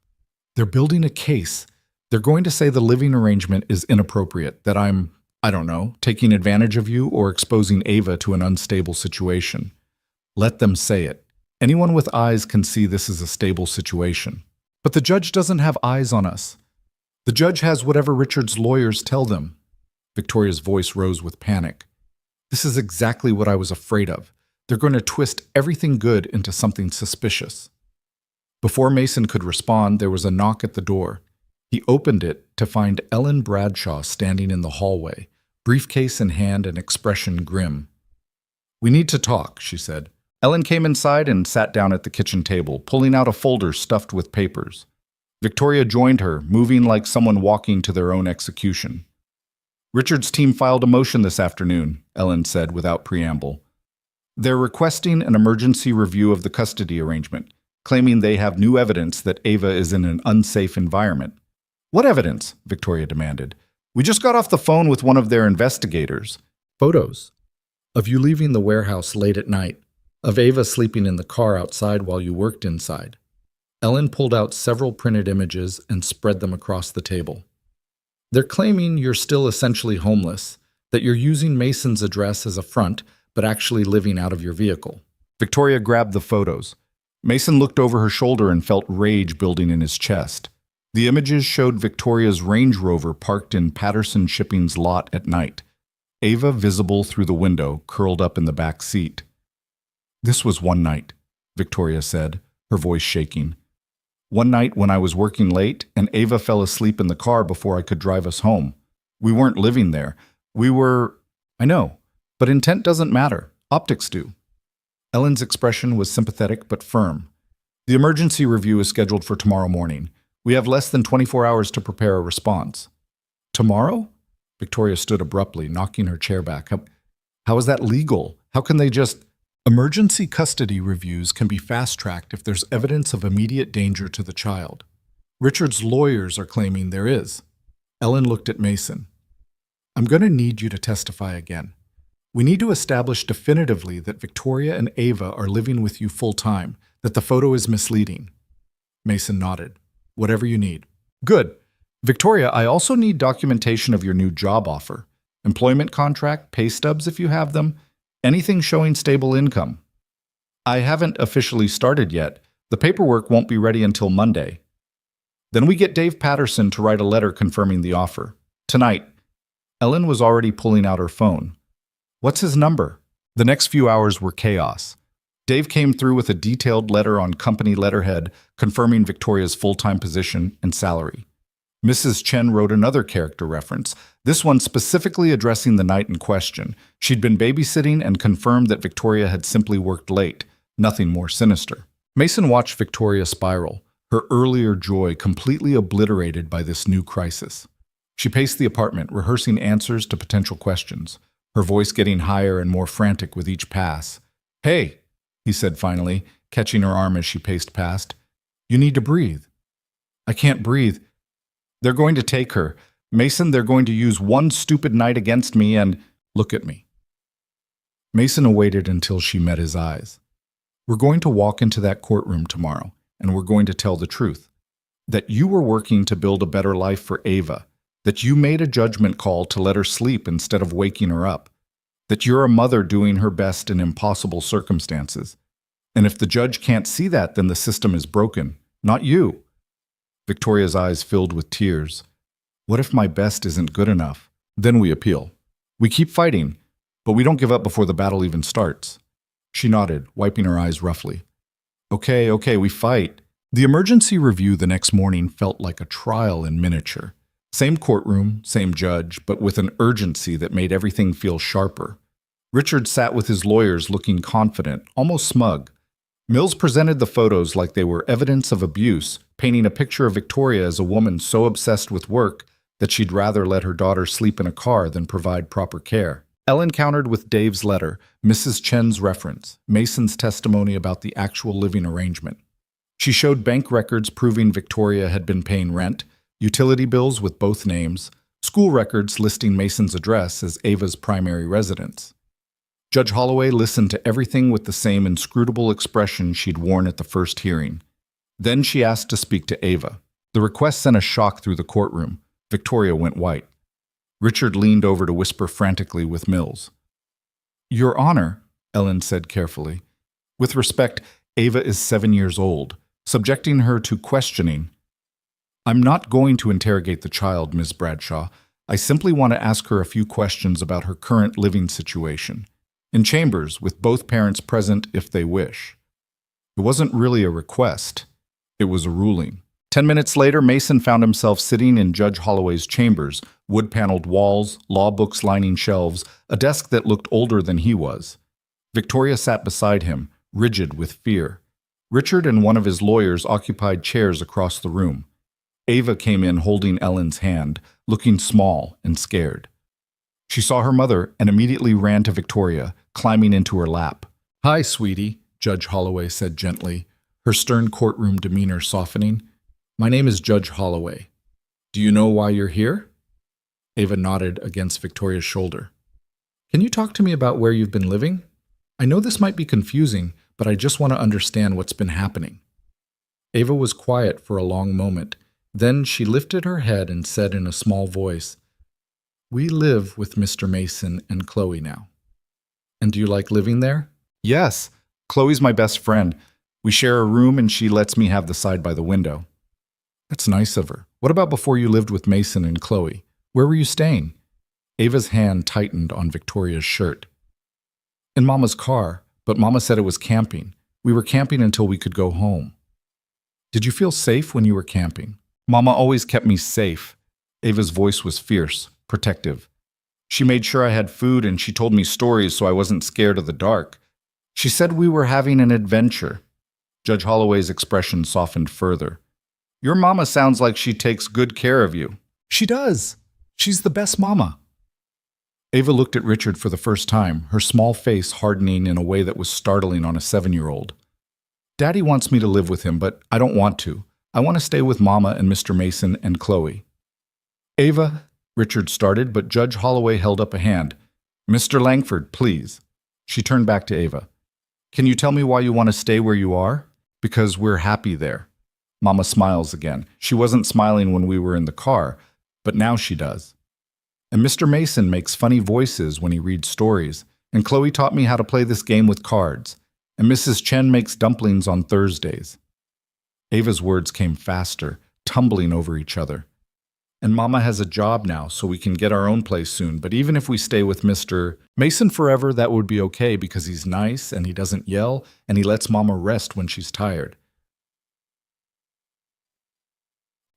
They're building a case. They're going to say the living arrangement is inappropriate, that I'm, I don't know, taking advantage of you or exposing Ava to an unstable situation. Let them say it. Anyone with eyes can see this is a stable situation. But the judge doesn't have eyes on us. The judge has whatever Richard's lawyers tell them. Victoria's voice rose with panic. This is exactly what I was afraid of. They're going to twist everything good into something suspicious. Before Mason could respond, there was a knock at the door. He opened it to find Ellen Bradshaw standing in the hallway, briefcase in hand and expression grim. We need to talk, she said. Ellen came inside and sat down at the kitchen table, pulling out a folder stuffed with papers. Victoria joined her, moving like someone walking to their own execution. Richard's team filed a motion this afternoon, Ellen said without preamble. They're requesting an emergency review of the custody arrangement, claiming they have new evidence that Ava is in an unsafe environment. What evidence? Victoria demanded. We just got off the phone with one of their investigators. Photos of you leaving the warehouse late at night, of Ava sleeping in the car outside while you worked inside. Ellen pulled out several printed images and spread them across the table. They're claiming you're still essentially homeless, that you're using Mason's address as a front, but actually living out of your vehicle. Victoria grabbed the photos. Mason looked over her shoulder and felt rage building in his chest. The images showed Victoria's Range Rover parked in Patterson Shipping's lot at night, Ava visible through the window, curled up in the back seat. This was one night, Victoria said, her voice shaking. One night when I was working late and Ava fell asleep in the car before I could drive us home. We weren't living there. We were... I know, but intent doesn't matter. Optics do. Ellen's expression was sympathetic but firm. The emergency review is scheduled for tomorrow morning. We have less than 24 hours to prepare a response. Tomorrow? Victoria stood abruptly, knocking her chair back. How is that legal? How can they just... Emergency custody reviews can be fast-tracked if there's evidence of immediate danger to the child. Richard's lawyers are claiming there is. Ellen looked at Mason. I'm going to need you to testify again. We need to establish definitively that Victoria and Ava are living with you full-time, that the photo is misleading. Mason nodded. Whatever you need. Good. Victoria, I also need documentation of your new job offer. Employment contract, pay stubs if you have them, anything showing stable income. I haven't officially started yet. The paperwork won't be ready until Monday. Then we get Dave Patterson to write a letter confirming the offer. Tonight. Ellen was already pulling out her phone. What's his number? The next few hours were chaos. Dave came through with a detailed letter on company letterhead confirming Victoria's full-time position and salary. Mrs. Chen wrote another character reference, this one specifically addressing the night in question. She'd been babysitting and confirmed that Victoria had simply worked late, nothing more sinister. Mason watched Victoria spiral, her earlier joy completely obliterated by this new crisis. She paced the apartment, rehearsing answers to potential questions, her voice getting higher and more frantic with each pass. Hey, he said finally, catching her arm as she paced past. You need to breathe. I can't breathe. They're going to take her. Mason, they're going to use one stupid night against me and look at me. Mason awaited until she met his eyes. We're going to walk into that courtroom tomorrow, and we're going to tell the truth. That you were working to build a better life for Ava. That you made a judgment call to let her sleep instead of waking her up. That you're a mother doing her best in impossible circumstances. And if the judge can't see that, then the system is broken, not you. Victoria's eyes filled with tears. What if my best isn't good enough? Then we appeal. We keep fighting, but we don't give up before the battle even starts. She nodded, wiping her eyes roughly. Okay, we fight. The emergency review the next morning felt like a trial in miniature. Same courtroom, same judge, but with an urgency that made everything feel sharper. Richard sat with his lawyers looking confident, almost smug. Mills presented the photos like they were evidence of abuse, painting a picture of Victoria as a woman so obsessed with work that she'd rather let her daughter sleep in a car than provide proper care. Ellen countered with Dave's letter, Mrs. Chen's reference, Mason's testimony about the actual living arrangement. She showed bank records proving Victoria had been paying rent, utility bills with both names, school records listing Mason's address as Ava's primary residence. Judge Holloway listened to everything with the same inscrutable expression she'd worn at the first hearing. Then she asked to speak to Ava. The request sent a shock through the courtroom. Victoria went white. Richard leaned over to whisper frantically with Mills. Your Honor, Ellen said carefully. With respect, Ava is 7 years old, subjecting her to questioning. I'm not going to interrogate the child, Ms. Bradshaw. I simply want to ask her a few questions about her current living situation. In chambers, with both parents present if they wish. It wasn't really a request. It was a ruling. 10 minutes later, Mason found himself sitting in Judge Holloway's chambers, wood-paneled walls, law books lining shelves, a desk that looked older than he was. Victoria sat beside him, rigid with fear. Richard and one of his lawyers occupied chairs across the room. Ava came in holding Ellen's hand, looking small and scared. She saw her mother and immediately ran to Victoria, climbing into her lap. Hi, sweetie, Judge Holloway said gently, her stern courtroom demeanor softening. My name is Judge Holloway. Do you know why you're here? Ava nodded against Victoria's shoulder. Can you talk to me about where you've been living? I know this might be confusing, but I just want to understand what's been happening. Ava was quiet for a long moment. Then she lifted her head and said in a small voice, We live with Mr. Mason and Chloe now. And do you like living there? Yes. Chloe's my best friend. We share a room and she lets me have the side by the window. That's nice of her. What about before you lived with Mason and Chloe? Where were you staying? Ava's hand tightened on Victoria's shirt. In Mama's car, but Mama said it was camping. We were camping until we could go home. Did you feel safe when you were camping? Mama always kept me safe. Ava's voice was fierce, protective. She made sure I had food and she told me stories so I wasn't scared of the dark. She said we were having an adventure. Judge Holloway's expression softened further. Your mama sounds like she takes good care of you. She does. She's the best mama. Ava looked at Richard for the first time, her small face hardening in a way that was startling on a 7-year-old. Daddy wants me to live with him, but I don't want to. I want to stay with Mama and Mr. Mason and Chloe. Ava, Richard started, but Judge Holloway held up a hand. Mr. Langford, please. She turned back to Ava. Can you tell me why you want to stay where you are? Because we're happy there. Mama smiles again. She wasn't smiling when we were in the car, but now she does. And Mr. Mason makes funny voices when he reads stories, and Chloe taught me how to play this game with cards, and Mrs. Chen makes dumplings on Thursdays. Ava's words came faster, tumbling over each other. And Mama has a job now, so we can get our own place soon, but even if we stay with Mr. Mason forever, that would be okay because he's nice and he doesn't yell and he lets Mama rest when she's tired.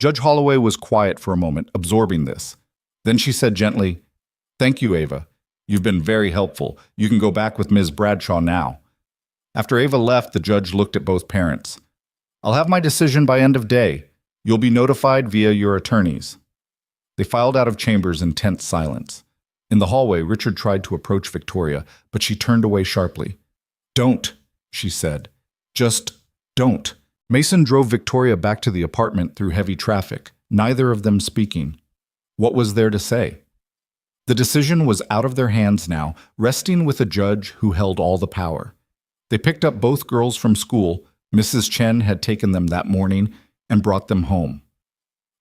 Judge Holloway was quiet for a moment, absorbing this. Then she said gently, Thank you, Ava. You've been very helpful. You can go back with Ms. Bradshaw now. After Ava left, the judge looked at both parents. I'll have my decision by end of day. You'll be notified via your attorneys. They filed out of chambers in tense silence. In the hallway, Richard tried to approach Victoria, but she turned away sharply. Don't, she said. Just don't. Mason drove Victoria back to the apartment through heavy traffic, neither of them speaking. What was there to say? The decision was out of their hands now, resting with a judge who held all the power. They picked up both girls from school. Mrs. Chen had taken them that morning and brought them home.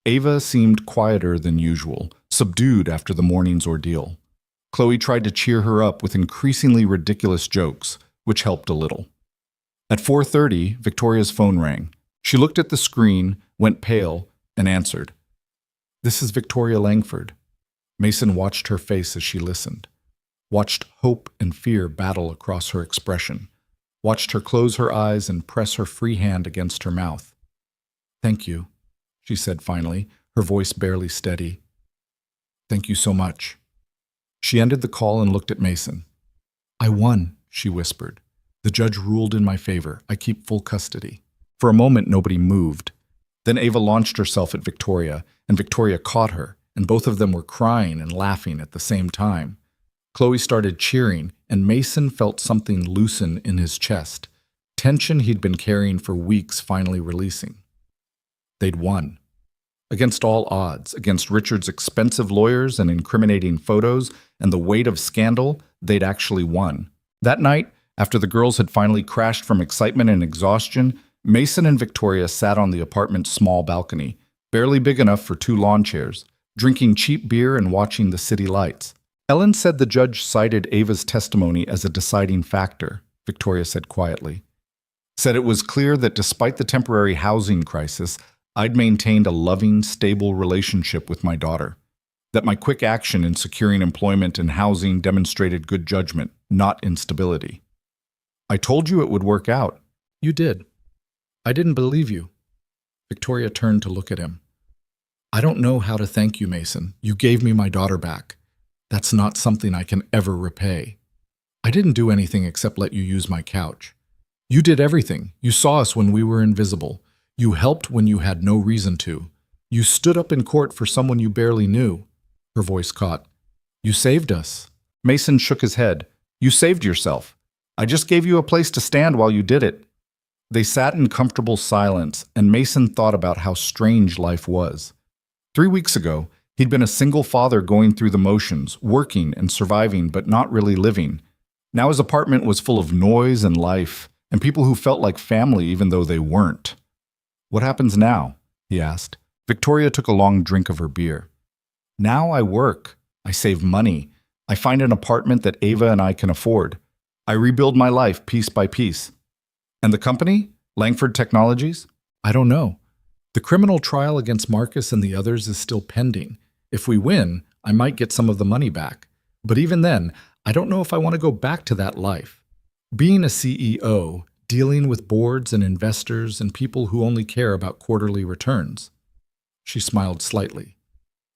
Ava seemed quieter than usual, subdued after the morning's ordeal. Chloe tried to cheer her up with increasingly ridiculous jokes, which helped a little. At 4:30, Victoria's phone rang. She looked at the screen, went pale, and answered. This is Victoria Langford. Mason watched her face as she listened, watched hope and fear battle across her expression, watched her close her eyes and press her free hand against her mouth. Thank you, she said finally, her voice barely steady. Thank you so much. She ended the call and looked at Mason. I won, she whispered. The judge ruled in my favor. I keep full custody. For a moment, nobody moved. Then Ava launched herself at Victoria, and Victoria caught her, and both of them were crying and laughing at the same time. Chloe started cheering, and Mason felt something loosen in his chest, tension he'd been carrying for weeks finally releasing. They'd won. Against all odds, against Richard's expensive lawyers and incriminating photos and the weight of scandal, they'd actually won. That night, after the girls had finally crashed from excitement and exhaustion, Mason and Victoria sat on the apartment's small balcony, barely big enough for 2 lawn chairs, drinking cheap beer and watching the city lights. Ellen said the judge cited Ava's testimony as a deciding factor, Victoria said quietly. Said it was clear that despite the temporary housing crisis, I'd maintained a loving, stable relationship with my daughter. That my quick action in securing employment and housing demonstrated good judgment, not instability. I told you it would work out. You did. I didn't believe you. Victoria turned to look at him. I don't know how to thank you, Mason. You gave me my daughter back. That's not something I can ever repay. I didn't do anything except let you use my couch. You did everything. You saw us when we were invisible. You helped when you had no reason to. You stood up in court for someone you barely knew. Her voice caught. You saved us. Mason shook his head. You saved yourself. I just gave you a place to stand while you did it. They sat in comfortable silence, and Mason thought about how strange life was. 3 weeks ago, he'd been a single father going through the motions, working and surviving, but not really living. Now his apartment was full of noise and life, and people who felt like family even though they weren't. What happens now? He asked. Victoria took a long drink of her beer. Now I work. I save money. I find an apartment that Ava and I can afford. I rebuild my life piece by piece. And the company? Langford Technologies? I don't know. The criminal trial against Marcus and the others is still pending. If we win, I might get some of the money back. But even then, I don't know if I want to go back to that life. Being a CEO, dealing with boards and investors and people who only care about quarterly returns. She smiled slightly.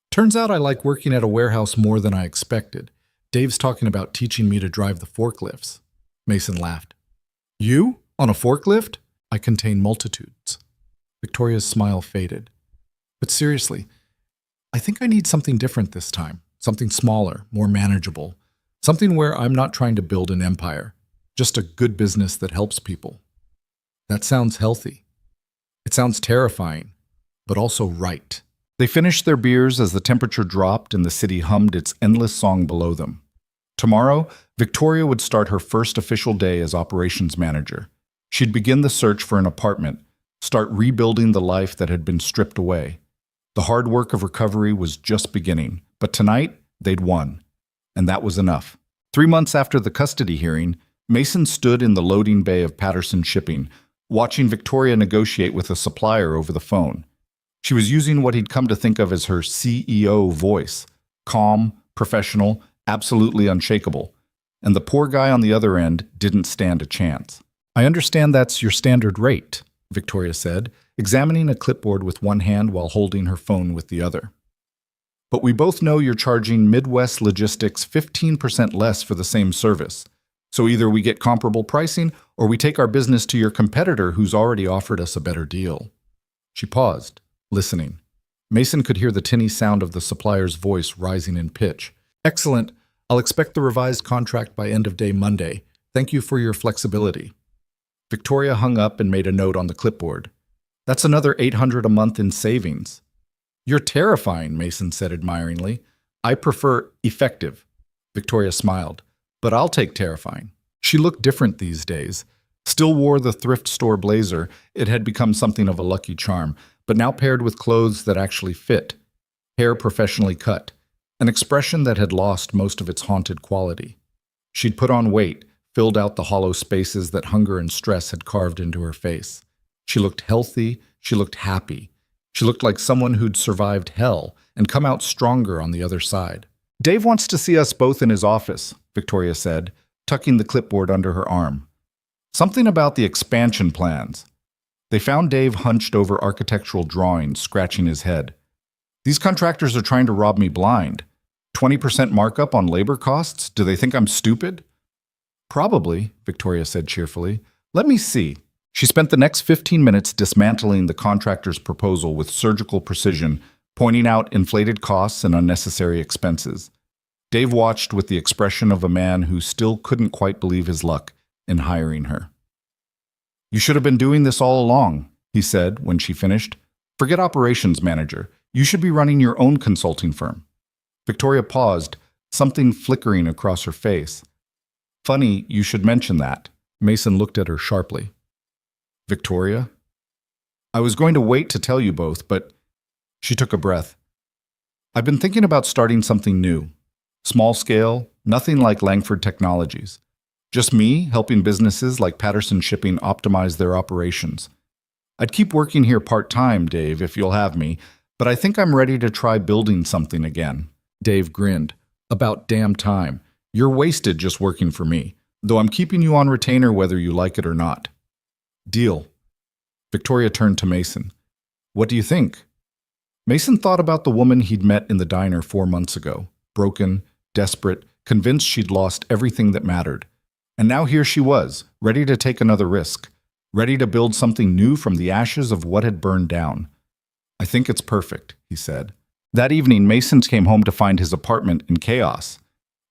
Turns out I like working at a warehouse more than I expected. Dave's talking about teaching me to drive the forklifts. Mason laughed. You? On a forklift? I contain multitudes. Victoria's smile faded. But seriously, I think I need something different this time. Something smaller, more manageable. Something where I'm not trying to build an empire. Just a good business that helps people. That sounds healthy. It sounds terrifying, but also right. They finished their beers as the temperature dropped and the city hummed its endless song below them. Tomorrow, Victoria would start her first official day as operations manager. She'd begin the search for an apartment, start rebuilding the life that had been stripped away. The hard work of recovery was just beginning, but tonight, they'd won. And that was enough. 3 months after the custody hearing, Mason stood in the loading bay of Patterson Shipping, watching Victoria negotiate with a supplier over the phone. She was using what he'd come to think of as her CEO voice, calm, professional, absolutely unshakable. And the poor guy on the other end didn't stand a chance. "I understand that's your standard rate," Victoria said, examining a clipboard with one hand while holding her phone with the other. "But we both know you're charging Midwest Logistics 15% less for the same service. So either we get comparable pricing or we take our business to your competitor who's already offered us a better deal." She paused, listening. Mason could hear the tinny sound of the supplier's voice rising in pitch. "Excellent. I'll expect the revised contract by end of day Monday. Thank you for your flexibility." Victoria hung up and made a note on the clipboard. "That's another $800 a month in savings." "You're terrifying," Mason said admiringly. "I prefer effective." Victoria smiled. "But I'll take terrifying." She looked different these days. Still wore the thrift store blazer. It had become something of a lucky charm, but now paired with clothes that actually fit. Hair professionally cut. An expression that had lost most of its haunted quality. She'd put on weight, filled out the hollow spaces that hunger and stress had carved into her face. She looked healthy. She looked happy. She looked like someone who'd survived hell and come out stronger on the other side. "Dave wants to see us both in his office," Victoria said, tucking the clipboard under her arm. "Something about the expansion plans." They found Dave hunched over architectural drawings, scratching his head. "These contractors are trying to rob me blind. 20% markup on labor costs? Do they think I'm stupid?" "Probably," Victoria said cheerfully. "Let me see." She spent the next 15 minutes dismantling the contractor's proposal with surgical precision, pointing out inflated costs and unnecessary expenses. Dave watched with the expression of a man who still couldn't quite believe his luck in hiring her. "You should have been doing this all along," he said when she finished. "Forget operations manager. You should be running your own consulting firm." Victoria paused, something flickering across her face. "Funny you should mention that." Mason looked at her sharply. "Victoria? I was going to wait to tell you both, but..." She took a breath. "I've been thinking about starting something new. Small scale, nothing like Langford Technologies. Just me helping businesses like Patterson Shipping optimize their operations. I'd keep working here part-time, Dave, if you'll have me, but I think I'm ready to try building something again." Dave grinned. "About damn time. You're wasted just working for me, though I'm keeping you on retainer whether you like it or not." "Deal." Victoria turned to Mason. "What do you think?" Mason thought about the woman he'd met in the diner 4 months ago. Broken, desperate, convinced she'd lost everything that mattered. And now here she was, ready to take another risk, ready to build something new from the ashes of what had burned down. "I think it's perfect," he said. That evening, Mason came home to find his apartment in chaos.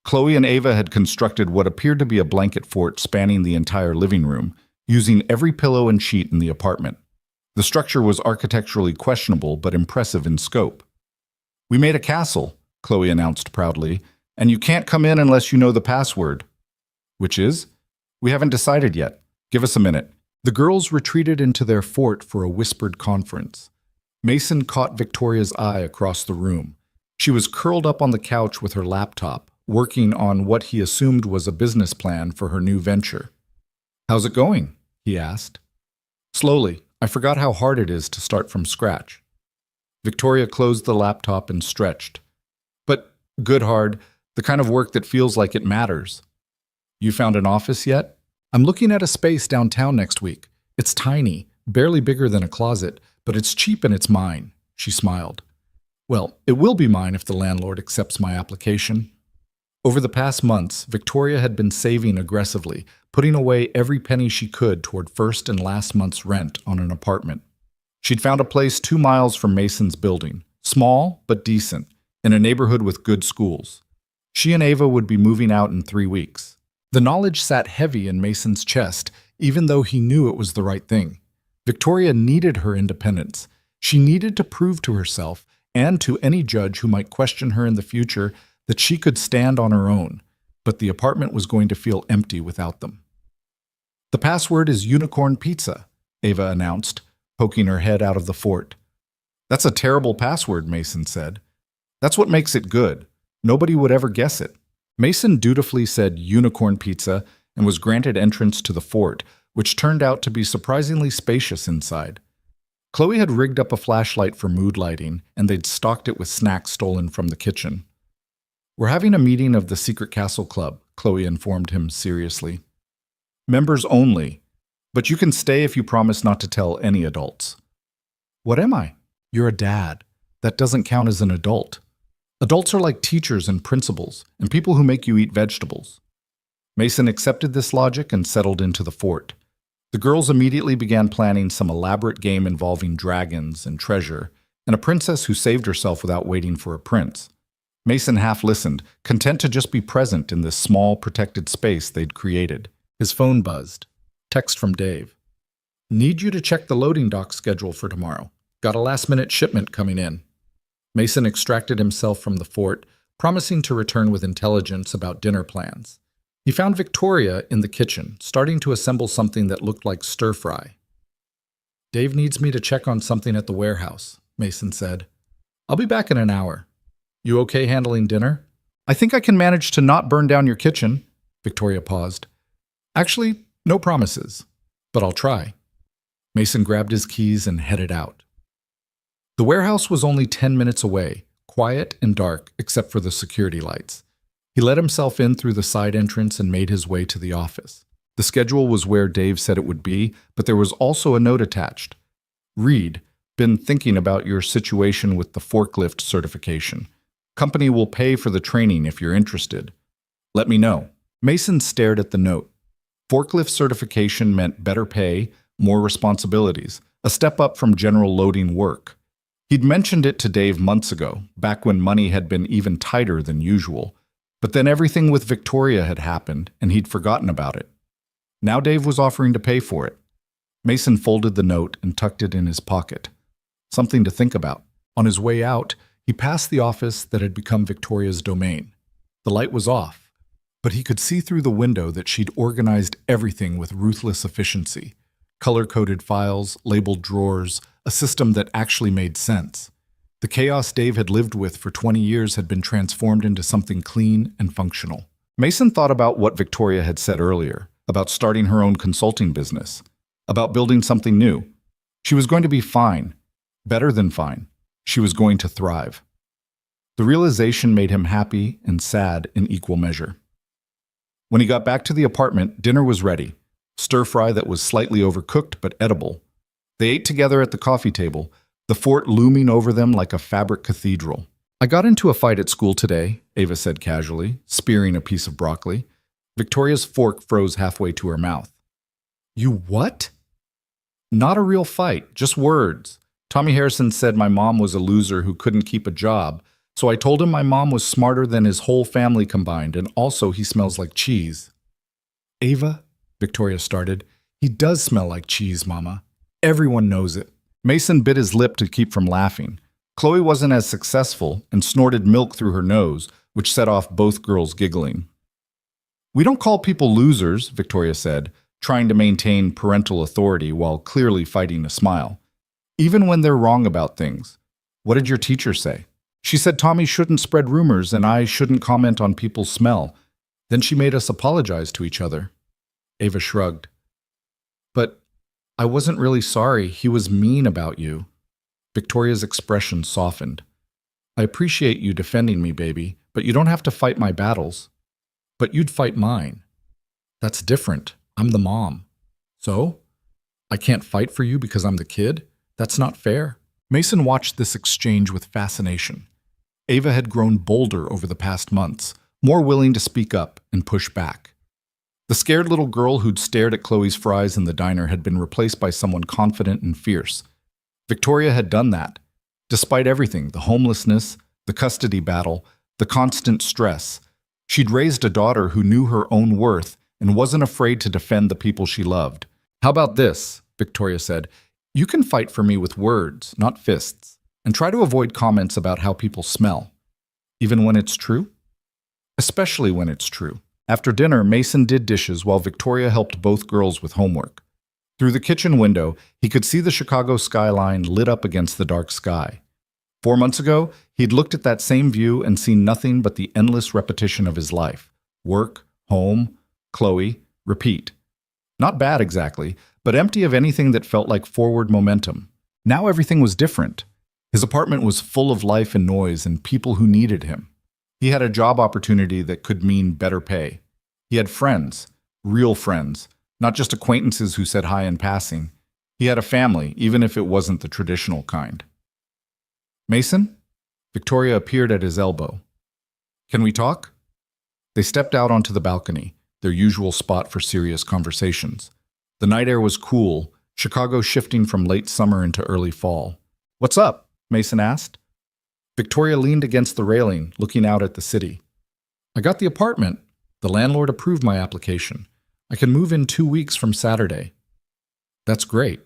Chloe and Ava had constructed what appeared to be a blanket fort spanning the entire living room, using every pillow and sheet in the apartment. The structure was architecturally questionable but impressive in scope. "We made a castle," Chloe announced proudly, "and you can't come in unless you know the password." "Which is?" "We haven't decided yet. Give us a minute." The girls retreated into their fort for a whispered conference. Mason caught Victoria's eye across the room. She was curled up on the couch with her laptop, working on what he assumed was a business plan for her new venture. "How's it going?" he asked. "Slowly. I forgot how hard it is to start from scratch." Victoria closed the laptop and stretched. "But good hard, the kind of work that feels like it matters." "You found an office yet?" "I'm looking at a space downtown next week. It's tiny, barely bigger than a closet, but it's cheap and it's mine." She smiled. "Well, it will be mine if the landlord accepts my application." Over the past months, Victoria had been saving aggressively, putting away every penny she could toward first and last month's rent on an apartment. She'd found a place 2 miles from Mason's building, small but decent, in a neighborhood with good schools. She and Ava would be moving out in 3 weeks. The knowledge sat heavy in Mason's chest, even though he knew it was the right thing. Victoria needed her independence. She needed to prove to herself and to any judge who might question her in the future that she could stand on her own, but the apartment was going to feel empty without them. "The password is unicorn pizza," Ava announced, poking her head out of the fort. "That's a terrible password," Mason said. "That's what makes it good. Nobody would ever guess it." Mason dutifully said unicorn pizza and was granted entrance to the fort, which turned out to be surprisingly spacious inside. Chloe had rigged up a flashlight for mood lighting, and they'd stocked it with snacks stolen from the kitchen. "We're having a meeting of the Secret Castle Club," Chloe informed him seriously. "Members only, but you can stay if you promise not to tell any adults." "What am I?" "You're a dad. That doesn't count as an adult. Adults are like teachers and principals, and people who make you eat vegetables." Mason accepted this logic and settled into the fort. The girls immediately began planning some elaborate game involving dragons and treasure, and a princess who saved herself without waiting for a prince. Mason half listened, content to just be present in this small, protected space they'd created. His phone buzzed. Text from Dave. "Need you to check the loading dock schedule for tomorrow. Got a last-minute shipment coming in." Mason extracted himself from the fort, promising to return with intelligence about dinner plans. He found Victoria in the kitchen, starting to assemble something that looked like stir-fry. "Dave needs me to check on something at the warehouse," Mason said. "I'll be back in an hour. You okay handling dinner?" "I think I can manage to not burn down your kitchen." Victoria paused. "Actually, no promises, but I'll try." Mason grabbed his keys and headed out. The warehouse was only 10 minutes away, quiet and dark except for the security lights. He let himself in through the side entrance and made his way to the office. The schedule was where Dave said it would be, but there was also a note attached. "Read, been thinking about your situation with the forklift certification. Company will pay for the training if you're interested. Let me know." Mason stared at the note. Forklift certification meant better pay, more responsibilities, a step up from general loading work. He'd mentioned it to Dave months ago, back when money had been even tighter than usual. But then everything with Victoria had happened, and he'd forgotten about it. Now Dave was offering to pay for it. Mason folded the note and tucked it in his pocket. Something to think about. On his way out, he passed the office that had become Victoria's domain. The light was off, but he could see through the window that she'd organized everything with ruthless efficiency. Color-coded files, labeled drawers, a system that actually made sense. The chaos Dave had lived with for 20 years had been transformed into something clean and functional. Mason thought about what Victoria had said earlier, about starting her own consulting business, about building something new. She was going to be fine, better than fine. She was going to thrive. The realization made him happy and sad in equal measure. When he got back to the apartment, dinner was ready, stir-fry that was slightly overcooked but edible. They ate together at the coffee table, the fort looming over them like a fabric cathedral. "I got into a fight at school today," Ava said casually, spearing a piece of broccoli. Victoria's fork froze halfway to her mouth. "You what?" "Not a real fight, just words. Tommy Harrison said my mom was a loser who couldn't keep a job, so I told him my mom was smarter than his whole family combined, and also he smells like cheese." "Ava," Victoria started, "he does smell like cheese, Mama. Everyone knows it." Mason bit his lip to keep from laughing. Chloe wasn't as successful and snorted milk through her nose, which set off both girls giggling. "We don't call people losers," Victoria said, trying to maintain parental authority while clearly fighting a smile. "Even when they're wrong about things. What did your teacher say?" "She said Tommy shouldn't spread rumors and I shouldn't comment on people's smell. Then she made us apologize to each other." Ava shrugged. "But I wasn't really sorry. He was mean about you." Victoria's expression softened. "I appreciate you defending me, baby, but you don't have to fight my battles." "But you'd fight mine." "That's different. I'm the mom." "So? I can't fight for you because I'm the kid? That's not fair." Mason watched this exchange with fascination. Ava had grown bolder over the past months, more willing to speak up and push back. The scared little girl who'd stared at Chloe's fries in the diner had been replaced by someone confident and fierce. Victoria had done that. Despite everything, the homelessness, The custody battle, the constant stress. She'd raised a daughter who knew her own worth and wasn't afraid to defend the people she loved. "How about this?" Victoria said. "You can fight for me with words, not fists, and try to avoid comments about how people smell. Even when it's true?" "Especially when it's true." After dinner, Mason did dishes while Victoria helped both girls with homework. Through the kitchen window, he could see the Chicago skyline lit up against the dark sky. 4 months ago, he'd looked at that same view and seen nothing but the endless repetition of his life. Work, home, Chloe, repeat. Not bad exactly, but empty of anything that felt like forward momentum. Now everything was different. His apartment was full of life and noise and people who needed him. He had a job opportunity that could mean better pay. He had friends, real friends, not just acquaintances who said hi in passing. He had a family, even if it wasn't the traditional kind. "Mason?" Victoria appeared at his elbow. "Can we talk?" They stepped out onto the balcony, their usual spot for serious conversations. The night air was cool, Chicago shifting from late summer into early fall. "What's up?" Mason asked. Victoria leaned against the railing, looking out at the city. "I got the apartment. The landlord approved my application. I can move in 2 weeks from Saturday." "That's great."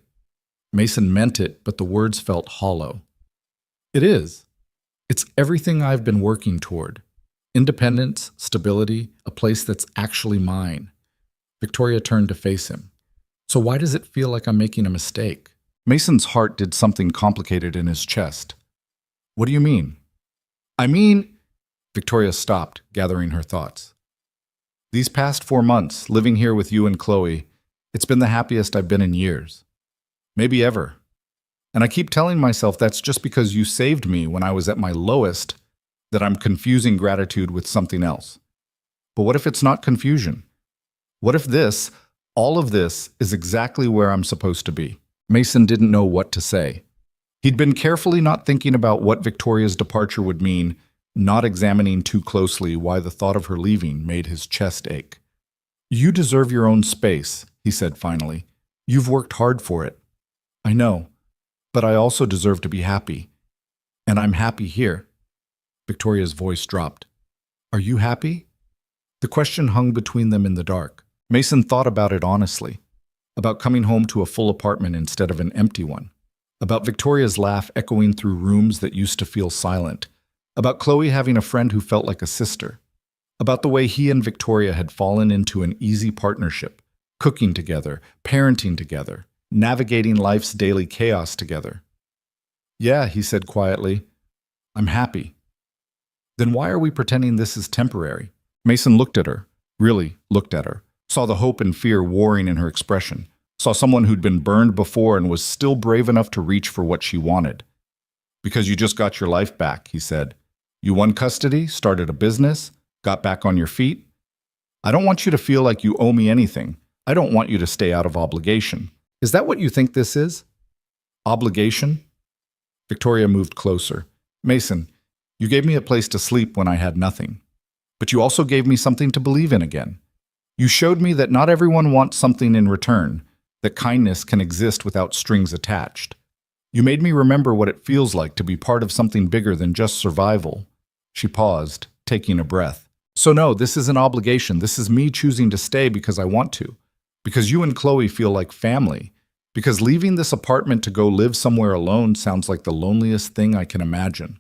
Mason meant it, but the words felt hollow. "It is. It's everything I've been working toward. Independence, stability, a place that's actually mine." Victoria turned to face him. "So why does it feel like I'm making a mistake?" Mason's heart did something complicated in his chest. "What do you mean?" "I mean—" Victoria stopped, gathering her thoughts. "These past 4 months, living here with you and Chloe, it's been the happiest I've been in years. Maybe ever. And I keep telling myself that's just because you saved me when I was at my lowest, that I'm confusing gratitude with something else. But what if it's not confusion? What if this, all of this, is exactly where I'm supposed to be?" Mason didn't know what to say. He'd been carefully not thinking about what Victoria's departure would mean, not examining too closely why the thought of her leaving made his chest ache. "You deserve your own space," he said finally. "You've worked hard for it. I know, but I also deserve to be happy. And I'm happy here." Victoria's voice dropped. "Are you happy?" The question hung between them in the dark. Mason thought about it honestly, about coming home to a full apartment instead of an empty one, about Victoria's laugh echoing through rooms that used to feel silent, about Chloe having a friend who felt like a sister, about the way he and Victoria had fallen into an easy partnership, cooking together, parenting together, navigating life's daily chaos together. "Yeah," he said quietly, "I'm happy." "Then why are we pretending this is temporary?" Mason looked at her, really looked at her, saw the hope and fear warring in her expression, saw someone who'd been burned before and was still brave enough to reach for what she wanted. "Because you just got your life back," he said. "You won custody, started a business, got back on your feet. I don't want you to feel like you owe me anything. I don't want you to stay out of obligation." "Is that what you think this is? Obligation?" Victoria moved closer. "Mason, you gave me a place to sleep when I had nothing. But you also gave me something to believe in again. You showed me that not everyone wants something in return, that kindness can exist without strings attached. You made me remember what it feels like to be part of something bigger than just survival." She paused, taking a breath. "So no, this is an obligation. This is me choosing to stay because I want to. Because you and Chloe feel like family. Because leaving this apartment to go live somewhere alone sounds like the loneliest thing I can imagine."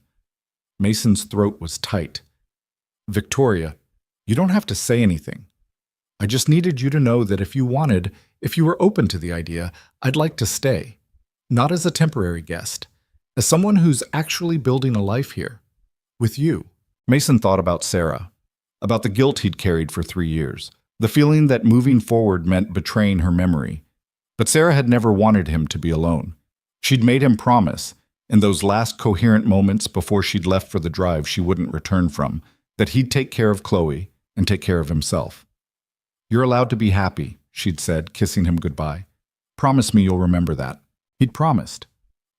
Mason's throat was tight. "Victoria, you don't have to say anything. I just needed you to know that if you wanted, if you were open to the idea, I'd like to stay. Not as a temporary guest, as someone who's actually building a life here. With you." Mason thought about Sarah, about the guilt he'd carried for 3 years, the feeling that moving forward meant betraying her memory. But Sarah had never wanted him to be alone. She'd made him promise, in those last coherent moments before she'd left for the drive she wouldn't return from, that he'd take care of Chloe and take care of himself. "You're allowed to be happy," she'd said, kissing him goodbye. "Promise me you'll remember that." He'd promised,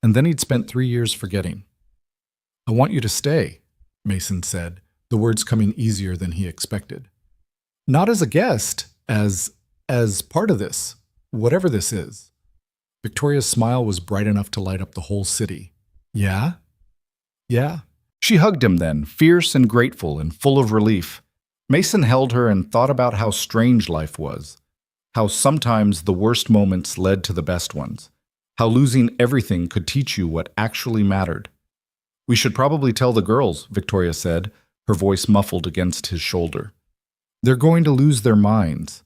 and then he'd spent 3 years forgetting. "I want you to stay," Mason said, the words coming easier than he expected. "Not as a guest, as part of this, whatever this is." Victoria's smile was bright enough to light up the whole city. "Yeah? Yeah." She hugged him then, fierce and grateful and full of relief. Mason held her and thought about how strange life was, how sometimes the worst moments led to the best ones, how losing everything could teach you what actually mattered. "We should probably tell the girls," Victoria said, her voice muffled against his shoulder. "They're going to lose their minds.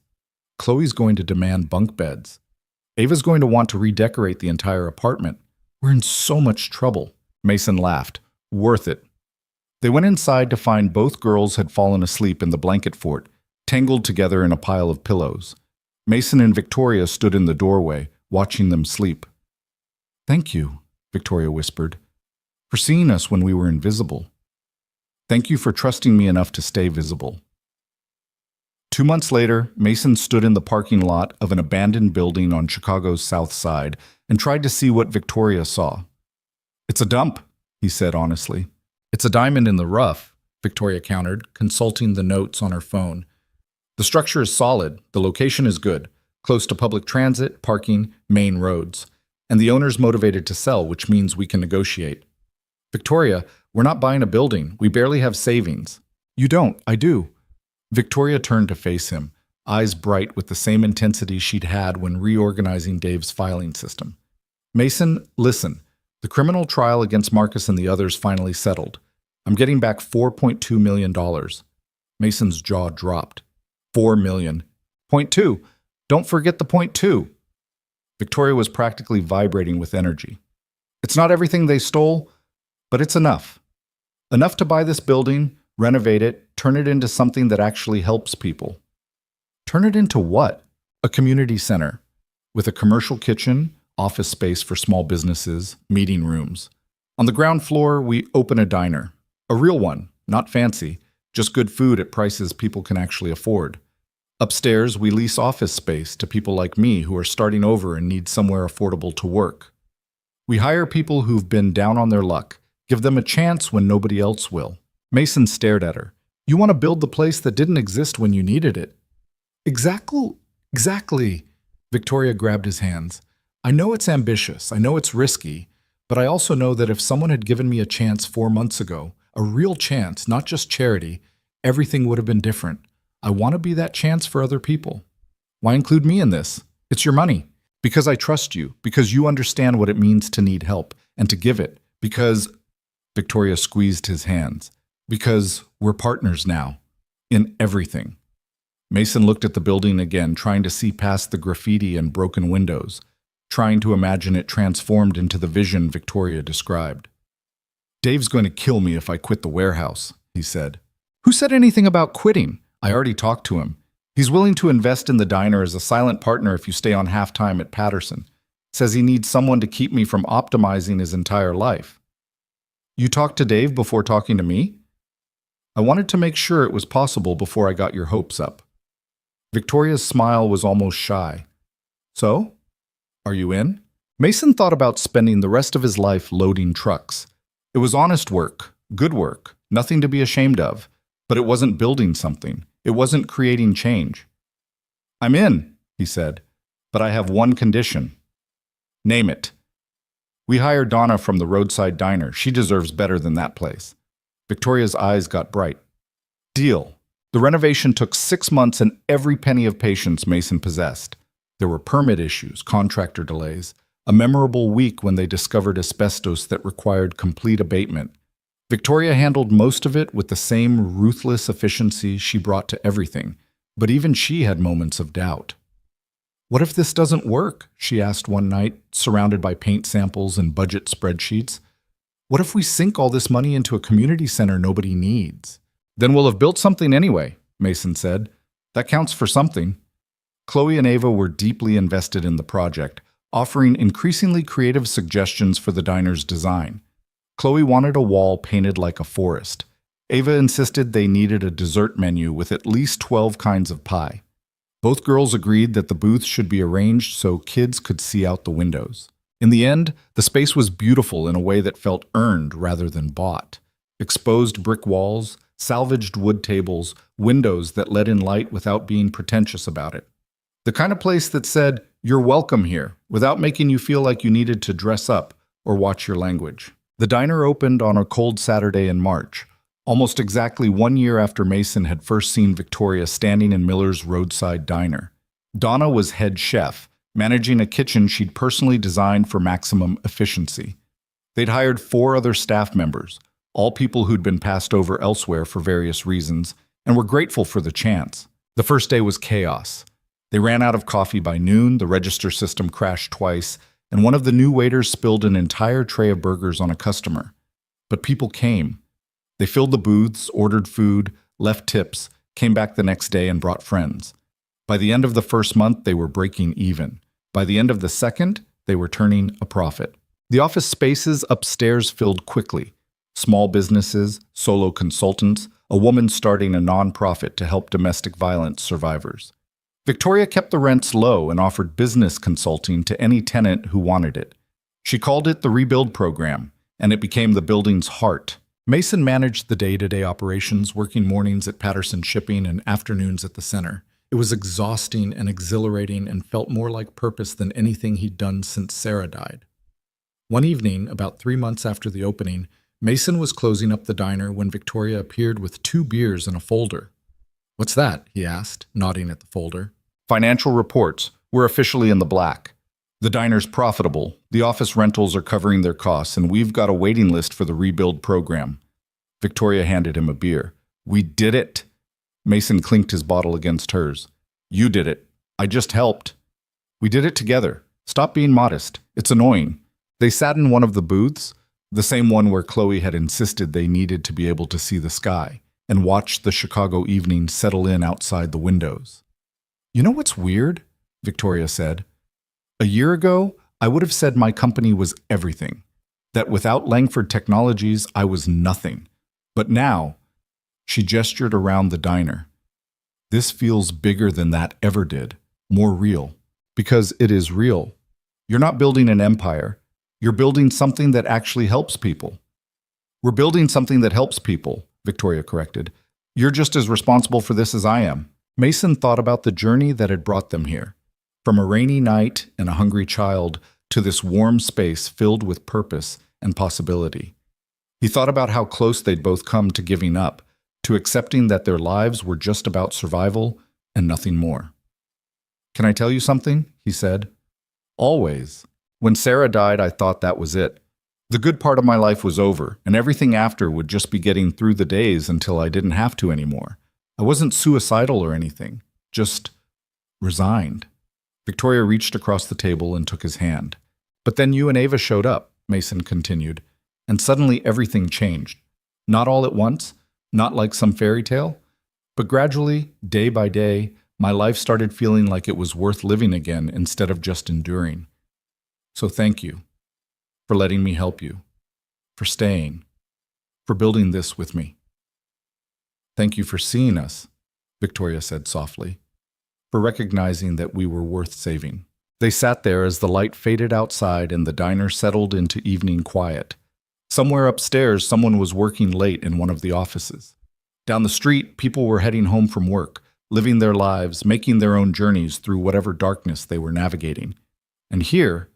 Chloe's going to demand bunk beds. Ava's going to want to redecorate the entire apartment. We're in so much trouble." Mason laughed. "Worth it." They went inside to find both girls had fallen asleep in the blanket fort, tangled together in a pile of pillows. Mason and Victoria stood in the doorway, watching them sleep. "Thank you," Victoria whispered, "for seeing us when we were invisible. Thank you for trusting me enough to stay visible." 2 months later, Mason stood in the parking lot of an abandoned building on Chicago's South Side and tried to see what Victoria saw. "It's a dump," he said honestly. "It's a diamond in the rough," Victoria countered, consulting the notes on her phone. "The structure is solid, the location is good, close to public transit, parking, main roads. And the owner's motivated to sell, which means we can negotiate." "Victoria, we're not buying a building. We barely have savings." "You don't, I do." Victoria turned to face him, eyes bright with the same intensity she'd had when reorganizing Dave's filing system. "Mason, listen. The criminal trial against Marcus and the others finally settled. I'm getting back $4.2 million. Mason's jaw dropped. $4 million. .2. Don't forget the .2. Victoria was practically vibrating with energy. "It's not everything they stole, but it's enough. Enough to buy this building, renovate it, turn it into something that actually helps people." "Turn it into what?" "A community center, with a commercial kitchen, office space for small businesses, meeting rooms. On the ground floor, we open a diner. A real one, not fancy, just good food at prices people can actually afford. Upstairs, we lease office space to people like me who are starting over and need somewhere affordable to work. We hire people who've been down on their luck, give them a chance when nobody else will." Mason stared at her. "You want to build the place that didn't exist when you needed it." Exactly. Victoria grabbed his hands. "I know it's ambitious, I know it's risky, but I also know that if someone had given me a chance 4 months ago, a real chance, not just charity, everything would have been different. I want to be that chance for other people. Why include me in this? It's your money. Because I trust you, because you understand what it means to need help and to give it, because—" Victoria squeezed his hands. "Because we're partners now. In everything." Mason looked at the building again, trying to see past the graffiti and broken windows, trying to imagine it transformed into the vision Victoria described. "Dave's going to kill me if I quit the warehouse," he said. "Who said anything about quitting? I already talked to him. He's willing to invest in the diner as a silent partner if you stay on half-time at Patterson. Says he needs someone to keep me from optimizing his entire life." "You talked to Dave before talking to me?" "I wanted to make sure it was possible before I got your hopes up." Victoria's smile was almost shy. "So? Are you in?" Mason thought about spending the rest of his life loading trucks. It was honest work, good work, nothing to be ashamed of, but it wasn't building something. It wasn't creating change. "I'm in," he said, "but I have one condition." "Name it." "We hired Donna from the roadside diner. She deserves better than that place." Victoria's eyes got bright. "Deal." The renovation took 6 months and every penny of patience Mason possessed. There were permit issues, contractor delays, a memorable week when they discovered asbestos that required complete abatement. Victoria handled most of it with the same ruthless efficiency she brought to everything, but even she had moments of doubt. "What if this doesn't work?" she asked one night, surrounded by paint samples and budget spreadsheets. "What if we sink all this money into a community center nobody needs?" "Then we'll have built something anyway," Mason said. "That counts for something." Chloe and Ava were deeply invested in the project, offering increasingly creative suggestions for the diner's design. Chloe wanted a wall painted like a forest. Ava insisted they needed a dessert menu with at least 12 kinds of pie. Both girls agreed that the booths should be arranged so kids could see out the windows. In the end, the space was beautiful in a way that felt earned rather than bought. Exposed brick walls, salvaged wood tables, windows that let in light without being pretentious about it. The kind of place that said, "You're welcome here," without making you feel like you needed to dress up or watch your language. The diner opened on a cold Saturday in March, almost exactly 1 year after Mason had first seen Victoria standing in Miller's roadside diner. Donna was head chef, managing a kitchen she'd personally designed for maximum efficiency. They'd hired 4 other staff members, all people who'd been passed over elsewhere for various reasons, and were grateful for the chance. The first day was chaos. They ran out of coffee by noon, the register system crashed twice, and one of the new waiters spilled an entire tray of burgers on a customer. But people came. They filled the booths, ordered food, left tips, came back the next day and brought friends. By the end of the first month, they were breaking even. By the end of the second, they were turning a profit. The office spaces upstairs filled quickly. Small businesses, solo consultants, a woman starting a nonprofit to help domestic violence survivors. Victoria kept the rents low and offered business consulting to any tenant who wanted it. She called it the Rebuild Program, and it became the building's heart. Mason managed the day-to-day operations, working mornings at Patterson Shipping and afternoons at the center. It was exhausting and exhilarating and felt more like purpose than anything he'd done since Sarah died. One evening, about 3 months after the opening, Mason was closing up the diner when Victoria appeared with 2 beers in a folder. "What's that?" he asked, nodding at the folder. "Financial reports. We're officially in the black. The diner's profitable, the office rentals are covering their costs, and we've got a waiting list for the Rebuild Program." Victoria handed him a beer. "We did it." Mason clinked his bottle against hers. "You did it. I just helped." "We did it together. Stop being modest. It's annoying." They sat in one of the booths, the same one where Chloe had insisted they needed to be able to see the sky, and watched the Chicago evening settle in outside the windows. "You know what's weird?" Victoria said. "A year ago, I would have said my company was everything, that without Langford Technologies, I was nothing. But now," she gestured around the diner, "this feels bigger than that ever did, more real. Because it is real. You're not building an empire. You're building something that actually helps people." "We're building something that helps people," Victoria corrected. "You're just as responsible for this as I am." Mason thought about the journey that had brought them here. From a rainy night and a hungry child to this warm space filled with purpose and possibility. He thought about how close they'd both come to giving up, to accepting that their lives were just about survival and nothing more. "Can I tell you something?" he said. "Always. When Sarah died, I thought that was it. The good part of my life was over, and everything after would just be getting through the days until I didn't have to anymore. I wasn't suicidal or anything, just resigned." Victoria reached across the table and took his hand. "But then you and Ava showed up," Mason continued, "and suddenly everything changed. Not all at once, not like some fairy tale, but gradually, day by day, my life started feeling like it was worth living again instead of just enduring. So thank you for letting me help you, for staying, for building this with me." "Thank you for seeing us," Victoria said softly, "for recognizing that we were worth saving." They sat there as the light faded outside and the diner settled into evening quiet. Somewhere upstairs, someone was working late in one of the offices. Down the street, people were heading home from work, living their lives, making their own journeys through whatever darkness they were navigating. And here,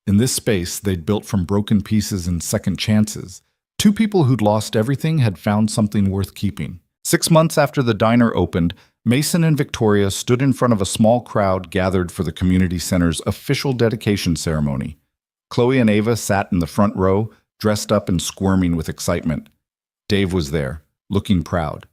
in this space they'd built from broken pieces and second chances, 2 people who'd lost everything had found something worth keeping. 6 months after the diner opened, Mason and Victoria stood in front of a small crowd gathered for the community center's official dedication ceremony. Chloe and Ava sat in the front row, dressed up and squirming with excitement. Dave was there, looking proud.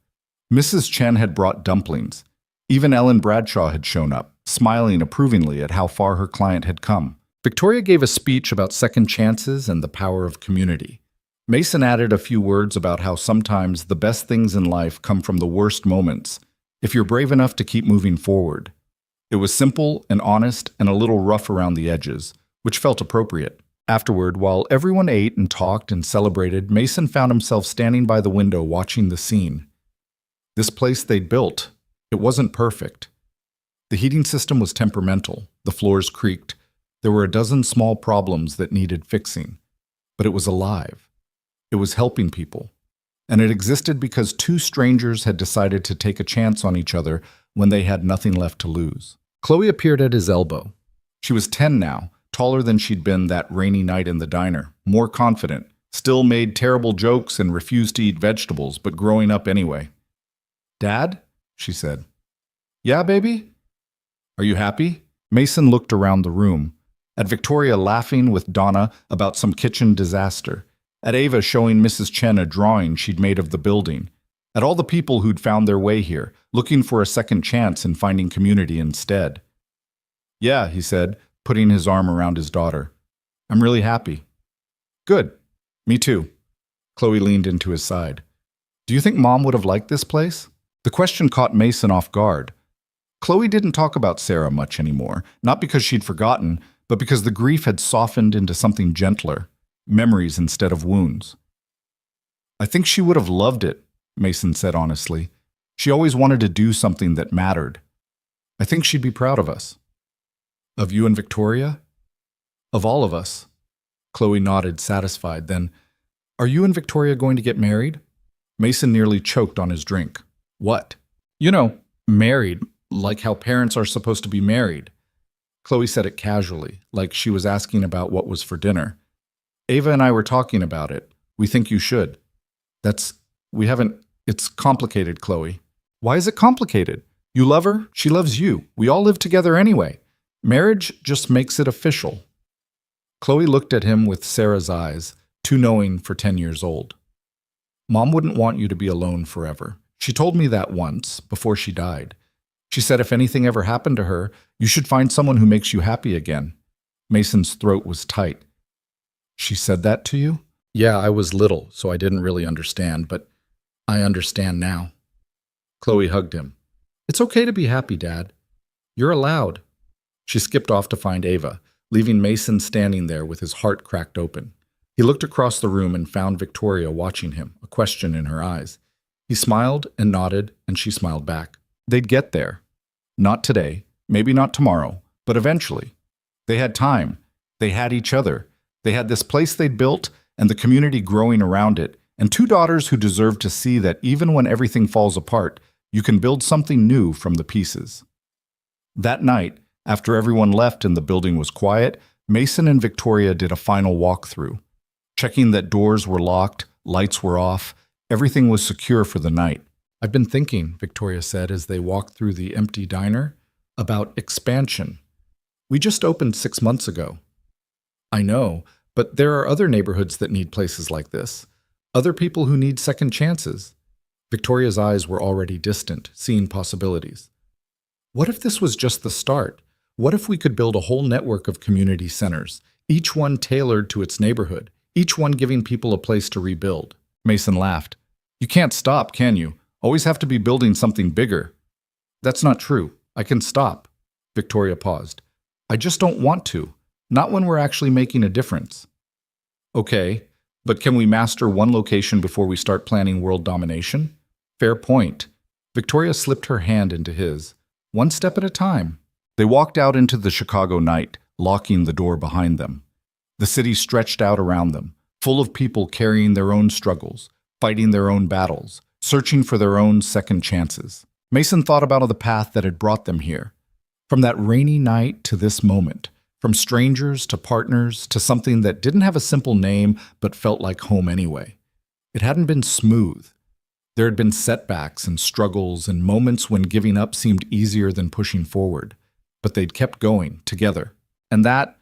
Mrs. Chen had brought dumplings. Even Ellen Bradshaw had shown up, smiling approvingly at how far her client had come. Victoria gave a speech about second chances and the power of community. Mason added a few words about how sometimes the best things in life come from the worst moments, if you're brave enough to keep moving forward. It was simple and honest and a little rough around the edges, which felt appropriate. Afterward, while everyone ate and talked and celebrated, Mason found himself standing by the window watching the scene. This place they'd built, it wasn't perfect. The heating system was temperamental, the floors creaked, there were a dozen small problems that needed fixing. But it was alive. It was helping people. And it existed because 2 strangers had decided to take a chance on each other when they had nothing left to lose. Chloe appeared at his elbow. She was 10 now, taller than she'd been that rainy night in the diner, more confident, still made terrible jokes and refused to eat vegetables, but growing up anyway. Dad? She said. Yeah, baby? Are you happy? Mason looked around the room, at Victoria laughing with Donna about some kitchen disaster, at Ava showing Mrs. Chen a drawing she'd made of the building, at all the people who'd found their way here, looking for a second chance and finding community instead. Yeah, he said, putting his arm around his daughter. I'm really happy. Good. Me too. Chloe leaned into his side. Do you think Mom would have liked this place? The question caught Mason off guard. Chloe didn't talk about Sarah much anymore, not because she'd forgotten, but because the grief had softened into something gentler, memories instead of wounds. I think she would have loved it, Mason said honestly. She always wanted to do something that mattered. I think she'd be proud of us. Of you and Victoria? Of all of us. Chloe nodded, satisfied. Then, are you and Victoria going to get married? Mason nearly choked on his drink. What? You know, married, like how parents are supposed to be married. Chloe said it casually, like she was asking about what was for dinner. Ava and I were talking about it. We think you should. It's complicated, Chloe. Why is it complicated? You love her, she loves you. We all live together anyway. Marriage just makes it official. Chloe looked at him with Sarah's eyes, too knowing for 10 years old. Mom wouldn't want you to be alone forever. She told me that once, before she died. She said if anything ever happened to her, you should find someone who makes you happy again. Mason's throat was tight. She said that to you? Yeah, I was little, so I didn't really understand, but I understand now. Chloe hugged him. It's okay to be happy, Dad. You're allowed. She skipped off to find Ava, leaving Mason standing there with his heart cracked open. He looked across the room and found Victoria watching him, a question in her eyes. He smiled and nodded, and she smiled back. They'd get there. Not today, maybe not tomorrow, but eventually. They had time. They had each other. They had this place they'd built and the community growing around it, and 2 daughters who deserved to see that even when everything falls apart, you can build something new from the pieces. That night, after everyone left and the building was quiet, Mason and Victoria did a final walkthrough, checking that doors were locked, lights were off, everything was secure for the night. I've been thinking, Victoria said as they walked through the empty diner, about expansion. We just opened 6 months ago. I know, but there are other neighborhoods that need places like this. Other people who need second chances. Victoria's eyes were already distant, seeing possibilities. What if this was just the start? What if we could build a whole network of community centers, each one tailored to its neighborhood, each one giving people a place to rebuild? Mason laughed. You can't stop, can you? Always have to be building something bigger. That's not true. I can stop. Victoria paused. I just don't want to. Not when we're actually making a difference. Okay, but can we master one location before we start planning world domination? Fair point. Victoria slipped her hand into his. One step at a time. They walked out into the Chicago night, locking the door behind them. The city stretched out around them, full of people carrying their own struggles, fighting their own battles, searching for their own second chances. Mason thought about the path that had brought them here. From that rainy night to this moment, from strangers to partners to something that didn't have a simple name but felt like home anyway. It hadn't been smooth. There had been setbacks and struggles and moments when giving up seemed easier than pushing forward. But they'd kept going, together. And that,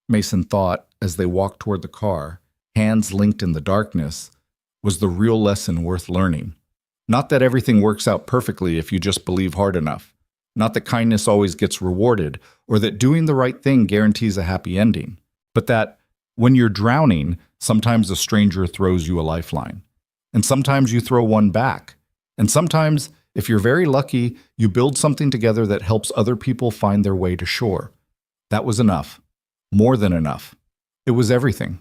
Mason thought, as they walked toward the car, hands linked in the darkness, was the real lesson worth learning. Not that everything works out perfectly if you just believe hard enough. Not that kindness always gets rewarded, or that doing the right thing guarantees a happy ending. But that, when you're drowning, sometimes a stranger throws you a lifeline. And sometimes you throw one back. And sometimes, if you're very lucky, you build something together that helps other people find their way to shore. That was enough. More than enough. It was everything.